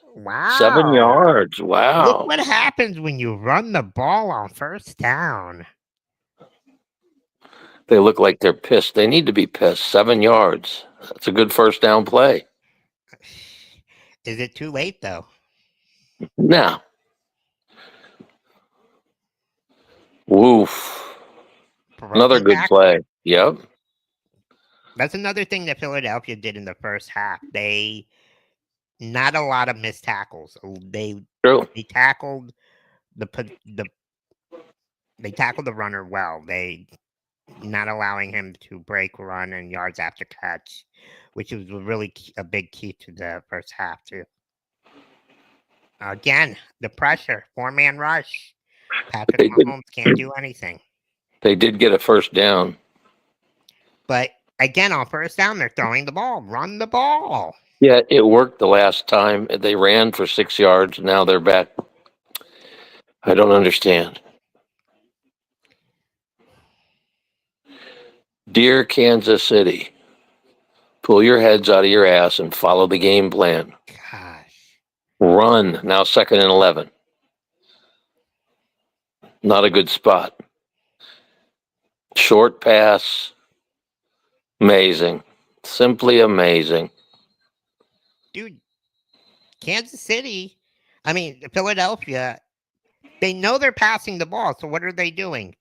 Seven Wow. yards. Look Wow. what happens when you run the ball on first down. They look like they're pissed. They need to be pissed. 7 yards. That's a good first down play. Is it too late though? Now, woof. Another Broken good tackle. play. Yep. That's another thing that Philadelphia did in the first half. They not a lot of missed tackles. True. They tackled the they tackled the runner well. They not allowing him to break, run, and yards after catch, which was really a big key to the first half too. Again, the pressure, 4-man rush. Patrick They did. Mahomes can't do anything. They did get a first down. But again, on first down, they're throwing the ball. Run the ball. Yeah, it worked the last time. They ran for 6 yards. Now they're back. I don't understand. Dear Kansas City, pull your heads out of your ass and follow the game plan. Gosh. Run. Now 2nd and 11. Not a good spot. Short pass. Amazing. Simply amazing. Dude, Kansas City, I mean, Philadelphia, they know they're passing the ball. So what are they doing?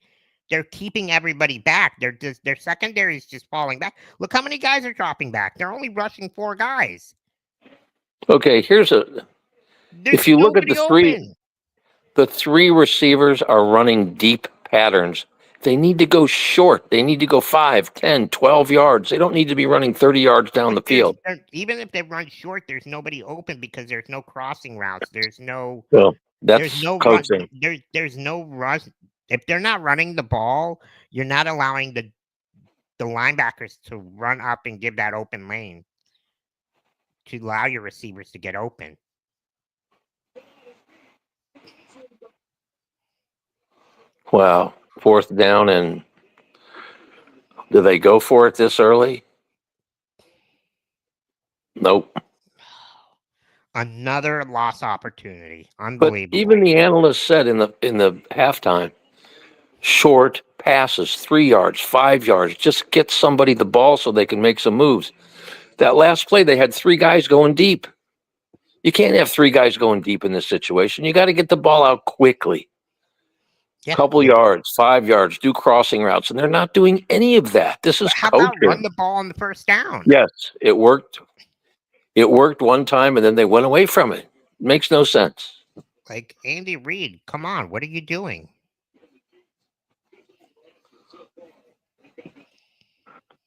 they're keeping everybody back. Their secondary is just falling back. Look how many guys are dropping back. They're only rushing 4 guys. Okay, There's if you look at nobody open. the three receivers are running deep patterns. They need to go short. They need to go 5, 10, 12 yards. They don't need to be running 30 yards down the field. Even if they run short, there's nobody open because there's no crossing routes. There's no Well, there's that's no run. coaching. There's no rush. If they're not running the ball, you're not allowing the linebackers to run up and give that open lane to allow your receivers to get open. Wow. 4th down, and do they go for it this early? Nope. Another lost opportunity. But Unbelievable. even the analyst said in the halftime, short passes, 3 yards, 5 yards, just get somebody the ball so they can make some moves. That last play, they had 3 guys going deep. You can't have 3 guys going deep in this situation. You got to get the ball out quickly. Yeah. Couple yards, 5 yards, do crossing routes, and they're not doing any of that. This is How about run coaching. the ball on the first down? Yes, it worked. It worked one time, and then they went away from it. Makes no sense. Like, Andy Reid, come on, what are you doing?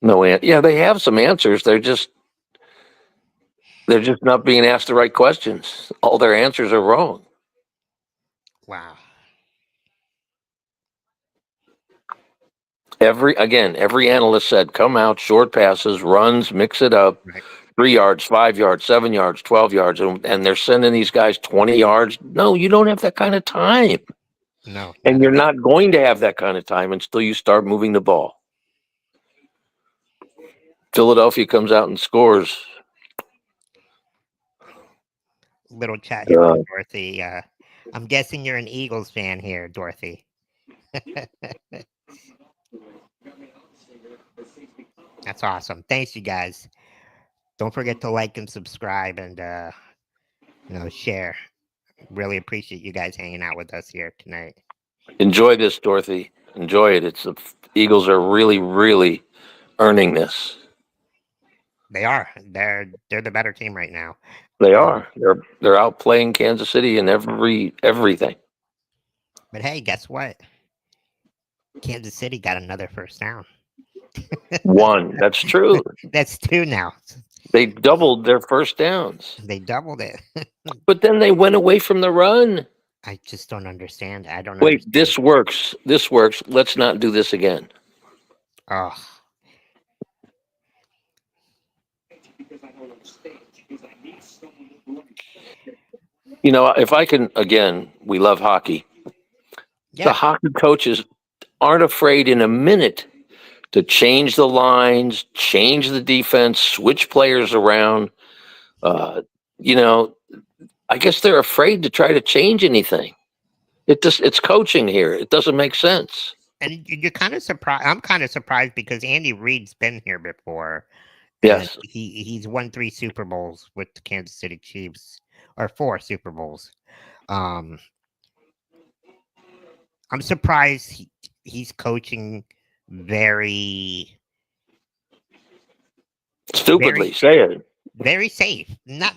No, yeah, they have some answers. They're just not being asked the right questions. All their answers are wrong. Wow. Every analyst said, come out, short passes, runs, mix it up, Right. 3 yards, 5 yards, 7 yards, 12 yards, and they're sending these guys 20 yards. No, you don't have that kind of time. No. And you're not going to have that kind of time until you start moving the ball. Philadelphia comes out and scores. Little chat here from Dorothy. I'm guessing you're an Eagles fan here, Dorothy. That's awesome. Thanks, you guys. Don't forget to like and subscribe and share. Really appreciate you guys hanging out with us here tonight. Enjoy this, Dorothy. Enjoy it. The Eagles are really, really earning this. They are. They're the better team right now. They are. They're outplaying Kansas City in everything. But hey, guess what? Kansas City got another first down. One. That's true. That's 2 now. They doubled their first downs. They doubled it. But then they went away from the run. I just don't understand. I don't Wait, understand. this works. This works. Let's not do this again. Oh. You know, if I can, again, we love hockey. Yeah. The hockey coaches aren't afraid in a minute to change the lines, change the defense, switch players around. You know, I guess they're afraid to try to change anything. It's coaching here. It doesn't make sense. And you're kind of surprised. I'm kind of surprised because Andy Reid's been here before. Yes. And he's won 3 Super Bowls with the Kansas City Chiefs, or 4 Super Bowls. I'm surprised he's coaching very Stupidly, say it. very safe. Not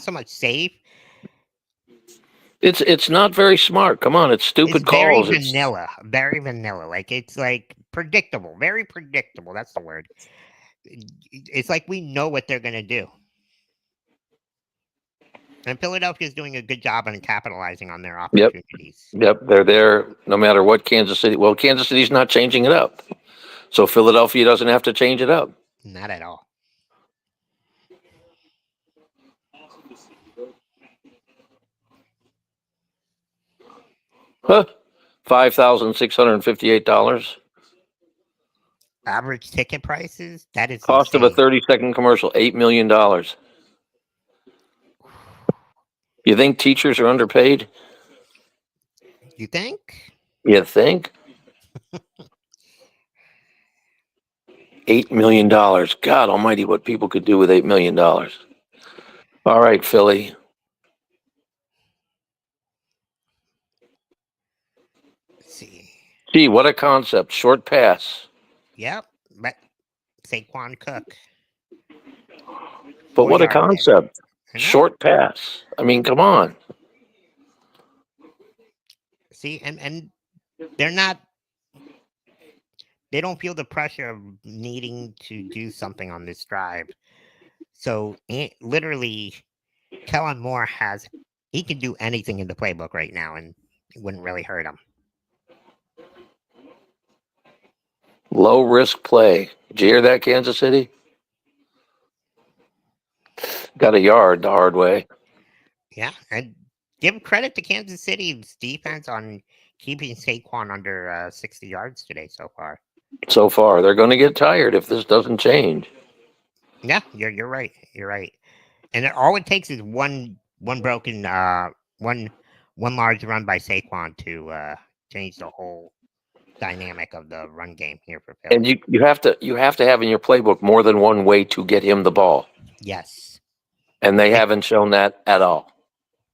so much safe. It's not very smart. Come on, it's stupid It's very calls. vanilla. Very vanilla. Like, it's like predictable. Very predictable. That's the word. It's like we know what they're going to do. And Philadelphia is doing a good job on capitalizing on their opportunities. Yep, they're there no matter what Kansas City. Well, Kansas City's not changing it up. So Philadelphia doesn't have to change it up. Not at all. Huh. $5,658. Average ticket prices? That is Cost insane. of a 30-second commercial, $8 million. You think teachers are underpaid? You think? You think? $8 million. God almighty, what people could do with $8 million. All right, Philly. Let's see. Gee, what a concept. Short pass. Yep, but Saquon Cook, But what a 4 yard there. concept. I know. Short pass. I mean, come on. See, and they're not. They don't feel the pressure of needing to do something on this drive. So literally, Kellen Moore he can do anything in the playbook right now, and it wouldn't really hurt him. Low risk play. Did you hear that, Kansas City? Got a yard the hard way. Yeah, and give credit to Kansas City's defense on keeping Saquon under 60 yards today so far. So far, they're going to get tired if this doesn't change. Yeah, you're right. You're right. And all it takes is one broken one large run by Saquon to change the whole dynamic of the run game here for And Philly. you have to have in your playbook more than one way to get him the ball. Yes. And they Like haven't shown that at all.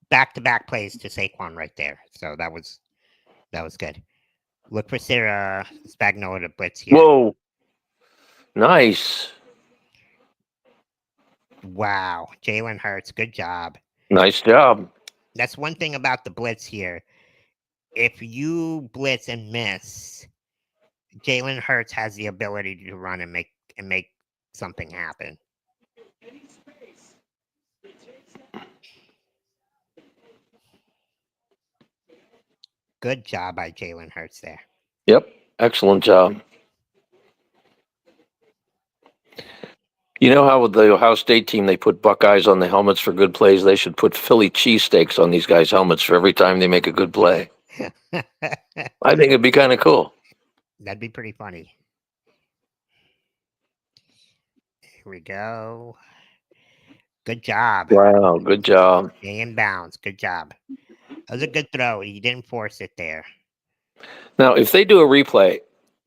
back-to-back plays to Saquon right there. So that was good. Look for Sarah Spagnuolo to blitz here. Whoa. Nice. Wow. Jalen Hurts, good job. Nice job. That's one thing about the blitz here. If you blitz and miss, Jalen Hurts has the ability to run and make something happen. Good job by Jalen Hurts there. Yep. Excellent job. You know how with the Ohio State team they put Buckeyes on the helmets for good plays? They should put Philly cheesesteaks on these guys' helmets for every time they make a good play. I think it'd be kind of cool. That'd be pretty funny. Here we go. Good job. Wow, good job. Stay in bounds. Good job. That was a good throw. He didn't force it there. Now, if they do a replay,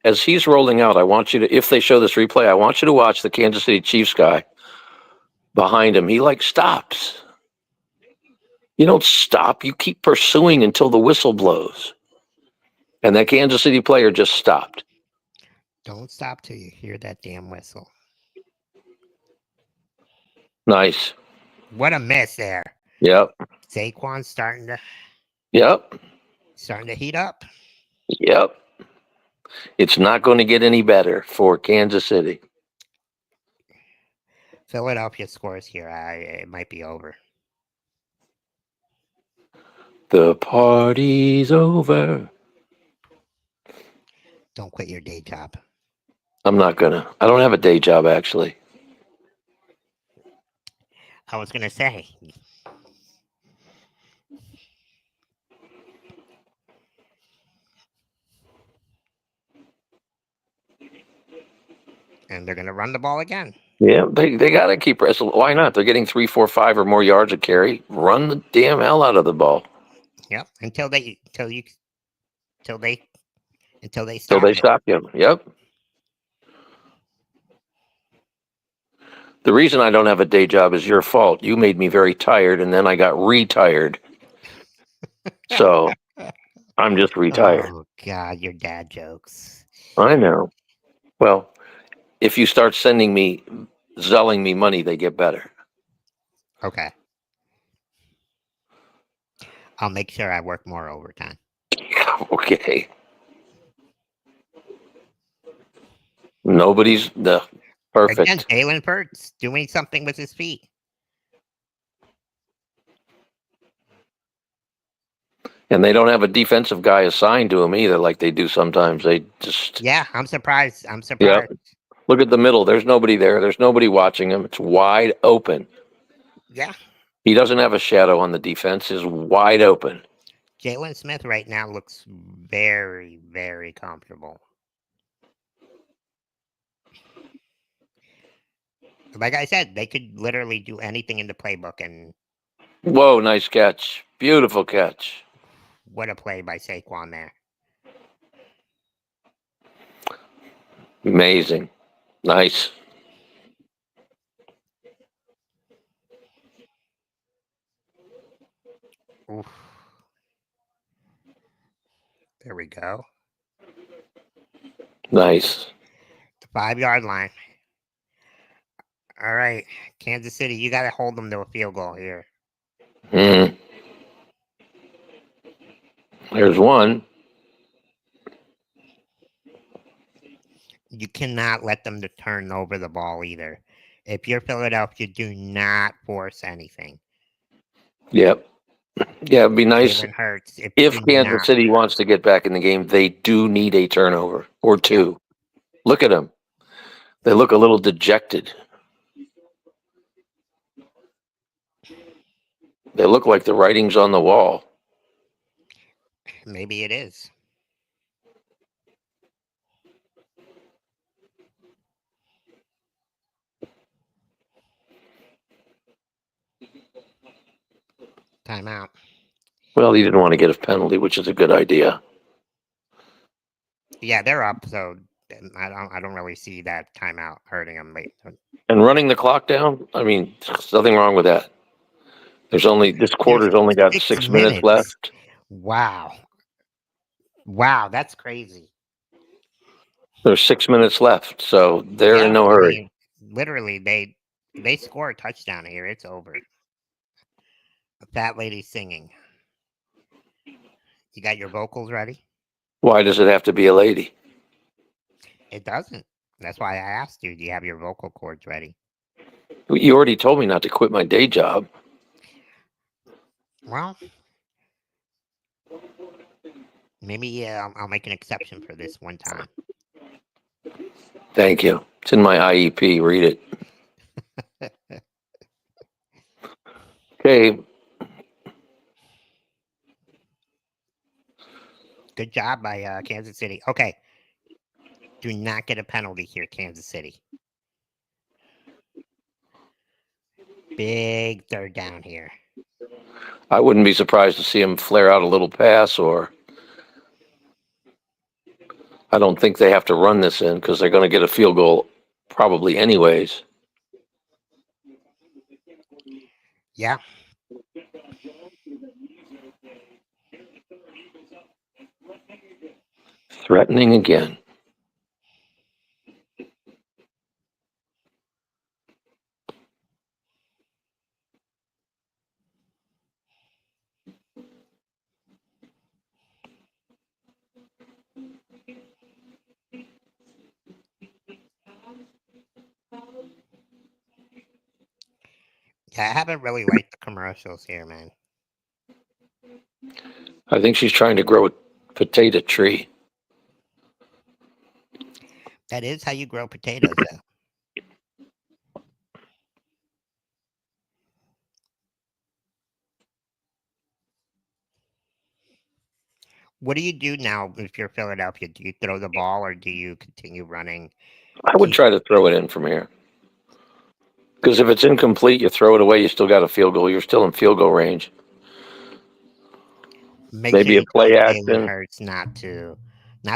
as he's rolling out, I want you to, if they show this replay, I want you to watch the Kansas City Chiefs guy behind him. He like stops. You don't stop. You keep pursuing until the whistle blows. And that Kansas City player just stopped. Don't stop till you hear that damn whistle. Nice. What a miss there. Yep. Saquon's starting to heat up. Yep. It's not going to get any better for Kansas City. Philadelphia scores here. It might be over. The party's over. Don't quit your day job. I'm not gonna. I don't have a day job, actually. I was gonna say. And they're gonna run the ball again. Yeah, they got to keep wrestling. Why not? They're getting 3, 4, 5 or more yards a carry. Run the damn hell out of the ball. Yep. Until they Till stop they it. stop you. Yep. The reason I don't have a day job is your fault. You made me very tired, and then I got retired. So I'm just retired. Oh God, your dad jokes. I know. Well, if you start sending me, zelling me money, they get better. Okay. I'll make sure I work more overtime. Okay. Nobody's the perfect. Again, Jalen Hurts doing something with his feet. And they don't have a defensive guy assigned to him either, like they do sometimes. They just. Yeah, I'm surprised. I'm Yeah. surprised. Look at the middle. There's nobody there. There's nobody watching him. It's wide open. Yeah. He doesn't have a shadow on the defense. Is wide open. Jalen Smith right now looks very, very comfortable. Like I said, they could literally do anything in the playbook, and Whoa, nice catch. Beautiful catch. what a play by Saquon there. Amazing. Nice. Oof. There we go. Nice. The 5-yard line. All right, Kansas City, you got to hold them to a field goal here. There's one. You cannot let them to turn over the ball either. If you're Philadelphia, do not force anything. Yep. Yeah, it'd be nice Jalen Hurts. if Kansas City wants to get back in the game. They do need a turnover or two. Yep. Look at them. They look a little dejected. They look like the writing's on the wall. Maybe it is. Timeout. Well, he didn't want to get a penalty, which is a good idea. Yeah, they're up, so I don't really see that timeout hurting them late. And running the clock down, I mean, there's nothing wrong with that. This quarter's only got 6 minutes left. Wow, that's crazy. There's 6 minutes left, so they're in no hurry. I mean, literally, they score a touchdown here, it's over. A fat lady singing. You got your vocals ready? Why does it have to be a lady? It doesn't. That's why I asked you, do you have your vocal cords ready? You already told me not to quit my day job. Well, maybe I'll make an exception for this one time. Thank you. It's in my IEP. Read it. Okay. Good job by Kansas City. Okay. Do not get a penalty here, Kansas City. Big third down here. I wouldn't be surprised to see him flare out a little pass, or I don't think they have to run this in because they're going to get a field goal probably anyways. Yeah. Threatening again. Yeah, I haven't really liked the commercials here, man. I think she's trying to grow a potato tree. That is how you grow potatoes, though. What do you do now if you're Philadelphia? Do you throw the ball or do you continue running? I would try to throw it in from here. Because if it's incomplete, you throw it away, you still got a field goal. You're still in field goal range. Maybe a play action. Hurts not to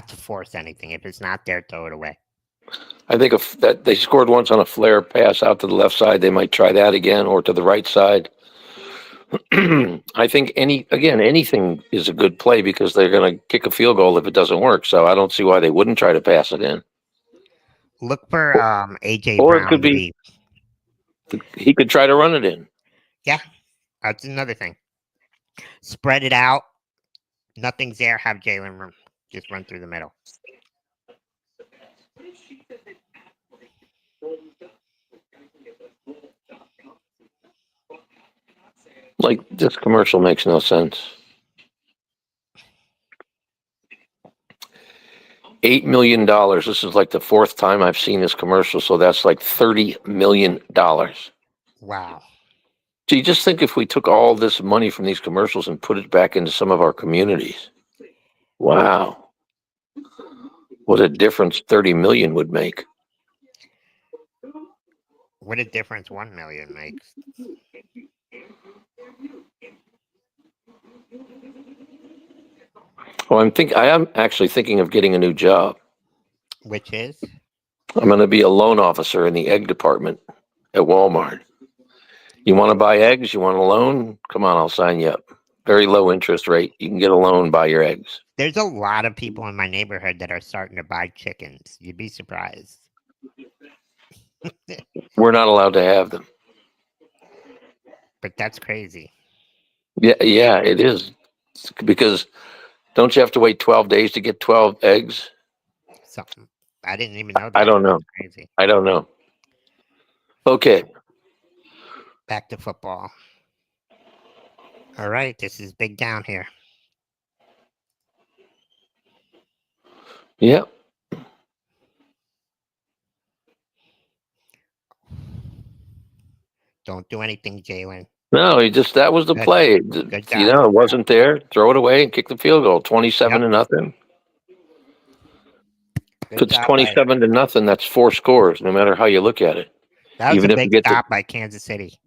force anything. If it's not there, throw it away. I think if that they scored once on a flare pass out to the left side, they might try that again, or to the right side. I think anything is a good play because they're going to kick a field goal if it doesn't work. So I don't see why they wouldn't try to pass it in. Look for AJ Or Brown. it could be he could try to run it in. Yeah, that's another thing. Spread it out. Nothing's there. Have Jalen just run through the middle. Like, this commercial makes no sense. $8 million. This is like the fourth time I've seen this commercial, so that's like $30 million. Wow. So you just think if we took all this money from these commercials and put it back into some of our communities. Wow. What a difference 30 million would make. What a difference 1 million makes. Well, I am actually thinking of getting a new job. Which is? I'm going to be a loan officer in the egg department at Walmart. You want to buy eggs? You want a loan? Come on, I'll sign you up. Very low interest rate. You can get a loan, buy your eggs. There's a lot of people in my neighborhood that are starting to buy chickens. You'd be surprised. We're not allowed to have them. But that's crazy. Yeah, it is. Because don't you have to wait 12 days to get 12 eggs? Something I didn't even know that. I don't know. That's crazy. I don't know. Okay. Back to football. All right, this is big down here. Yeah. Don't do anything, Jalen. No, that was the Good. play. Good You job. know, it wasn't there. Throw it away and kick the field goal. 27-0. If Good it's job by 27-0, that's 4 scores, no matter how you look at it. that was Even a if you big get stop by Kansas City.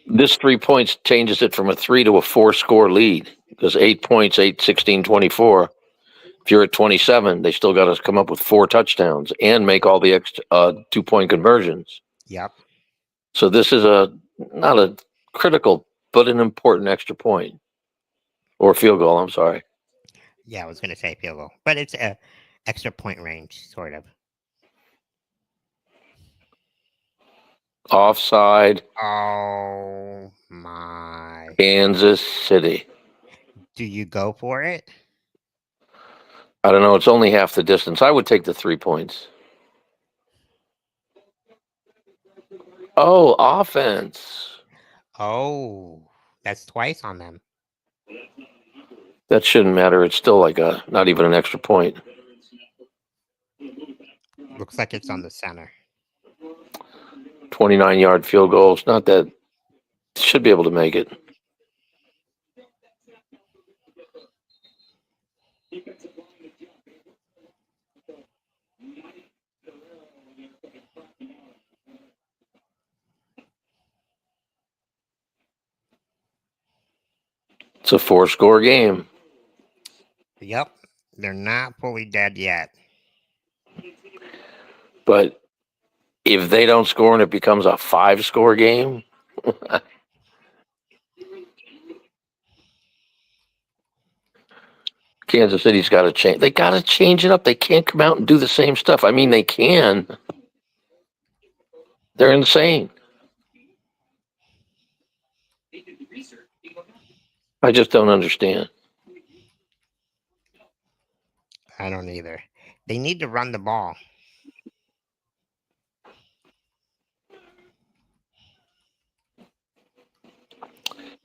this 3 points changes it from a 3 to a 4 score lead. Because 8 points, 8, 16, 24. If you're at 27, they still got to come up with 4 touchdowns and make all the extra 2-point conversions. Yep. So this is not a critical, but an important extra point or field goal. I'm sorry. Yeah, I was gonna say field goal, but it's a extra point range, sort of. Offside, Oh my! Kansas City. Do you go for it? I don't know. It's only half the distance. I would take the 3 points. Oh, offense. Oh, that's twice on them. That shouldn't matter. It's still like not even an extra point. Looks like it's on the center. 29-yard field goal. It's not that. Should be able to make it. It's a 4-score game. Yep, they're not fully dead yet. But if they don't score and it becomes a 5-score game, Kansas City's got to change. They got to change it up. They can't come out and do the same stuff. I mean, they can. They're insane. I just don't understand. I don't either. They need to run the ball.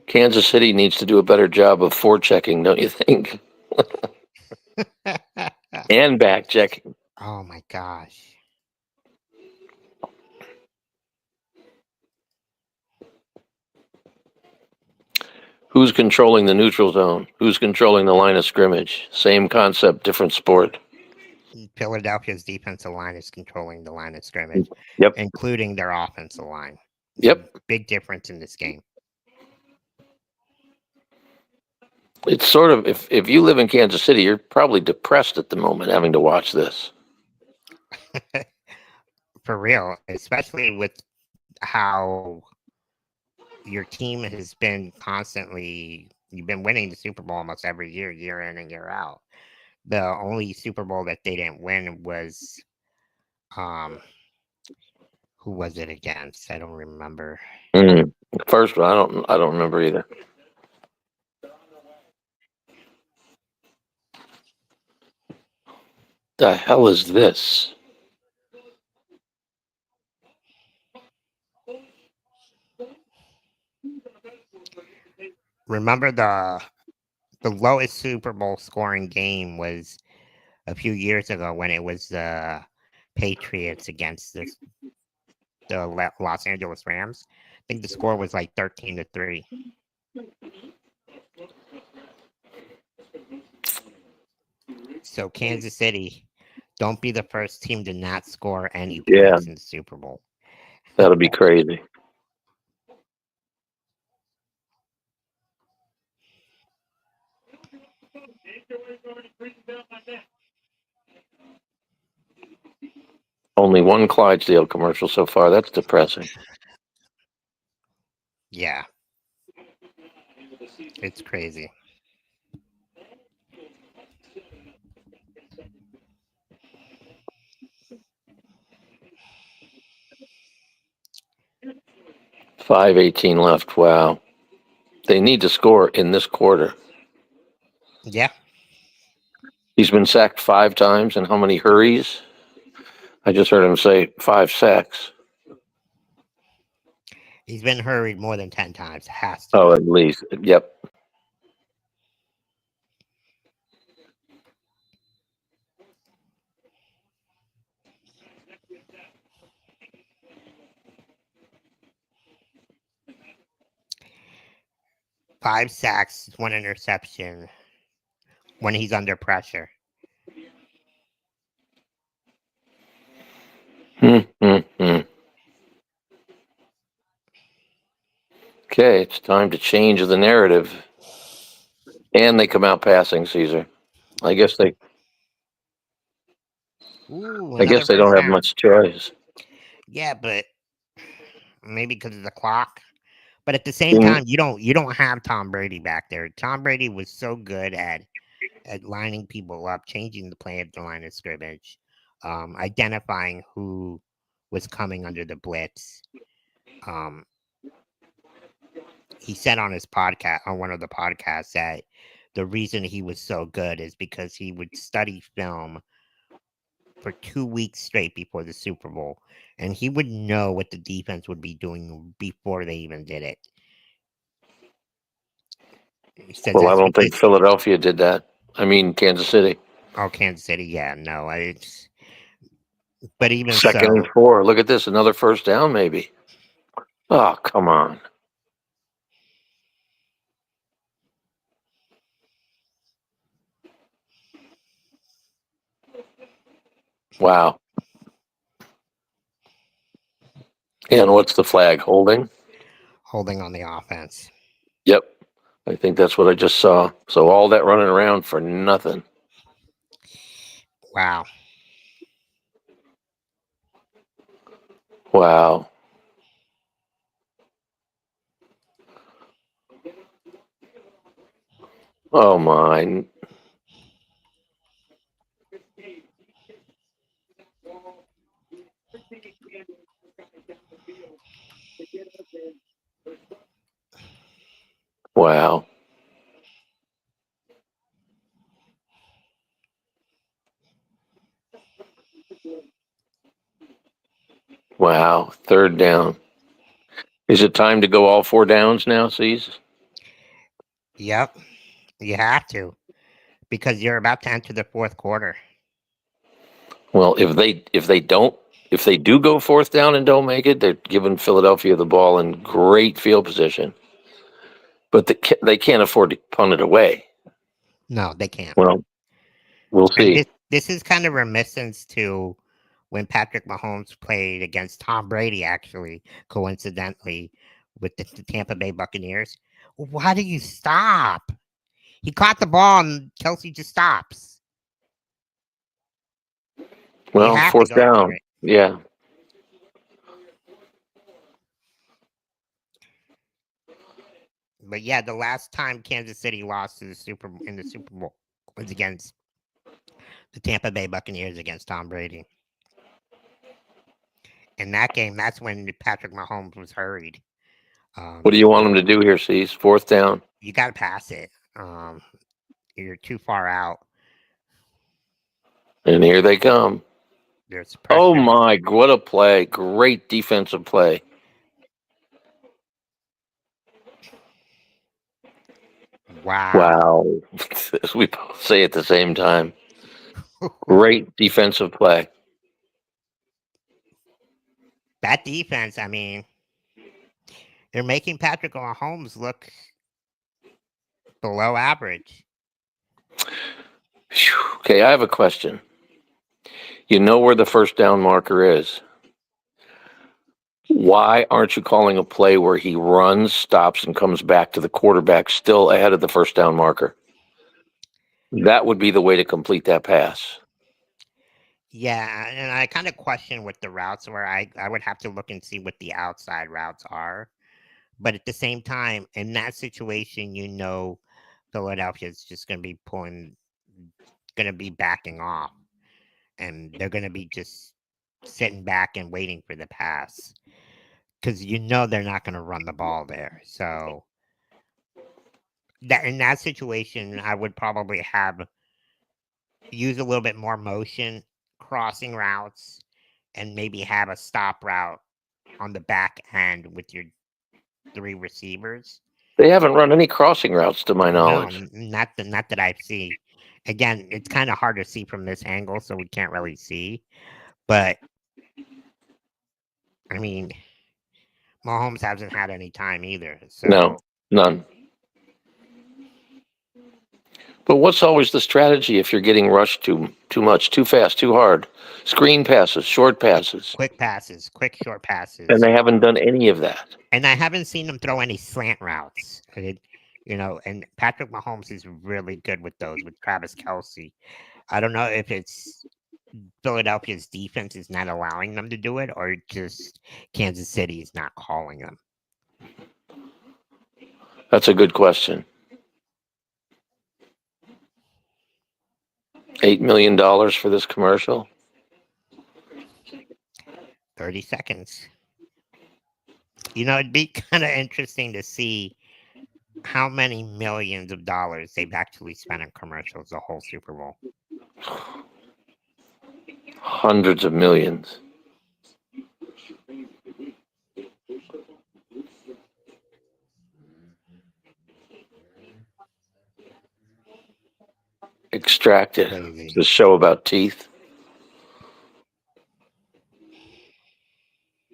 Kansas City needs to do a better job of forechecking, don't you think? And back checking. Oh my gosh. Who's controlling the neutral zone? Who's controlling the line of scrimmage? Same concept, different sport. Philadelphia's defensive line is controlling the line of scrimmage, Yep. including their offensive line. It's Yep. a big difference in this game. It's sort of, if you live in Kansas City, you're probably depressed at the moment having to watch this. For real, especially with how your team has been you've been winning the Super Bowl almost every year, year in and year out. The only Super Bowl that they didn't win was, who was it against? I don't remember. First one, I don't remember either. The hell is this? Remember the lowest Super Bowl scoring game was a few years ago when it was the Patriots against the Los Angeles Rams. I think the score was like 13-3. So Kansas City, don't be the first team to not score any points in the Super Bowl. That'll be crazy. Only one Clydesdale commercial so far. That's depressing. Yeah. crazy. .518 left. Wow. They need to score in this quarter. Yeah, He's been sacked 5 times, and how many hurries? I just heard him say 5 sacks. he's been hurried more than 10 times. Has to. Oh, at least. Yep. Five sacks, one interception when he's under pressure. Okay, it's time to change the narrative. And they come out passing, Caesar. I guess they Ooh, I another guess they first don't have down. much choice. Yeah, but maybe because of the clock. But at the same Mm, time, you don't have Tom Brady back there. Tom Brady was so good at lining people up, changing the play at the line of scrimmage, identifying who was coming under the blitz. Um, he said on his podcast, on one of the podcasts, that the reason he was so good is because he would study film for 2 weeks straight before the Super Bowl, and he would know what the defense would be doing before they even did it. He says Well, I that's don't think because Philadelphia did that. I mean, Kansas City. Kansas City, yeah, no, but even 2nd and 4. Look at this. Another first down, maybe. Oh, come on. Wow. And what's the flag? Holding? holding on the offense. Yep. I think that's what I just saw. So all that running around for nothing. Wow. Wow. Oh, my. Wow. Wow. 3rd down. Is it time to go all 4 downs now, Cease? Yep. You have to because you're about to enter the fourth quarter. Well, if they do go 4th down and don't make it, they're giving Philadelphia the ball in great field position. But they can't afford to punt it away. No, they can't. Well, we'll And see. this is kind of reminiscence to when Patrick Mahomes played against Tom Brady, actually, coincidentally, with the Tampa Bay Buccaneers. Why do you stop? He caught the ball and Kelsey just stops. You Well, have to 4th go for down. it. Yeah. But yeah, the last time Kansas City lost to the Super Bowl was against the Tampa Bay Buccaneers against Tom Brady. In that game, that's when Patrick Mahomes was hurried. What do you want them to do here, Cease? 4th down. You got to pass it. You're too far out. And here they come. There's Oh, pressure. my. What a play. Great defensive play. Wow. Wow. We both say at the same time. Great defensive play. That defense, I mean, they're making Patrick Mahomes look below average. Whew. Okay, I have a question. You know where the first down marker is. Why aren't you calling a play where he runs, stops, and comes back to the quarterback still ahead of the first down marker? That would be the way to complete that pass. Yeah, and I kind of question what the routes were. I would have to look and see what the outside routes are. But at the same time, in that situation, Philadelphia is just going to be backing off, and they're going to be just sitting back and waiting for the pass because they're not going to run the ball there. So that in that situation, I would probably use a little bit more motion, crossing routes, and maybe have a stop route on the back end with your 3 receivers. They haven't run any crossing routes to my No, knowledge. not that I see. Again, it's kind of hard to see from this angle, so we can't really see. But I mean, Mahomes hasn't had any time either. No, So none. But what's always the strategy if you're getting rushed too much, too fast, too hard? Screen passes, short passes, quick passes, quick short and passes, they haven't done any of that. and I haven't seen them throw any slant routes. And Patrick Mahomes is really good with those with Travis Kelsey. I don't know if it's Philadelphia's defense is not allowing them to do it, or just Kansas City is not calling them. That's a good question. $8 million for this commercial? 30 seconds. It'd be kind of interesting to see how many millions of dollars they've actually spent on commercials the whole Super Bowl. Hundreds of millions. Extracted. Crazy. The show about teeth.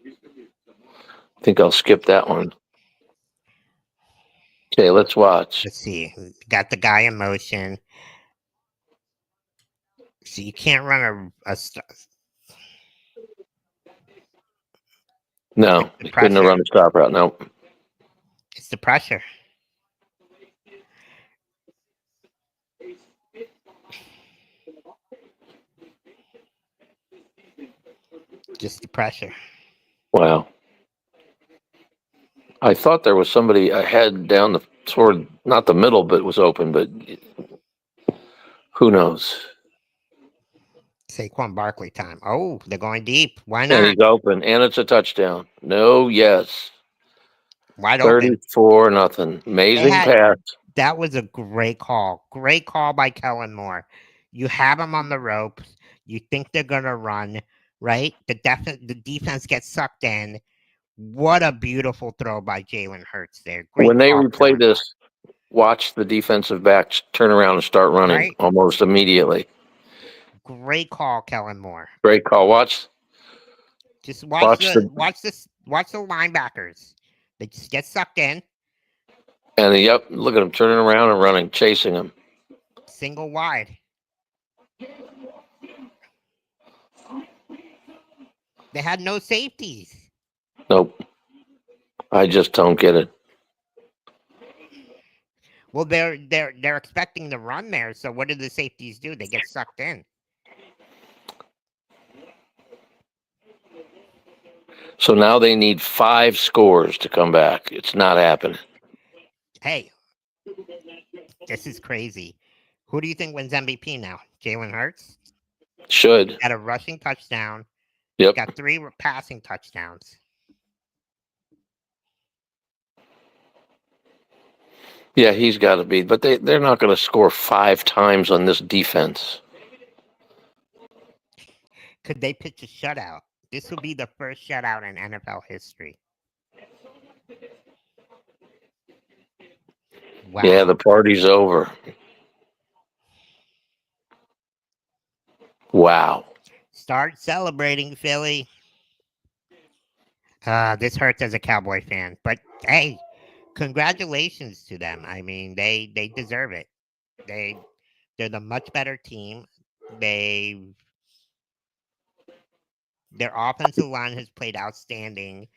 I think I'll skip that one. Okay, let's watch. Let's see. Got the guy in motion. So you can't run No, the he couldn't have pressure. run a stop route. No. It's the pressure. Just the pressure. Wow. I thought there was somebody ahead down toward not the middle, but was open. But who knows? Saquon Barkley time. Oh, they're going deep. Why And not? he's open, and it's a touchdown. No, yes. Wide open. 34-0. Amazing pass. That was a great call. Great call by Kellen Moore. You have them on the ropes. You think they're gonna run, right? The defense gets sucked in. What a beautiful throw by Jalen Hurts there. Great When they call, replay Kellen this, watch the defensive backs turn around and start running Right? almost immediately. Moore. Great call, Kellen Moore. Great call. Watch Just the watch the linebackers. They just get sucked in. and yep, look at him turning around and running, chasing him. Single wide. They had no safeties. Nope. I just don't get it. Well, they're expecting the run there. So what do the safeties do? They get sucked in. So now they need 5 scores to come back. It's not happening. Hey, this is crazy. Who do you think wins MVP now? Jalen Hurts Should. got a rushing touchdown. Yep. Got 3 passing touchdowns. Yeah, he's got to be. But they're not going to score 5 times on this defense. Could they pitch a shutout? This will be the first shutout in NFL history. Wow. Yeah, the party's over. Wow. Start celebrating, Philly. This hurts as a Cowboy fan, but hey, congratulations to them. I mean, they deserve it. They're the much better team. Their offensive line has played outstanding.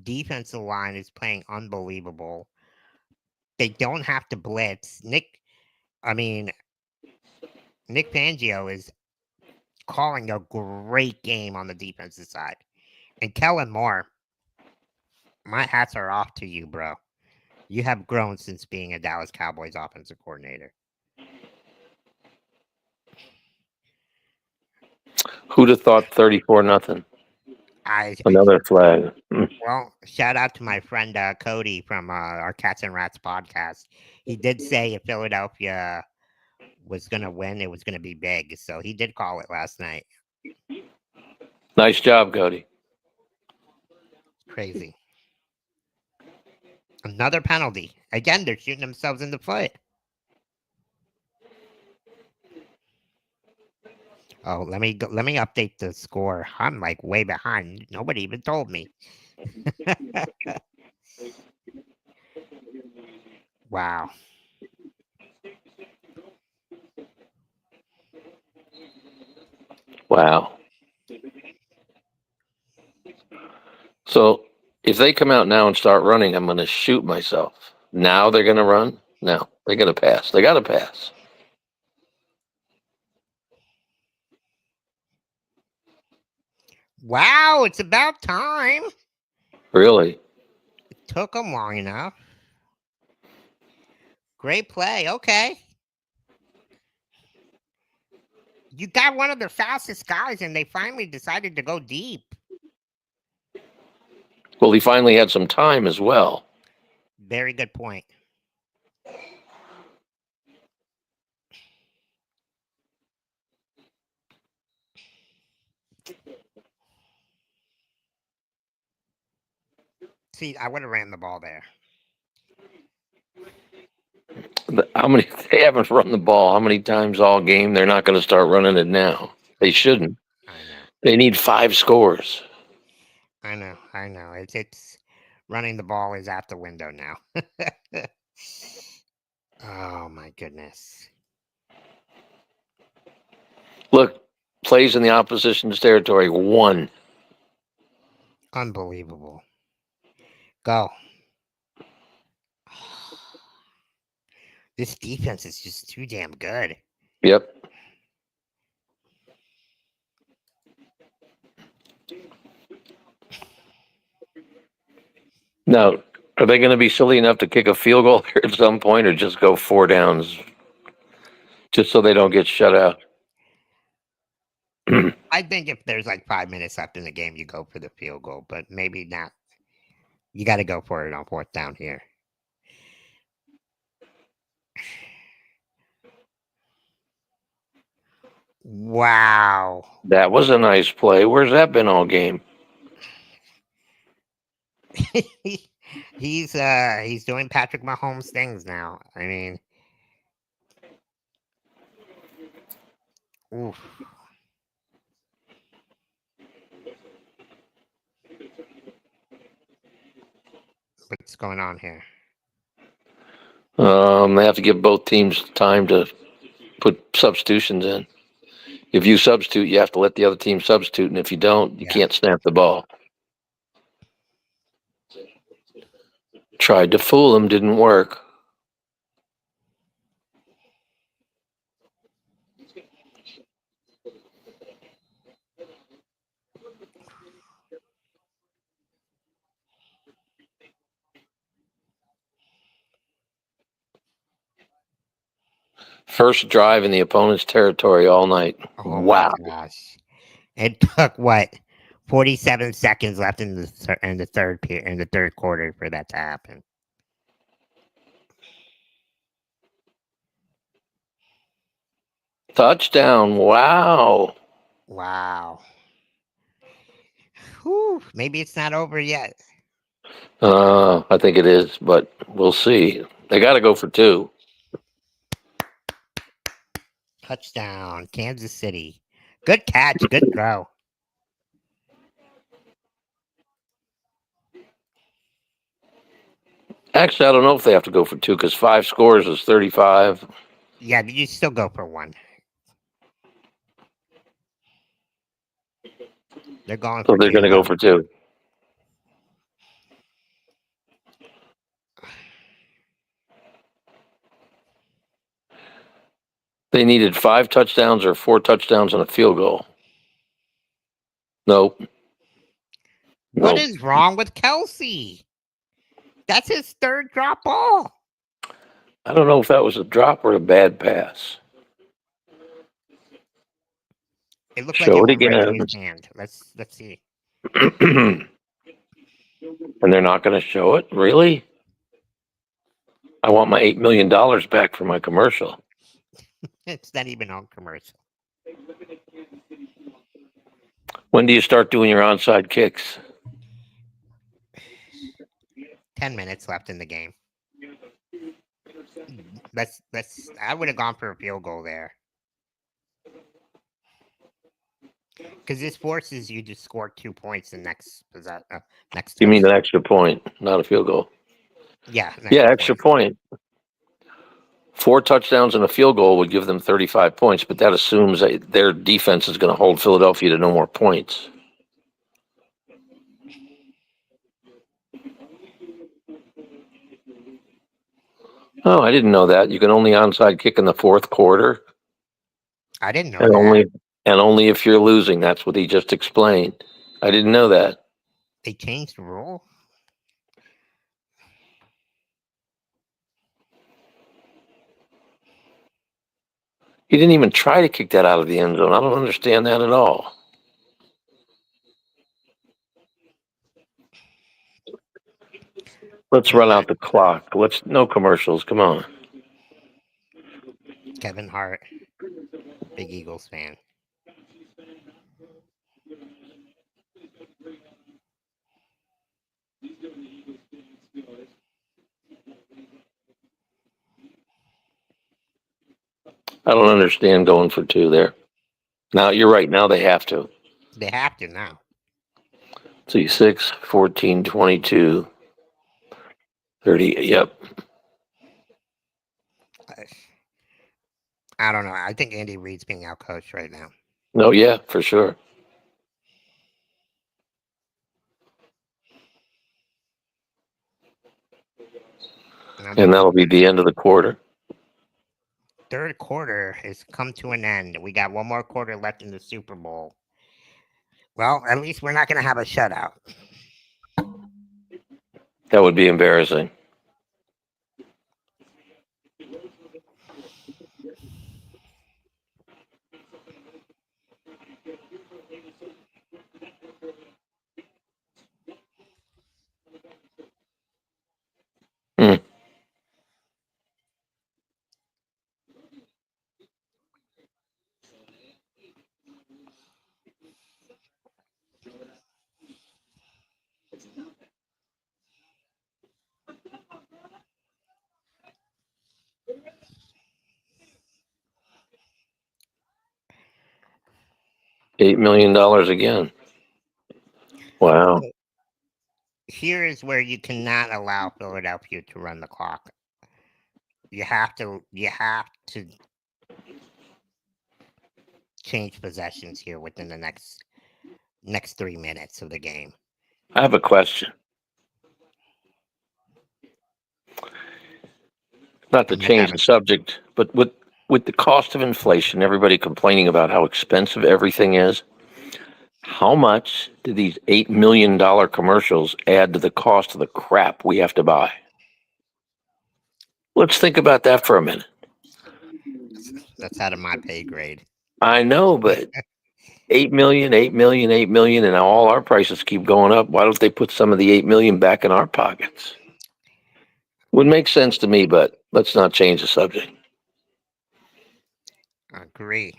Defensive line is playing unbelievable. They don't have to blitz. Nick Fangio is calling a great game on the defensive side. And Kellen Moore, my hats are off to you, bro. You have grown since being a Dallas Cowboys offensive coordinator. Who'd have thought 34-0? I Another flag. Well, shout out to my friend Cody from our Cats and Rats podcast. He did say if Philadelphia was going to win, it was going to be big. So he did call it last night. Nice job, Cody. Crazy. Another penalty. Again, they're shooting themselves in the foot. Oh, let me update the score. I'm like way behind. Nobody even told me. Wow. Wow. So if they come out now and start running, I'm going to shoot myself. Now they're going to run? No, they're going to pass. They got to pass. Wow, it's about time. Really? It took them long enough. Great play. Okay. You got one of the fastest guys, and they finally decided to go deep. Well, he finally had some time as well. Very good point. See, I would have ran the ball there. How many? They haven't run the ball. How many times all game? They're not going to start running it now. They shouldn't. I know. They need 5 scores. I know. It's running the ball is out the window now. Oh my goodness. Look, plays in the opposition's territory. 1. Unbelievable. Go. This defense is just too damn good. Yep. Now, are they going to be silly enough to kick a field goal here at some point, or just go 4 downs, just so they don't get shut out? I think if there's like 5 minutes left in the game, you go for the field goal, but maybe not. You got to go for it on 4th down here. Wow. That was a nice play. Where's that been all game? He's doing Patrick Mahomes things now. I mean, oof. What's going on here? They have to give both teams time to put substitutions in. If you substitute, you have to let the other team substitute, and if you don't, you can't snap the ball. Tried to fool him, didn't work. First drive in the opponent's territory all night. Oh Wow. my gosh. It took what? 47 seconds left in the third quarter for that to happen. Touchdown. Wow. Wow. Whew, maybe it's not over yet. I think it is, but we'll see. They got to go for 2. Touchdown, Kansas City. Good catch, good throw. Actually, I don't know if they have to go for 2 because 5 scores is 35. Yeah, you still go for 1. They're going So for they're 2. going to go for 2. They needed 5 touchdowns or 4 touchdowns and a field goal. Nope. What is wrong with Kelsey? That's his third drop ball. I don't know if that was a drop or a bad pass. It looked like Show it it went right again. through his hand. Let's see. And they're not going to show it? Really? I want my $8 million back for my commercial. It's not even on commercial. When do you start doing your onside kicks? 10 minutes left in the game. Let's. I would have gone for a field goal there. Because this forces you to score 2 points the next next. You mean an extra point, not a field goal? Yeah. Yeah, extra point. 4 touchdowns and a field goal would give them 35 points, but that assumes that their defense is going to hold Philadelphia to no more points. Oh, I didn't know that. You can only onside kick in the fourth quarter. I didn't know And that. only if you're losing. That's what he just explained. I didn't know that. They changed the rule. He didn't even try to kick that out of the end zone. I don't understand that at all. Let's run out the clock. No commercials. Come on. Kevin Hart, big Eagles fan. I don't understand going for 2 there. Now, you're right. Now they have to. They have to now. See, 6, 14, 22, 30. Yep. I don't know. I think Andy Reid's being outcoached right now. No, yeah, for sure. And that'll be the end of the quarter. Third quarter has come to an end. We got one more quarter left in the Super Bowl. Well, at least we're not going to have a shutout. That would be embarrassing. Hmm. $8 million again. Wow. Here is where you cannot allow Philadelphia to run the clock. You have to change possessions here within the next 3 minutes of the game. I have a question. Not to change the subject, but with the cost of inflation, everybody complaining about how expensive everything is, how much do these $8 million commercials add to the cost of the crap we have to buy? Let's think about that for a minute. That's out of my pay grade. I know, but 8 million, 8 million, 8 million, and all our prices keep going up. Why don't they put some of the 8 million back in our pockets? Would make sense to me, but let's not change the subject. Agree.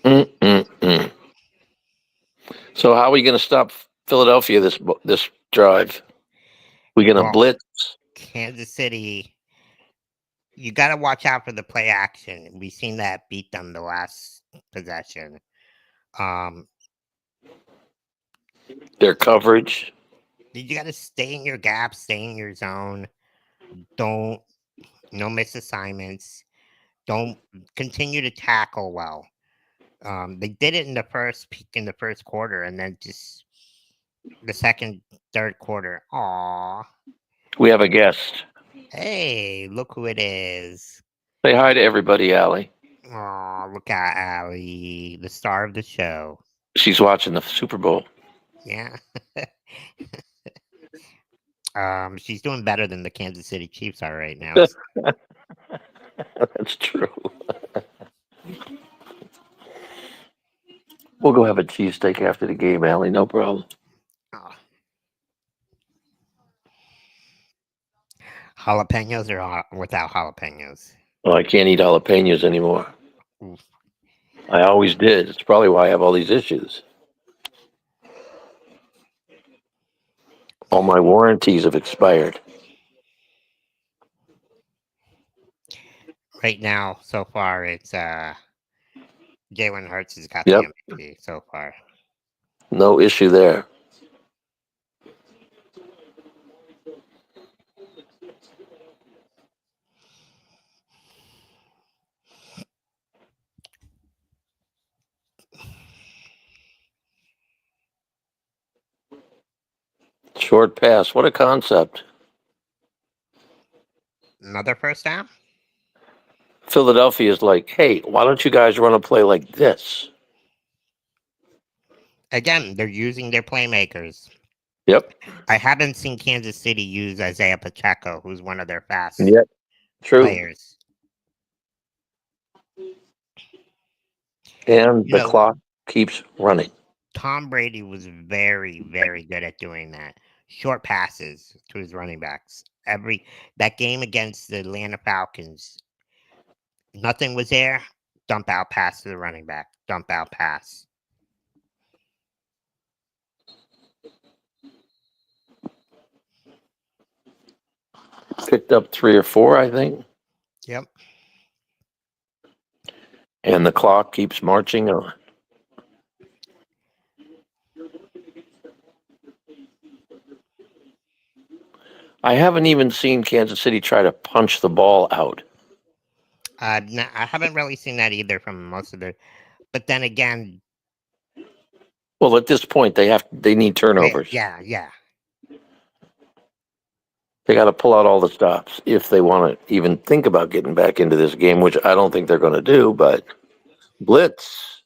Mm-mm-mm. So how are we going to stop Philadelphia this drive? We going to blitz? Kansas City, you got to watch out for the play action. We've seen that beat them the last possession. Their coverage. You got to stay in your gap, stay in your zone. No misassignments. Don't continue to tackle well. They did it in the first quarter, and then just the second, third quarter. Aw. We have a guest. Hey, look who it is. Say hi to everybody, Allie. Oh, look at Allie, the star of the show. She's watching the Super Bowl. Yeah. She's doing better than the Kansas City Chiefs are right now. That's true. We'll go have a cheesesteak after the game, Allie. No problem. Oh. Jalapenos or without jalapenos? Well, I can't eat jalapenos anymore. Oof. I always did. It's probably why I have all these issues. All my warranties have expired. Right now, so far, it's Jalen Hurts has got Yep. the MVP so far. No issue there. Short pass. What a concept. Another first down? Philadelphia's like, hey, why don't you guys run a play like this? Again, they're using their playmakers. Yep. I haven't seen Kansas City use Isaiah Pacheco, who's one of their fast Yep. True. players. And You the know, clock keeps running. Tom Brady was very, very good at doing that. Short passes to his running backs. That game against the Atlanta Falcons, nothing was there. Dump out pass to the running back. Dump out pass. Picked up 3 or 4, I think. Yep. And the clock keeps marching on. I haven't even seen Kansas City try to punch the ball out. I haven't really seen that either from most of the. But then again, Well, at this point, they need turnovers. yeah. They got to pull out all the stops if they want to even think about getting back into this game, which I don't think they're going to do. But blitz,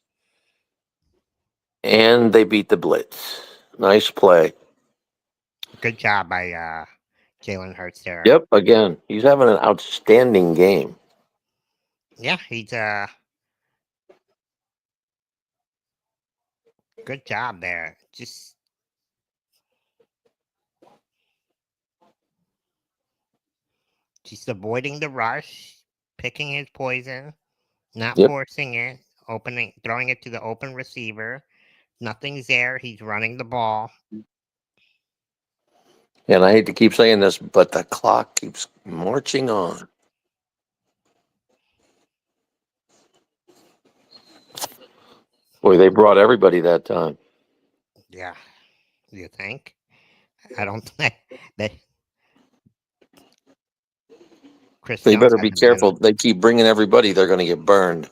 and they beat the blitz. Nice play. Good job by Jalen Hurts there. Yep. Again, he's having an outstanding game. Yeah, he's good job there. Just avoiding the rush, picking his poison, not Yep. forcing it, throwing it to the open receiver. Nothing's there. He's running the ball. And I hate to keep saying this, but the clock keeps marching on. Boy, they brought everybody that time. Yeah, you think? I don't think that Chris They Jones better be hasn't been. careful. They keep bringing everybody, they're going to get burned.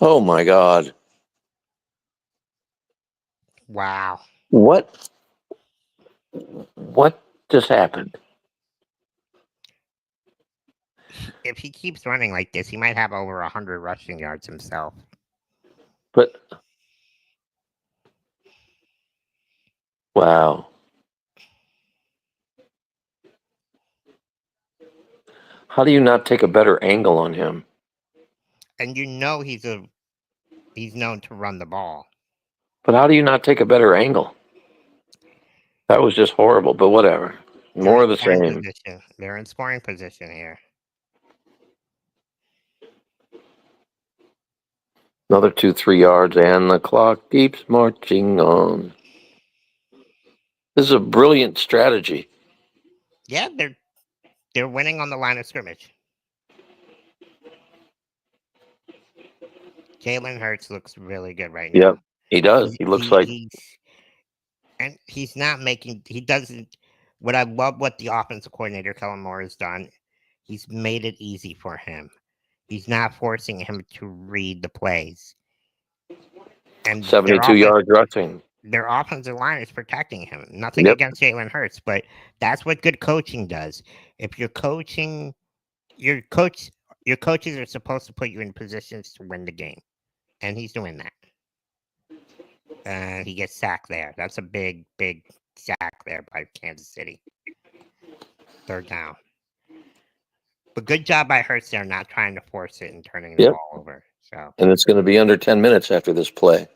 Oh my God. Wow. What just happened? If he keeps running like this, he might have over 100 rushing yards himself. But wow. How do you not take a better angle on him? And you know he's known to run the ball. But how do you not take a better angle? That was just horrible, but whatever. More of the same. They're in scoring position here. Another 2-3 yards, and the clock keeps marching on. This is a brilliant strategy. Yeah, they're winning on the line of scrimmage. Jalen Hurts looks really good right Yep, now. he does. He looks like He's not making. He doesn't. What I love what the offensive coordinator Kellen Moore has done. He's made it easy for him. He's not forcing him to read the plays, and 72 yards rushing. their offensive line is protecting him. Nothing Yep. against Jalen Hurts, but that's what good coaching does. If you're coaching, your coaches are supposed to put you in positions to win the game, and he's doing that. He gets sacked there. That's a big sack there by Kansas City. Third down. But good job by Hurts there, not trying to force it and turning the Yep. ball over. So And it's going to be under 10 minutes after this play.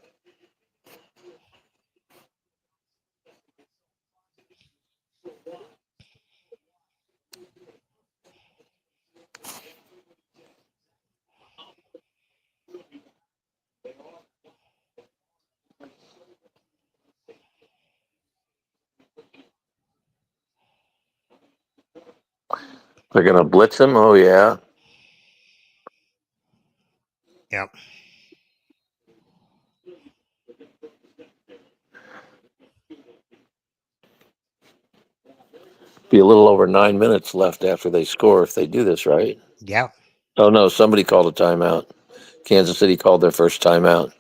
They're going to blitz him? Oh, yeah. yep. Be a little over 9 minutes left after they score if they do this, right? Yep. Oh, no, somebody called a timeout. Kansas City called their first timeout.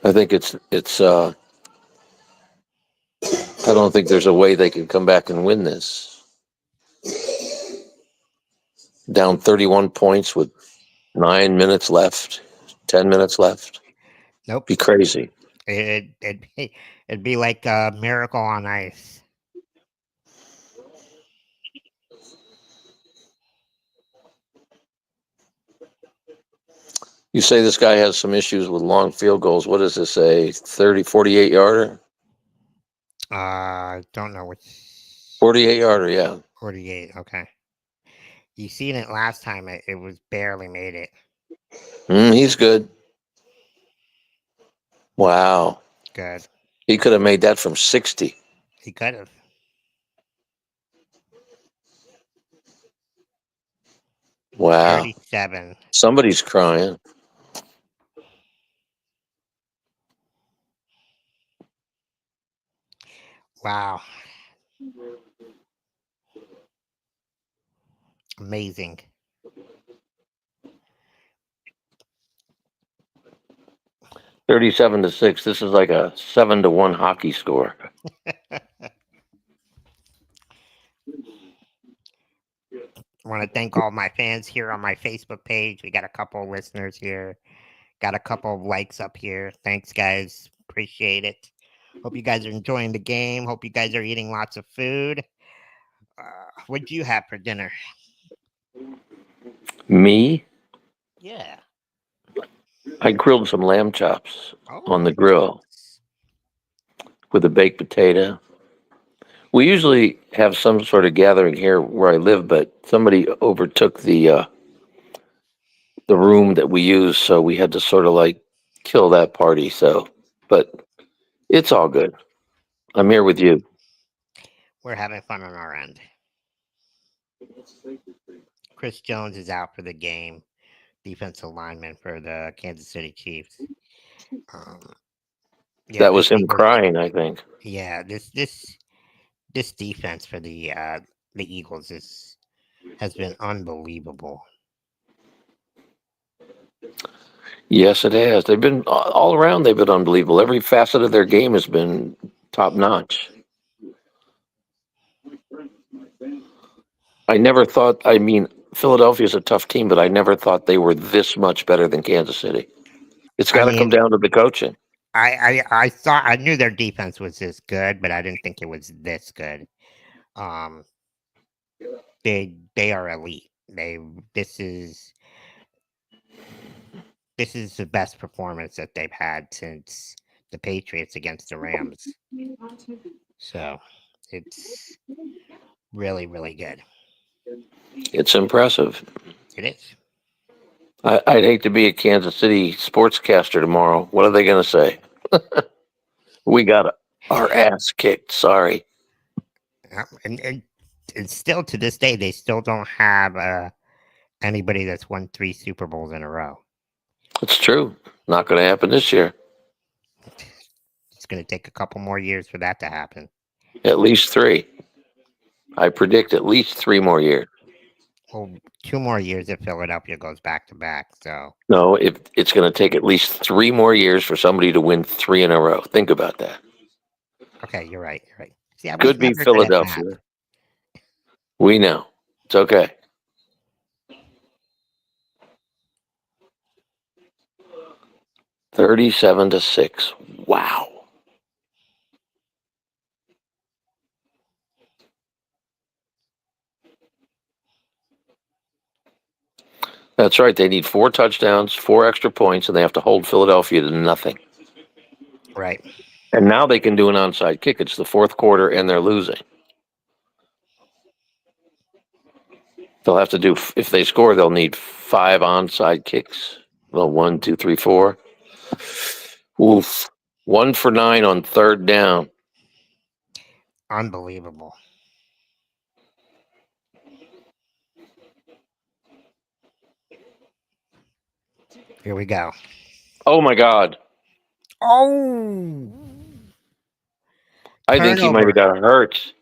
I think I don't think there's a way they can come back and win this. Down 31 points with 9 minutes left, 10 minutes left. Nope. Be crazy. It'd be like a miracle on ice. You say this guy has some issues with long field goals. What does this say? 30, 48 yarder? Don't know which 48 yarder, yeah. 48. Okay. You seen it last time. It was barely made it. He's good. Wow. Good. He could have made that from 60. He could have. Wow. 37. Somebody's crying. Wow. Amazing. $37-6. This is like a 7-1 hockey score. I want to thank all my fans here on my Facebook page. We got a couple of listeners here. Got a couple of likes up here. Thanks, guys. Appreciate it. Hope you guys are enjoying the game. Hope you guys are eating lots of food. What do you have for dinner? Me? Yeah. I grilled some lamb chops on the Oh, grill with a baked potato. We usually have some sort of gathering here where I live, but somebody overtook the room that we use, so we had to sort of like kill that party. So, but it's all good. I'm here with you. we're having fun on our end. Chris Jones is out for the game. Defensive lineman for the Kansas City Chiefs. Yeah, That was him crying, I think. Yeah, this defense for the Eagles has been unbelievable. Yes, it has. They've been all around. They've been unbelievable. Every facet of their game has been top notch. I never thought. I mean, Philadelphia's a tough team, but I never thought they were this much better than Kansas City. It's I got to come mean, down to the coaching. I thought I knew their defense was this good, but I didn't think it was this good. They are elite. This is the best performance that they've had since the Patriots against the Rams. So it's really, really good. It's impressive. It is. I'd hate to be a Kansas City sportscaster tomorrow. What are they going to say? We got our ass kicked. Sorry. And And still to this day, they still don't have anybody that's won 3 Super Bowls in a row. It's true. Not going to happen this year. It's going to take a couple more years for that to happen. At least 3. I predict at least 3 more years. Well, 2 more years if Philadelphia goes back to back. So No, if it's going to take at least 3 more years for somebody to win 3 in a row. Think about that. okay, you're right. You're right. See, I was Could be never good at math. Philadelphia. We know. It's okay. $37-6. Wow. That's right. They need 4 touchdowns, 4 extra points, and they have to hold Philadelphia to nothing. Right. And now they can do an onside kick. It's the fourth quarter, and they're losing. They'll have to do, if they score, they'll need 5 onside kicks. Well, 1, 2, 3, 4. Oof. 1 for 9 on third down. Unbelievable. Here we go. Oh, my God. Oh, I think he might have got hurt.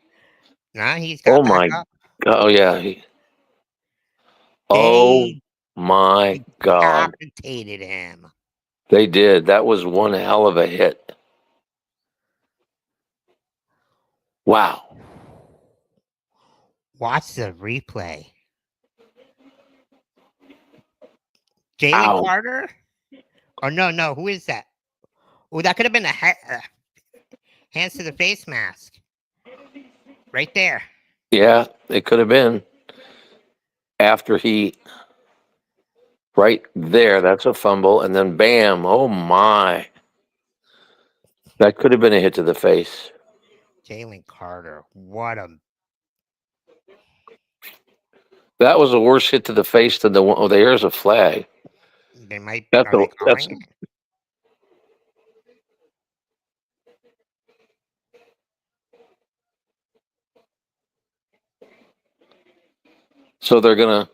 nah, he's got Oh, back my up. God. Oh, yeah. Oh, They my God. decapitated him. They did. That was one hell of a hit. Wow. Watch the replay. Jalen Ow. Carter? Oh no, who is that? Oh, that could have been a hands to the face mask. Right there. Yeah, it could have been. After he, right there, that's a fumble. And then bam. Oh, my. That could have been a hit to the face. Jalen Carter. What a That was a worse hit to the face than the one. Oh, there's a flag. they might That's are a, they that's calling it? so they're gonna.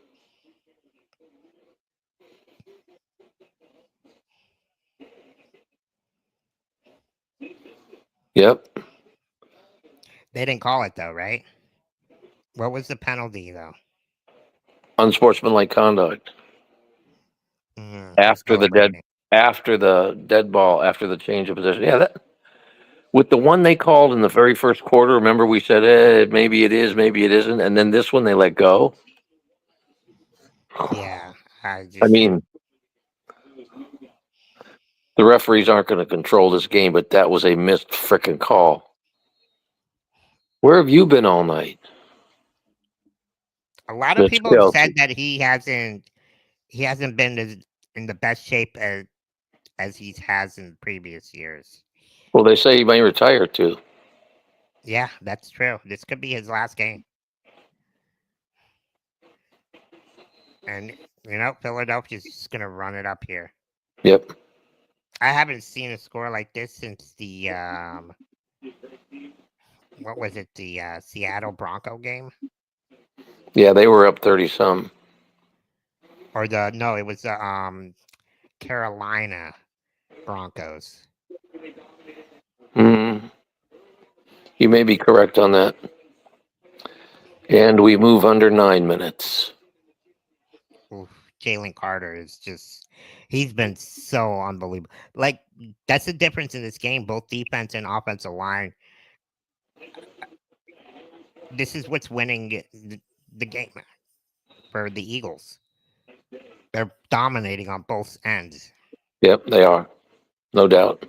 Yep, They didn't call it though, right? What was the penalty though? unsportsmanlike conduct They're celebrating. after the dead ball after the change of position. Yeah, that with the one they called in the very first quarter. Remember, we said maybe it is, maybe it isn't, and then this one they let go. Yeah, I mean, the referees aren't going to control this game, but that was a missed frickin' call. Where have you been all night, a lot of Miss people have said Kelsey? that he hasn't been in the best shape as he has in previous years. Well, they say he may retire too. Yeah, that's true. This could be his last game. And Philadelphia's just gonna run it up here. Yep. I haven't seen a score like this since the what was it, the Seattle Bronco game? Yeah, they were up 30 some. Or it was the Carolina Broncos. Mm, you may be correct on that. And we move under 9 minutes. Oof, Jalen Carter is he's been so unbelievable. Like, that's the difference in this game, both defense and offensive line. This is what's winning the game for the Eagles. They're dominating on both ends. Yep, they are. No doubt.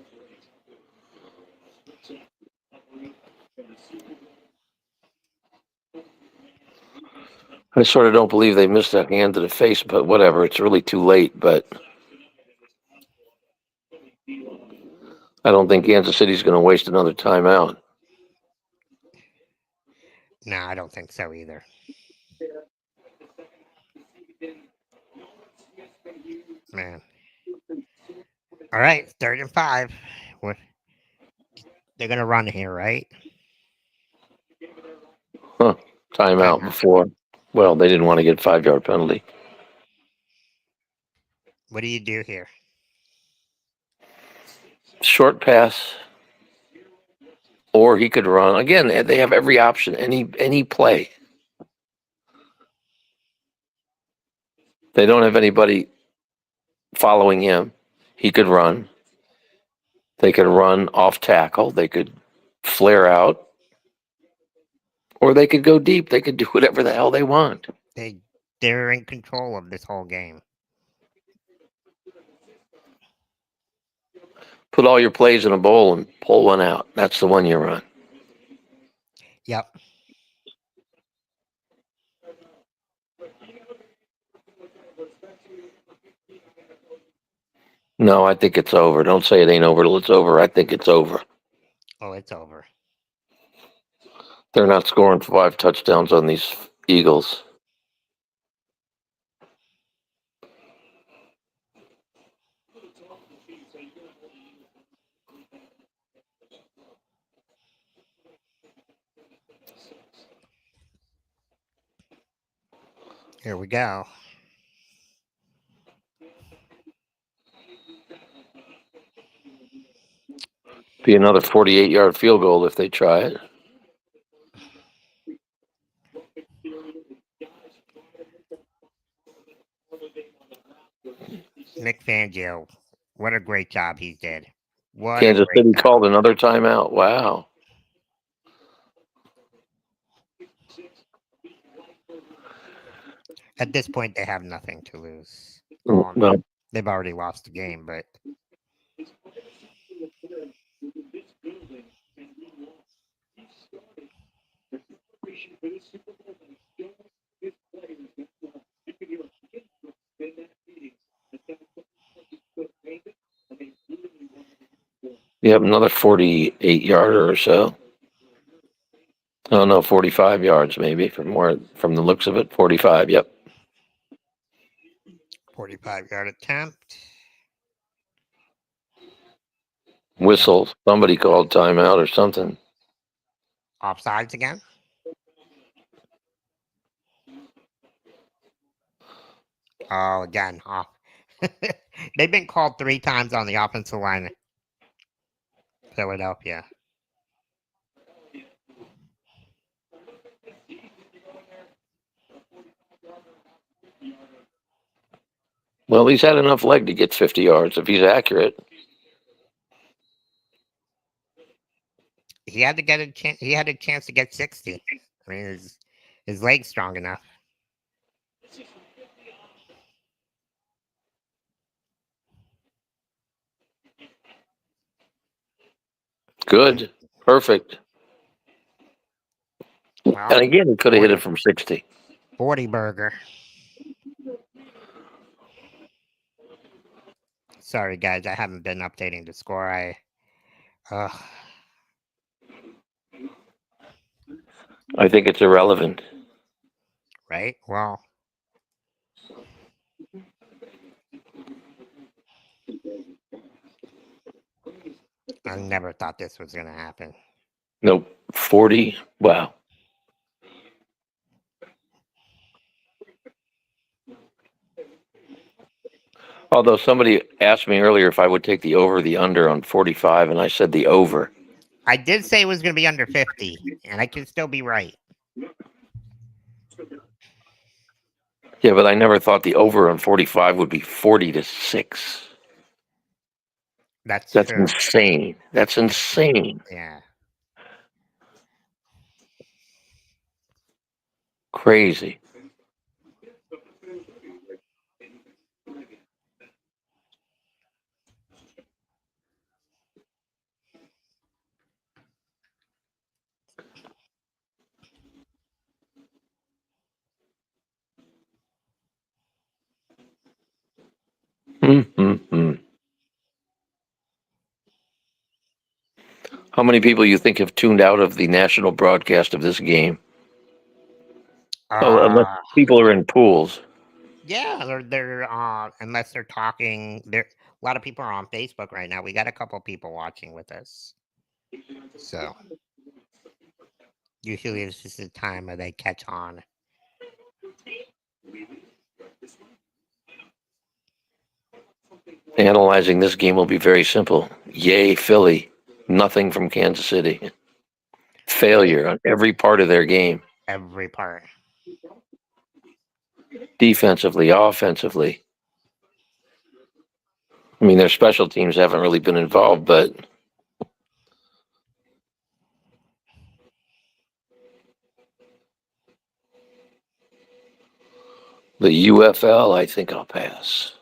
I sort of don't believe they missed that hand to the face, but whatever. It's really too late. But I don't think Kansas City's going to waste another timeout. No, I don't think so either. Man. All right, 3rd and 5. They're gonna run here, right? Huh. timeout before. Well, they didn't want to get 5-yard penalty. What do you do here? Short pass, or he could run. Again, they have every option, any play. They don't have anybody following him. He could run. They could run off tackle. They could flare out. Or they could go deep. They could do whatever the hell they want. They're in control of this whole game. Put all your plays in a bowl and pull one out. That's the one you run. Yep. No, I think it's over. Don't say it ain't over till it's over. I think it's over. Oh, it's over. They're not scoring 5 touchdowns on these Eagles. Here we go. Be another 48-yard field goal if they try it. Nick Fangio, what a great job he did. What Kansas a great City job. called another timeout. Wow. At this point, they have nothing to lose. Well, They've already lost the game, but you have another 48-yarder or so. Oh no, 45 yards maybe from the looks of it. 45. Yep. 45-yard attempt. Whistle. Somebody called timeout or something. Offsides again. Oh, again, off. They've been called 3 times on the offensive line. Philadelphia. Well, he's had enough leg to get 50 yards if he's accurate. He had to get a chance. He had a chance to get 60. I mean, his leg's strong enough. Good. Perfect. Well, And again, he could have hit it from 60. 40 burger. Sorry, guys. I haven't been updating the score. I think it's irrelevant. Right? Well, I never thought this was going to happen. Nope. 40. Wow. Although somebody asked me earlier if I would take the over, the under on 45, and I said the over. I did say it was going to be under 50, and I can still be right. Yeah, but I never thought the over on 45 would be 40-6. That's true. Insane. That's insane. Yeah. Crazy. Mm-hmm. How many people you think have tuned out of the national broadcast of this game? Unless people are in pools. Yeah, they're unless they're talking. There, a lot of people are on Facebook right now. We got a couple people watching with us. So Usually, this is the time where they catch on. Analyzing this game will be very simple. Yay, Philly. Nothing from Kansas City. Failure on every part of their game. Every part. Defensively, offensively. I mean, their special teams haven't really been involved, but the UFL, I think I'll pass.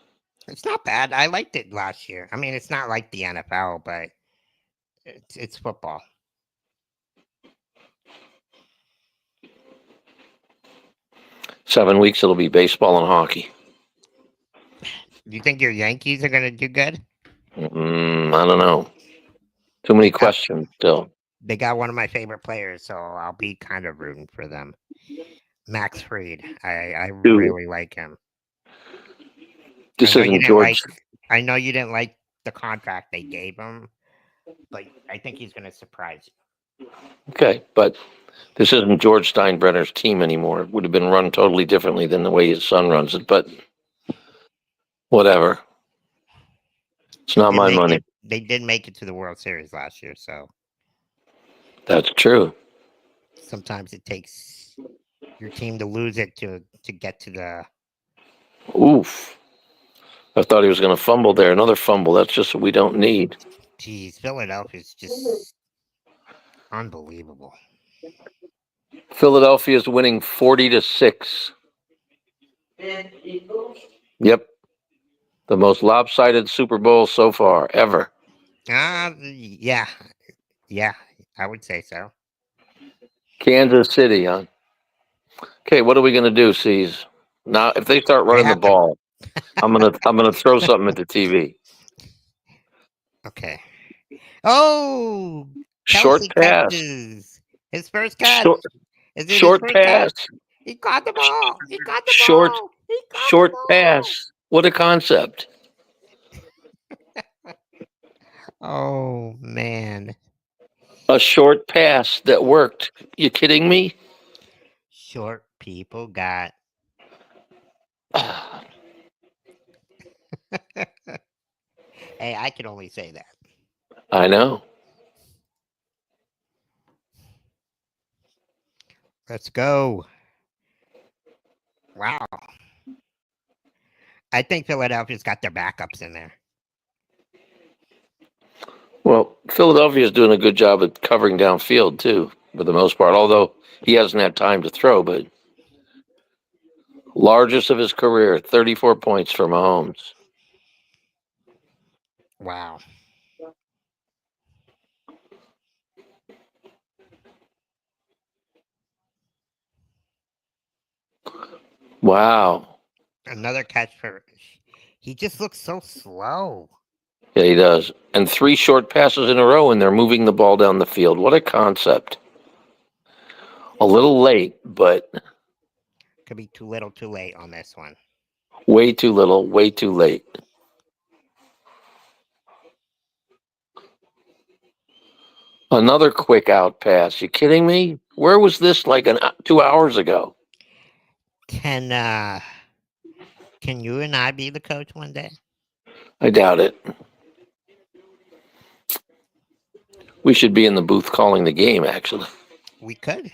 It's not bad. I liked it last year. I mean, it's not like the NFL, but it's football. Seven weeks, it'll be baseball and hockey. Do you think your Yankees are gonna do good? I don't know. Too many questions still. They got one of my favorite players, so I'll be kind of rooting for them. Max Fried. I Dude, really like him. this I know you isn't didn't George. like. I know you didn't like the contract they gave him, but I think he's gonna surprise you. Okay, but this isn't George Steinbrenner's team anymore. It would have been run totally differently than the way his son runs it, but whatever. It's not my money. They did make it to the World Series last year, so That's true. sometimes it takes your team to lose it to get to the. Oof. I thought he was going to fumble there. Another fumble. That's just what we don't need. Geez, Philadelphia's just unbelievable. Philadelphia's winning 40-6. Yep. The most lopsided Super Bowl so far ever. Yeah, I would say so. Kansas City, huh? Okay, what are we going to do, Cease? Now, if they start running the have to- ball, I'm gonna throw something at the TV. Okay. Oh, Short Kelsey pass. catches his first catch. Short, Is it his short first pass. catch? He caught the ball. He caught the Short, ball. He caught short the ball. pass. What a concept. Oh man. A short pass that worked. You kidding me? Short people got. Hey, I can only say that. I know. Let's go. Wow. I think Philadelphia's got their backups in there. Well, Philadelphia's doing a good job at covering downfield too, for the most part. Although he hasn't had time to throw, but largest of his career, 34 points for Mahomes. Wow. Wow. Another catch for. He just looks so slow. Yeah, he does. And 3 short passes in a row, and they're moving the ball down the field. What a concept. A little late, but Could be too little, too late on this one. way too little, way too late. Another quick out pass. You kidding me? Where was this like 2 hours ago? Can you and I be the coach one day? I doubt it. We should be in the booth calling the game, actually. We could.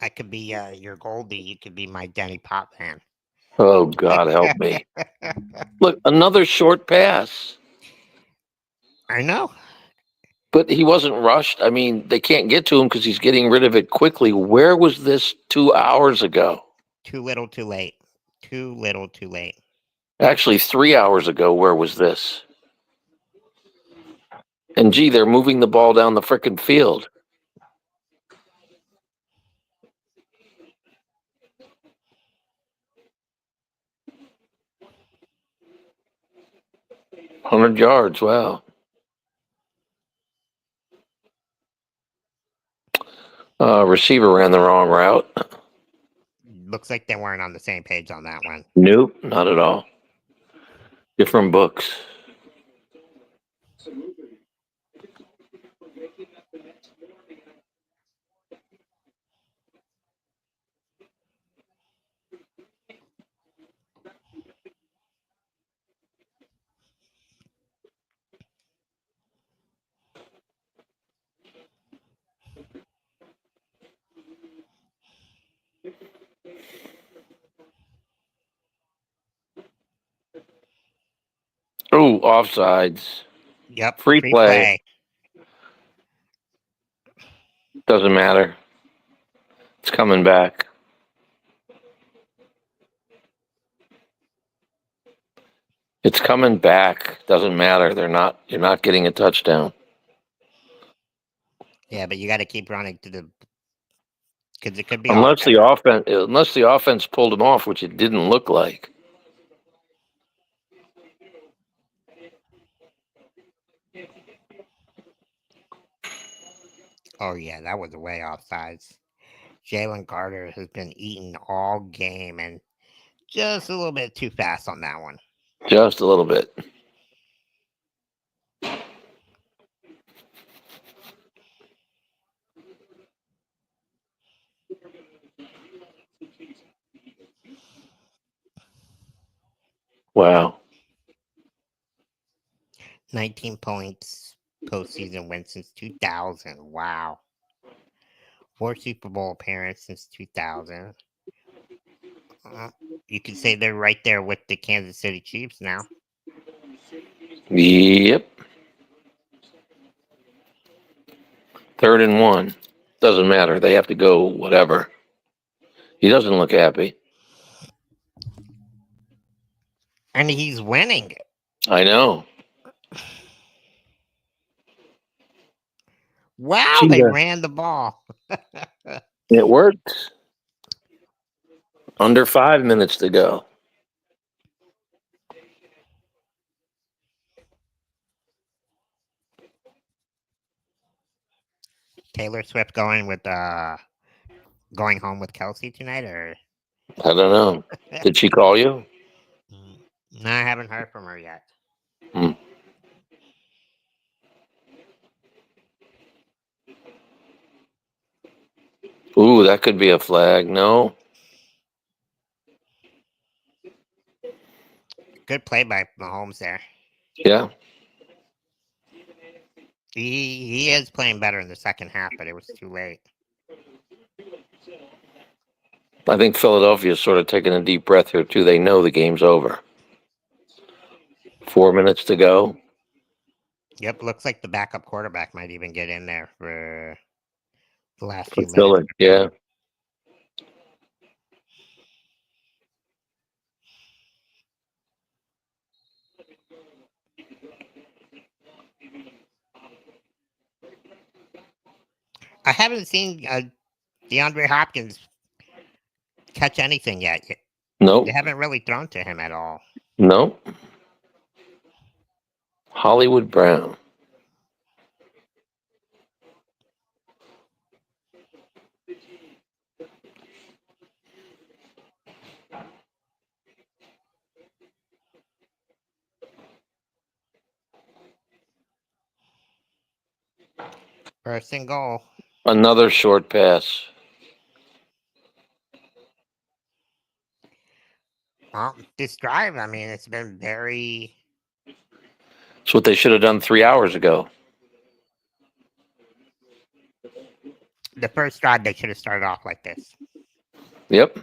I could be your Goldie. You could be my Denny Pop man. Oh, God help me. Look, another short pass. I know. But he wasn't rushed. I mean, they can't get to him because he's getting rid of it quickly. Where was this 2 hours ago? Too little, too late. Too little, too late. Actually, 3 hours ago, where was this? And gee, they're moving the ball down the frickin' field. Hundred yards, wow. Receiver ran the wrong route. Looks like they weren't on the same page on that one. Nope, not at all. Different books. Oh, offsides. Yep, Free free play. play. Doesn't matter. It's coming back. It's coming back. Doesn't matter. You're not getting a touchdown. Yeah, but you got to keep running to the because it could be Unless offense. the offense pulled him off, which it didn't look like. Oh yeah, that was way offsides. Jalen Carter has been eating all game and just a little bit too fast on that one. Just a little bit. Wow. 19 points postseason win since 2000. Wow. 4 Super Bowl appearances since 2000. You could say they're right there with the Kansas City Chiefs now. Yep. 3rd and 1. Doesn't matter. They have to go whatever. He doesn't look happy. And he's winning. I know. Wow, they Cheetah. ran the ball. It worked. Under 5 minutes to go. Taylor Swift going home with Kelsey tonight, or I don't know. Did she call you? No, I haven't heard from her yet. Hmm. Ooh, that could be a flag. No. Good play by Mahomes there. Yeah. He is playing better in the second half, but it was too late. I think Philadelphia's sort of taking a deep breath here, too. They know the game's over. 4 minutes to go. Yep, looks like the backup quarterback might even get in there for the last For few minutes. Philly. Yeah. I haven't seen DeAndre Hopkins catch anything yet. Nope. They haven't really thrown to him at all. Nope. Hollywood Brown. First and goal. Another short pass. Well, this drive, I mean, it's been very. It's what they should have done 3 hours ago. The first drive, they should have started off like this. Yep.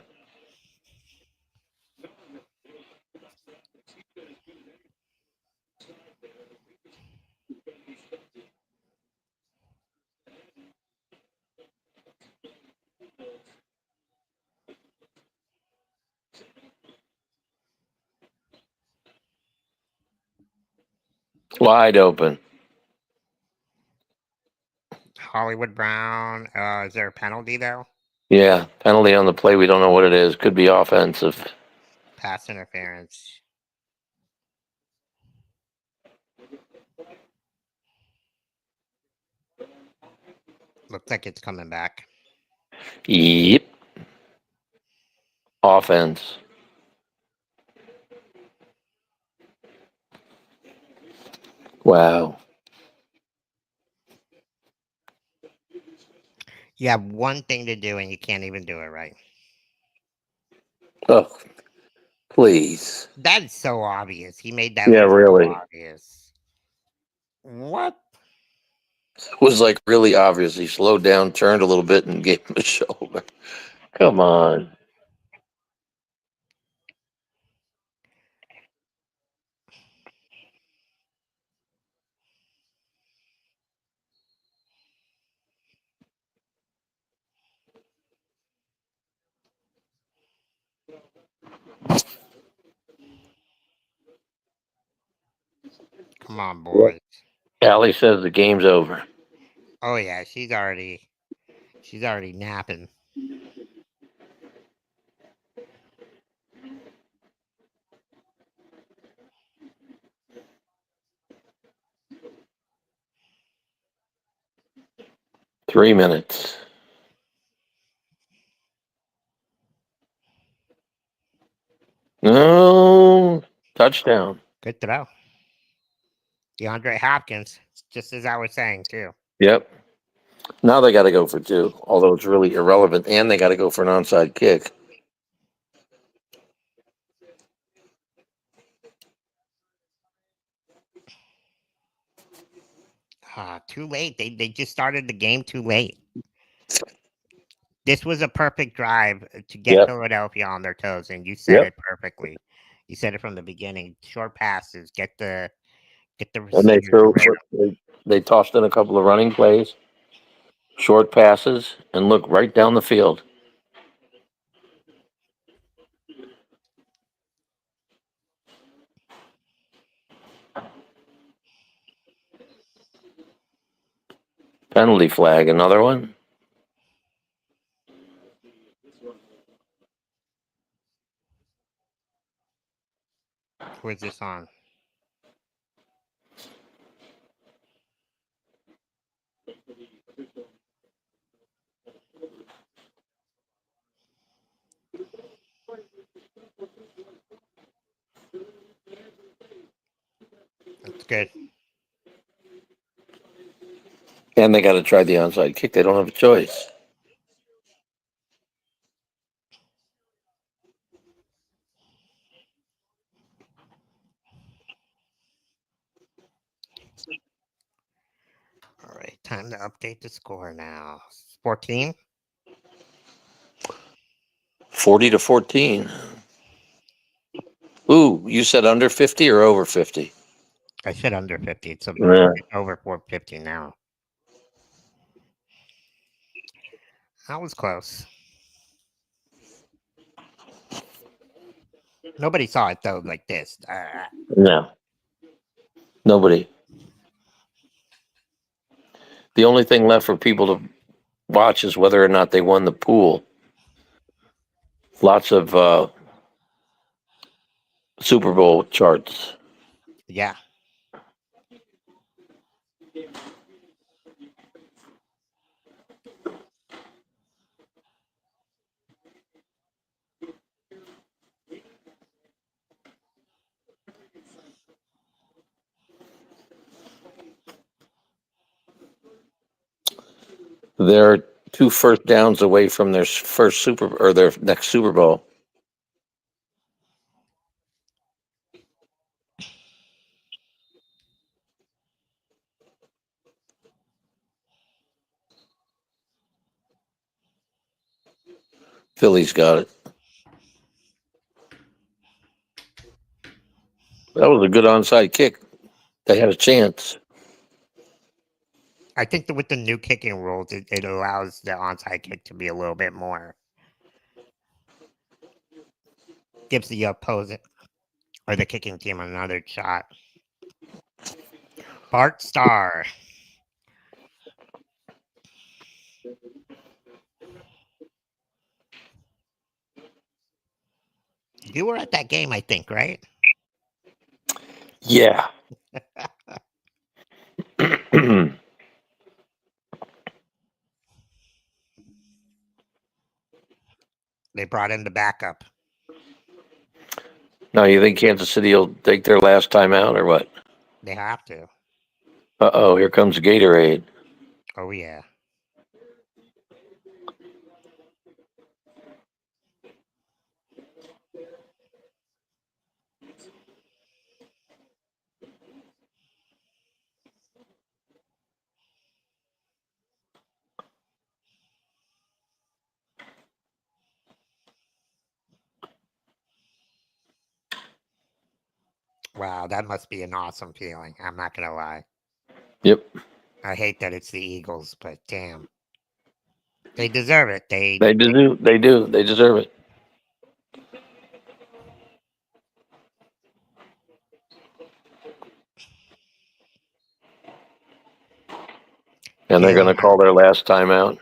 Wide open. Hollywood Brown. Is there a penalty, though? Yeah. Penalty on the play. We don't know what it is. Could be offensive. Pass interference. Looks like it's coming back. Yep. Offense. Wow. You have one thing to do, and you can't even do it right. Oh, please. That's so obvious. He made that Yeah, look so really. obvious. What? It was like really obvious. He slowed down, turned a little bit, and gave him a shoulder. Come on. Come on, Yep. boys. Allie says the game's over. Oh yeah, she's already napping. Three minutes. No touchdown. Good throw. DeAndre Hopkins, just as I was saying too. Yep. Now they got to go for two, although it's really irrelevant, and they got to go for an onside kick. Too late. They just started the game too late. This was a perfect drive to get Yep. Philadelphia on their toes, and you said Yep. it perfectly. You said it from the beginning. Short passes, get the And they receivers threw. around. They tossed in a couple of running plays, short passes, and look right down the field. Penalty flag. Another one. Who is this on? That's good. And they got to try the onside kick. They don't have a choice. All right, time to update the score now. 14. 40-14. Ooh, you said under 50 or over 50? I said under 50. It's Yeah. over 450 now. That was close. Nobody saw it though, like this. No. Nobody. The only thing left for people to watch is whether or not they won the pool. Lots of Super Bowl charts. Yeah. They're two first downs away from their first or their next Super Bowl. Philly's got it. That was a good onside kick. They had a chance. I think that with the new kicking rules, it allows the onside kick to be a little bit more. Gives the opposing or the kicking team another shot. Bart Starr. You were at that game, I think, right? Yeah. They brought in the backup. Now, you think Kansas City will take their last time out or what? They have to. Uh-oh, here comes Gatorade. Oh, yeah. Wow, that must be an awesome feeling. I'm not going to lie. Yep. I hate that it's the Eagles, but damn. They deserve it. They do. They do. They deserve it. And they're going to call their last timeout.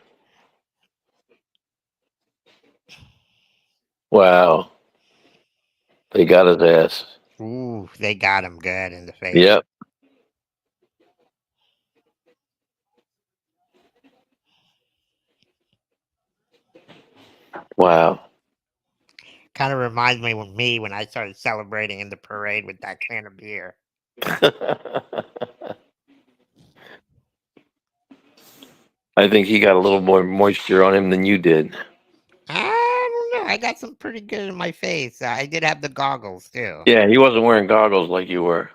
Wow. They got his ass. Ooh, they got him good in the face. Yep. Wow. Kind of reminds me of me when I started celebrating in the parade with that can of beer. I think he got a little more moisture on him than you did. I don't know. I got some pretty good in my face. I did have the goggles too. Yeah, he wasn't wearing goggles like you were.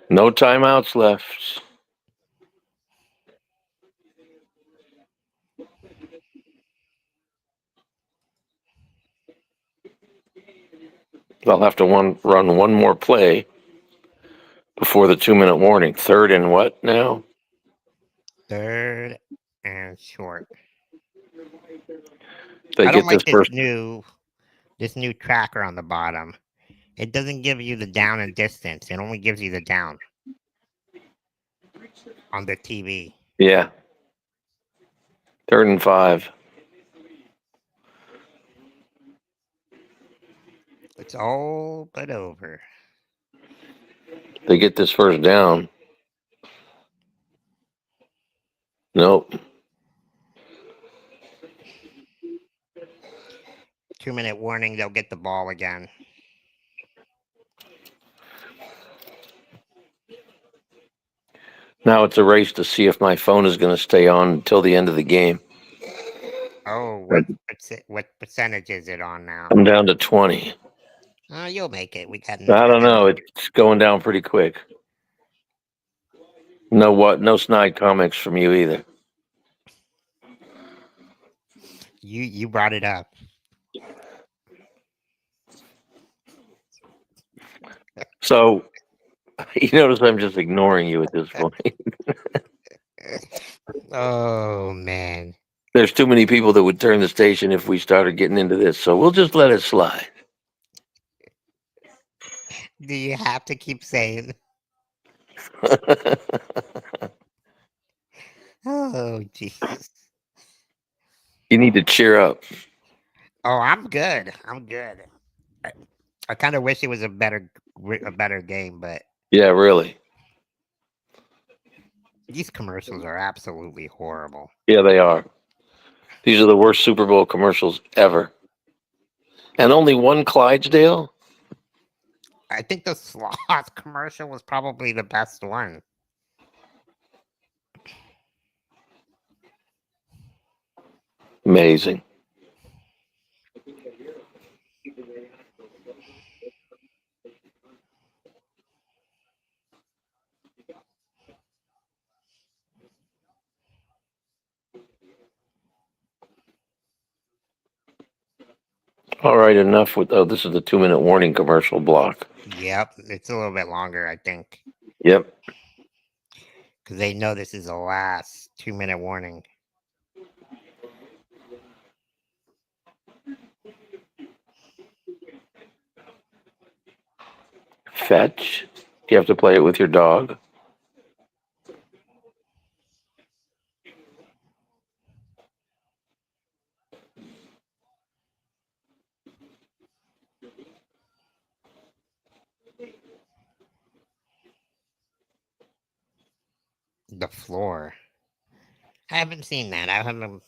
No timeouts left. They'll have to run one more play before the 2-minute warning. Third and what now? Third and short. They I don't get like this first. this new tracker on the bottom. It doesn't give you the down and distance. It only gives you the down on the TV. Yeah. 3rd and 5. It's all but over. They get this first down. Nope. 2-minute warning. They'll get the ball again. Now it's a race to see if my phone is going to stay on until the end of the game. Oh, what percentage is it on now? I'm down to 20. Oh, you'll make it. We got. I don't know. It's going down pretty quick. No snide comics from you either. You brought it up. So you notice I'm just ignoring you at this point. Oh man. There's too many people that would turn the station if we started getting into this, so we'll just let it slide. Do you have to keep saying? Oh jeez. You need to cheer up. Oh, I'm good. I'm good. I kind of wish it was a better game, but Yeah, really. these commercials are absolutely horrible. Yeah, they are. These are the worst Super Bowl commercials ever. And only one Clydesdale? I think the sloth commercial was probably the best one. Amazing. All right, enough with. Oh, this is the 2-minute warning commercial block. Yep, it's a little bit longer, I think, Yep. because they know this is the last 2-minute warning. Fetch. You have to play it with your dog. The floor. I haven't seen that. I haven't.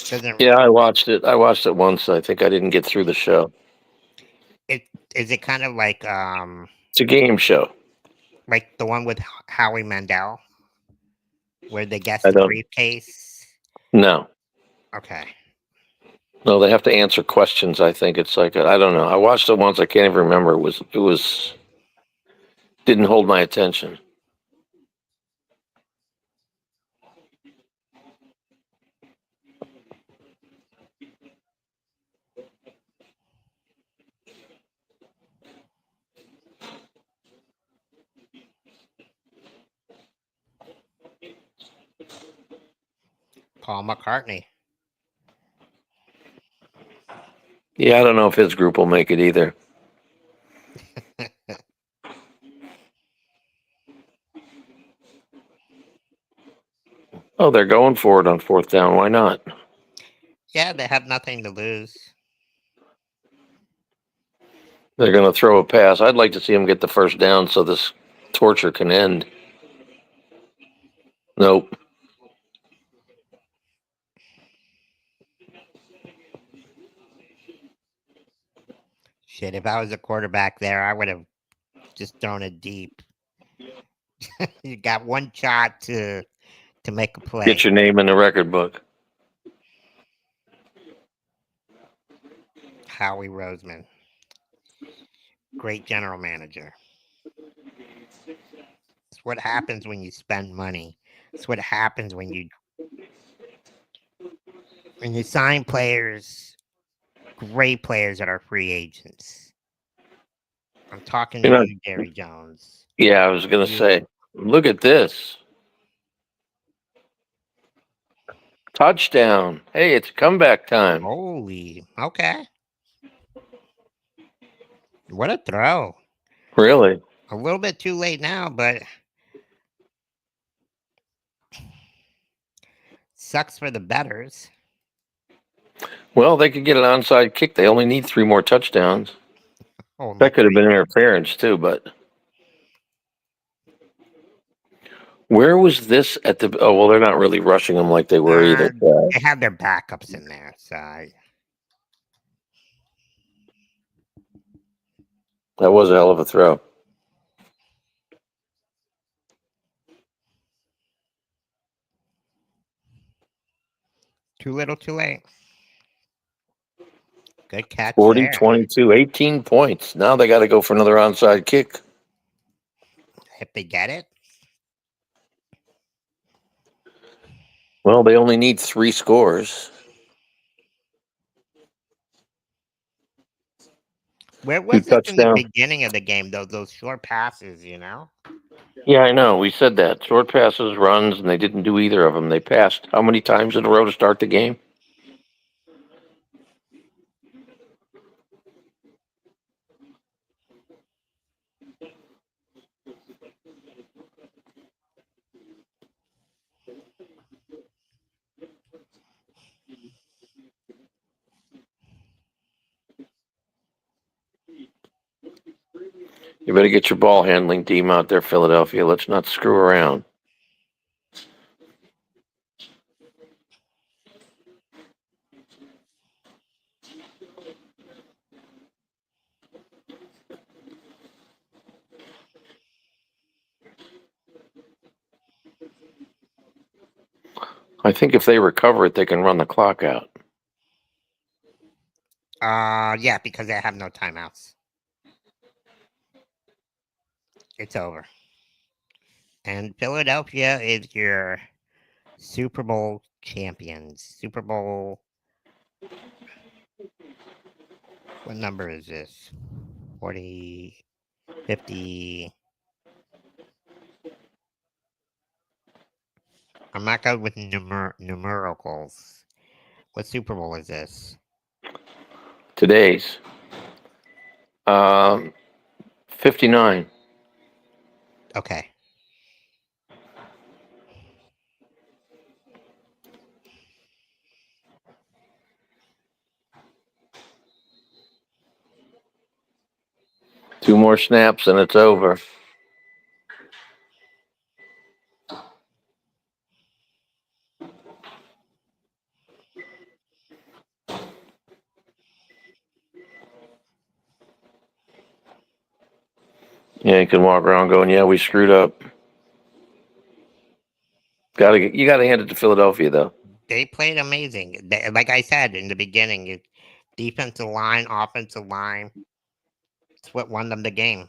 Doesn't Yeah, I watched it. I watched it once. I think I didn't get through the show. it? Is it kind of like It's a game show. like the one with Howie Mandel, where they guess I the don't. briefcase? No. Okay. No, they have to answer questions. I think it's like I don't know. I watched it once. I can't even remember. It was didn't hold my attention. Paul McCartney. Yeah, I don't know if his group will make it either. Oh, they're going for it on fourth down. Why not? Yeah, they have nothing to lose. They're going to throw a pass. I'd like to see them get the first down so this torture can end. Nope. Shit, if I was a quarterback there, I would have just thrown it deep. You got one shot to make a play. Get your name in the record book. Howie Roseman, great general manager. It's what happens when you spend money. It's what happens when you sign players, great players that are free agents. I'm talking to You know, you, Jerry Jones. yeah, I was going to say, look at this. Touchdown. Hey, it's comeback time. Holy, okay. What a throw. Really? A little bit too late now, but sucks for the betters. Well, they could get an onside kick. They only need 3 more touchdowns. Only That could have been three. interference too, but where was this at the? Oh, well, they're not really rushing them like they were either. They have their backups in there, so That was a hell of a throw. too little, too late. Good catch 40, there. 22, 18 points. Now they got to go for another onside kick. If they get it, Well, they only need 3 scores. where 2 was it in the touchdowns. beginning of the game? Those short passes, you know. Yeah, I know. We said that. Short passes, runs, and they didn't do either of them. They passed how many times in a row to start the game? You better get your ball handling team out there, Philadelphia. Let's not screw around. I think if they recover it, they can run the clock out. Yeah, because they have no timeouts. It's over. And Philadelphia is your Super Bowl champions. Super Bowl. What number is this? 40, 50. I'm not good with numericals. What Super Bowl is this? Today's 59. Okay. Two more snaps and it's over. Yeah, you can walk around going, "Yeah, we screwed up." You gotta hand it to Philadelphia though. They played amazing. Like I said in the beginning, defensive line, offensive line. It's what won them the game.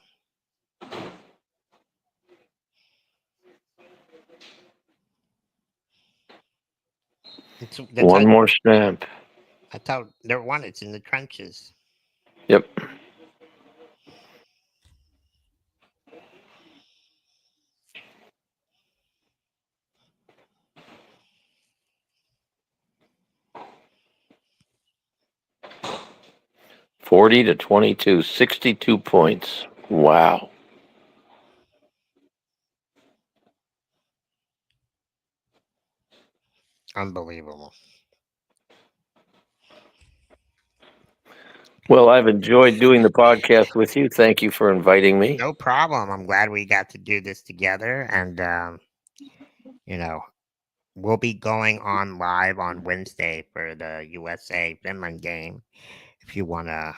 One more snap. That's how they're won. It's in the trenches. Yep. $40 to 22, 62 points. Wow. Unbelievable. Well, I've enjoyed doing the podcast with you. Thank you for inviting me. No problem. I'm glad we got to do this together. And, you know, we'll be going on live on Wednesday for the USA Finland game. If you wanna,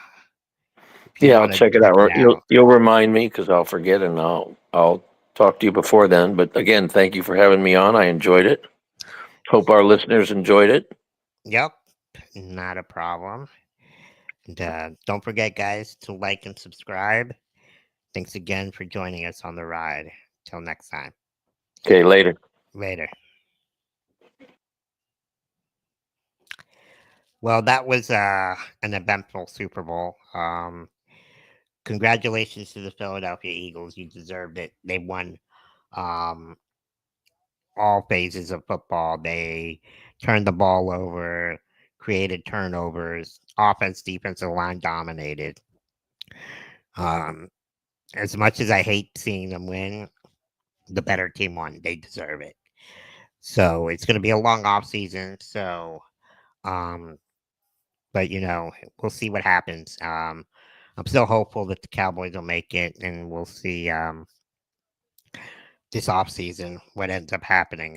if you Yeah, I'll wanna check it check out. it You'll out. you'll remind me because I'll forget, and I'll talk to you before then. But again, thank you for having me on. I enjoyed it. Hope our listeners enjoyed it. Yep, not a problem. And don't forget, guys, to like and subscribe. Thanks again for joining us on the ride. Till next time. Okay, later. Later. Well, that was an eventful Super Bowl. Congratulations to the Philadelphia Eagles. You deserved it. They won um, all phases of football. They turned the ball over, created turnovers, offense, defensive line dominated. Um, as much as I hate seeing them win, the better team won. They deserve it. So it's going to be a long off season. So, um, but we'll see what happens. I'm still hopeful that the Cowboys will make it, and we'll see this off season what ends up happening.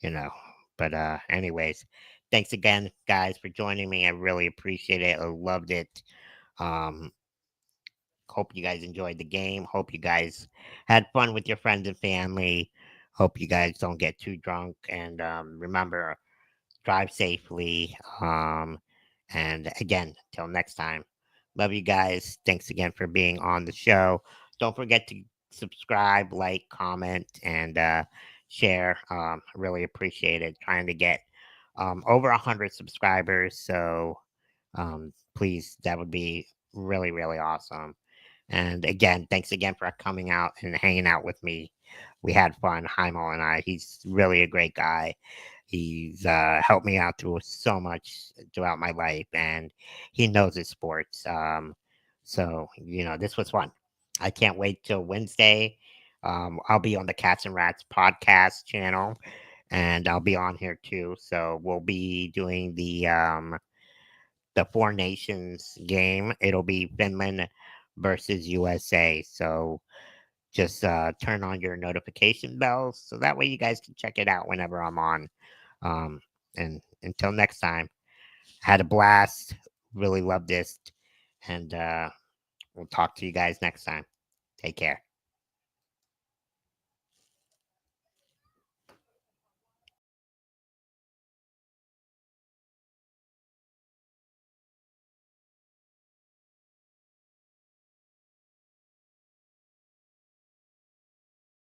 You know, but anyways, thanks again, guys, for joining me. I really appreciate it. I loved it. Um, hope you guys enjoyed the game. Hope you guys had fun with your friends and family. Hope you guys don't get too drunk, and remember, drive safely. And again, till next time, love you guys. Thanks again for being on the show. Don't forget to subscribe, like, comment, and share. Really appreciate it. Trying to get over 100 subscribers. So please, that would be really, really awesome. And again, thanks again for coming out and hanging out with me. We had fun, Heimel and I. He's really a great guy. He's helped me out through so much throughout my life, and he knows his sports. So this was fun. I can't wait till Wednesday. I'll be on the Cats and Rats podcast channel, and I'll be on here too. So we'll be doing the Four Nations game. It'll be Finland versus USA. So just turn on your notification bells so that way you guys can check it out whenever I'm on. Um, and until next time, had a blast. Really loved this. And we'll talk to you guys next time. Take care.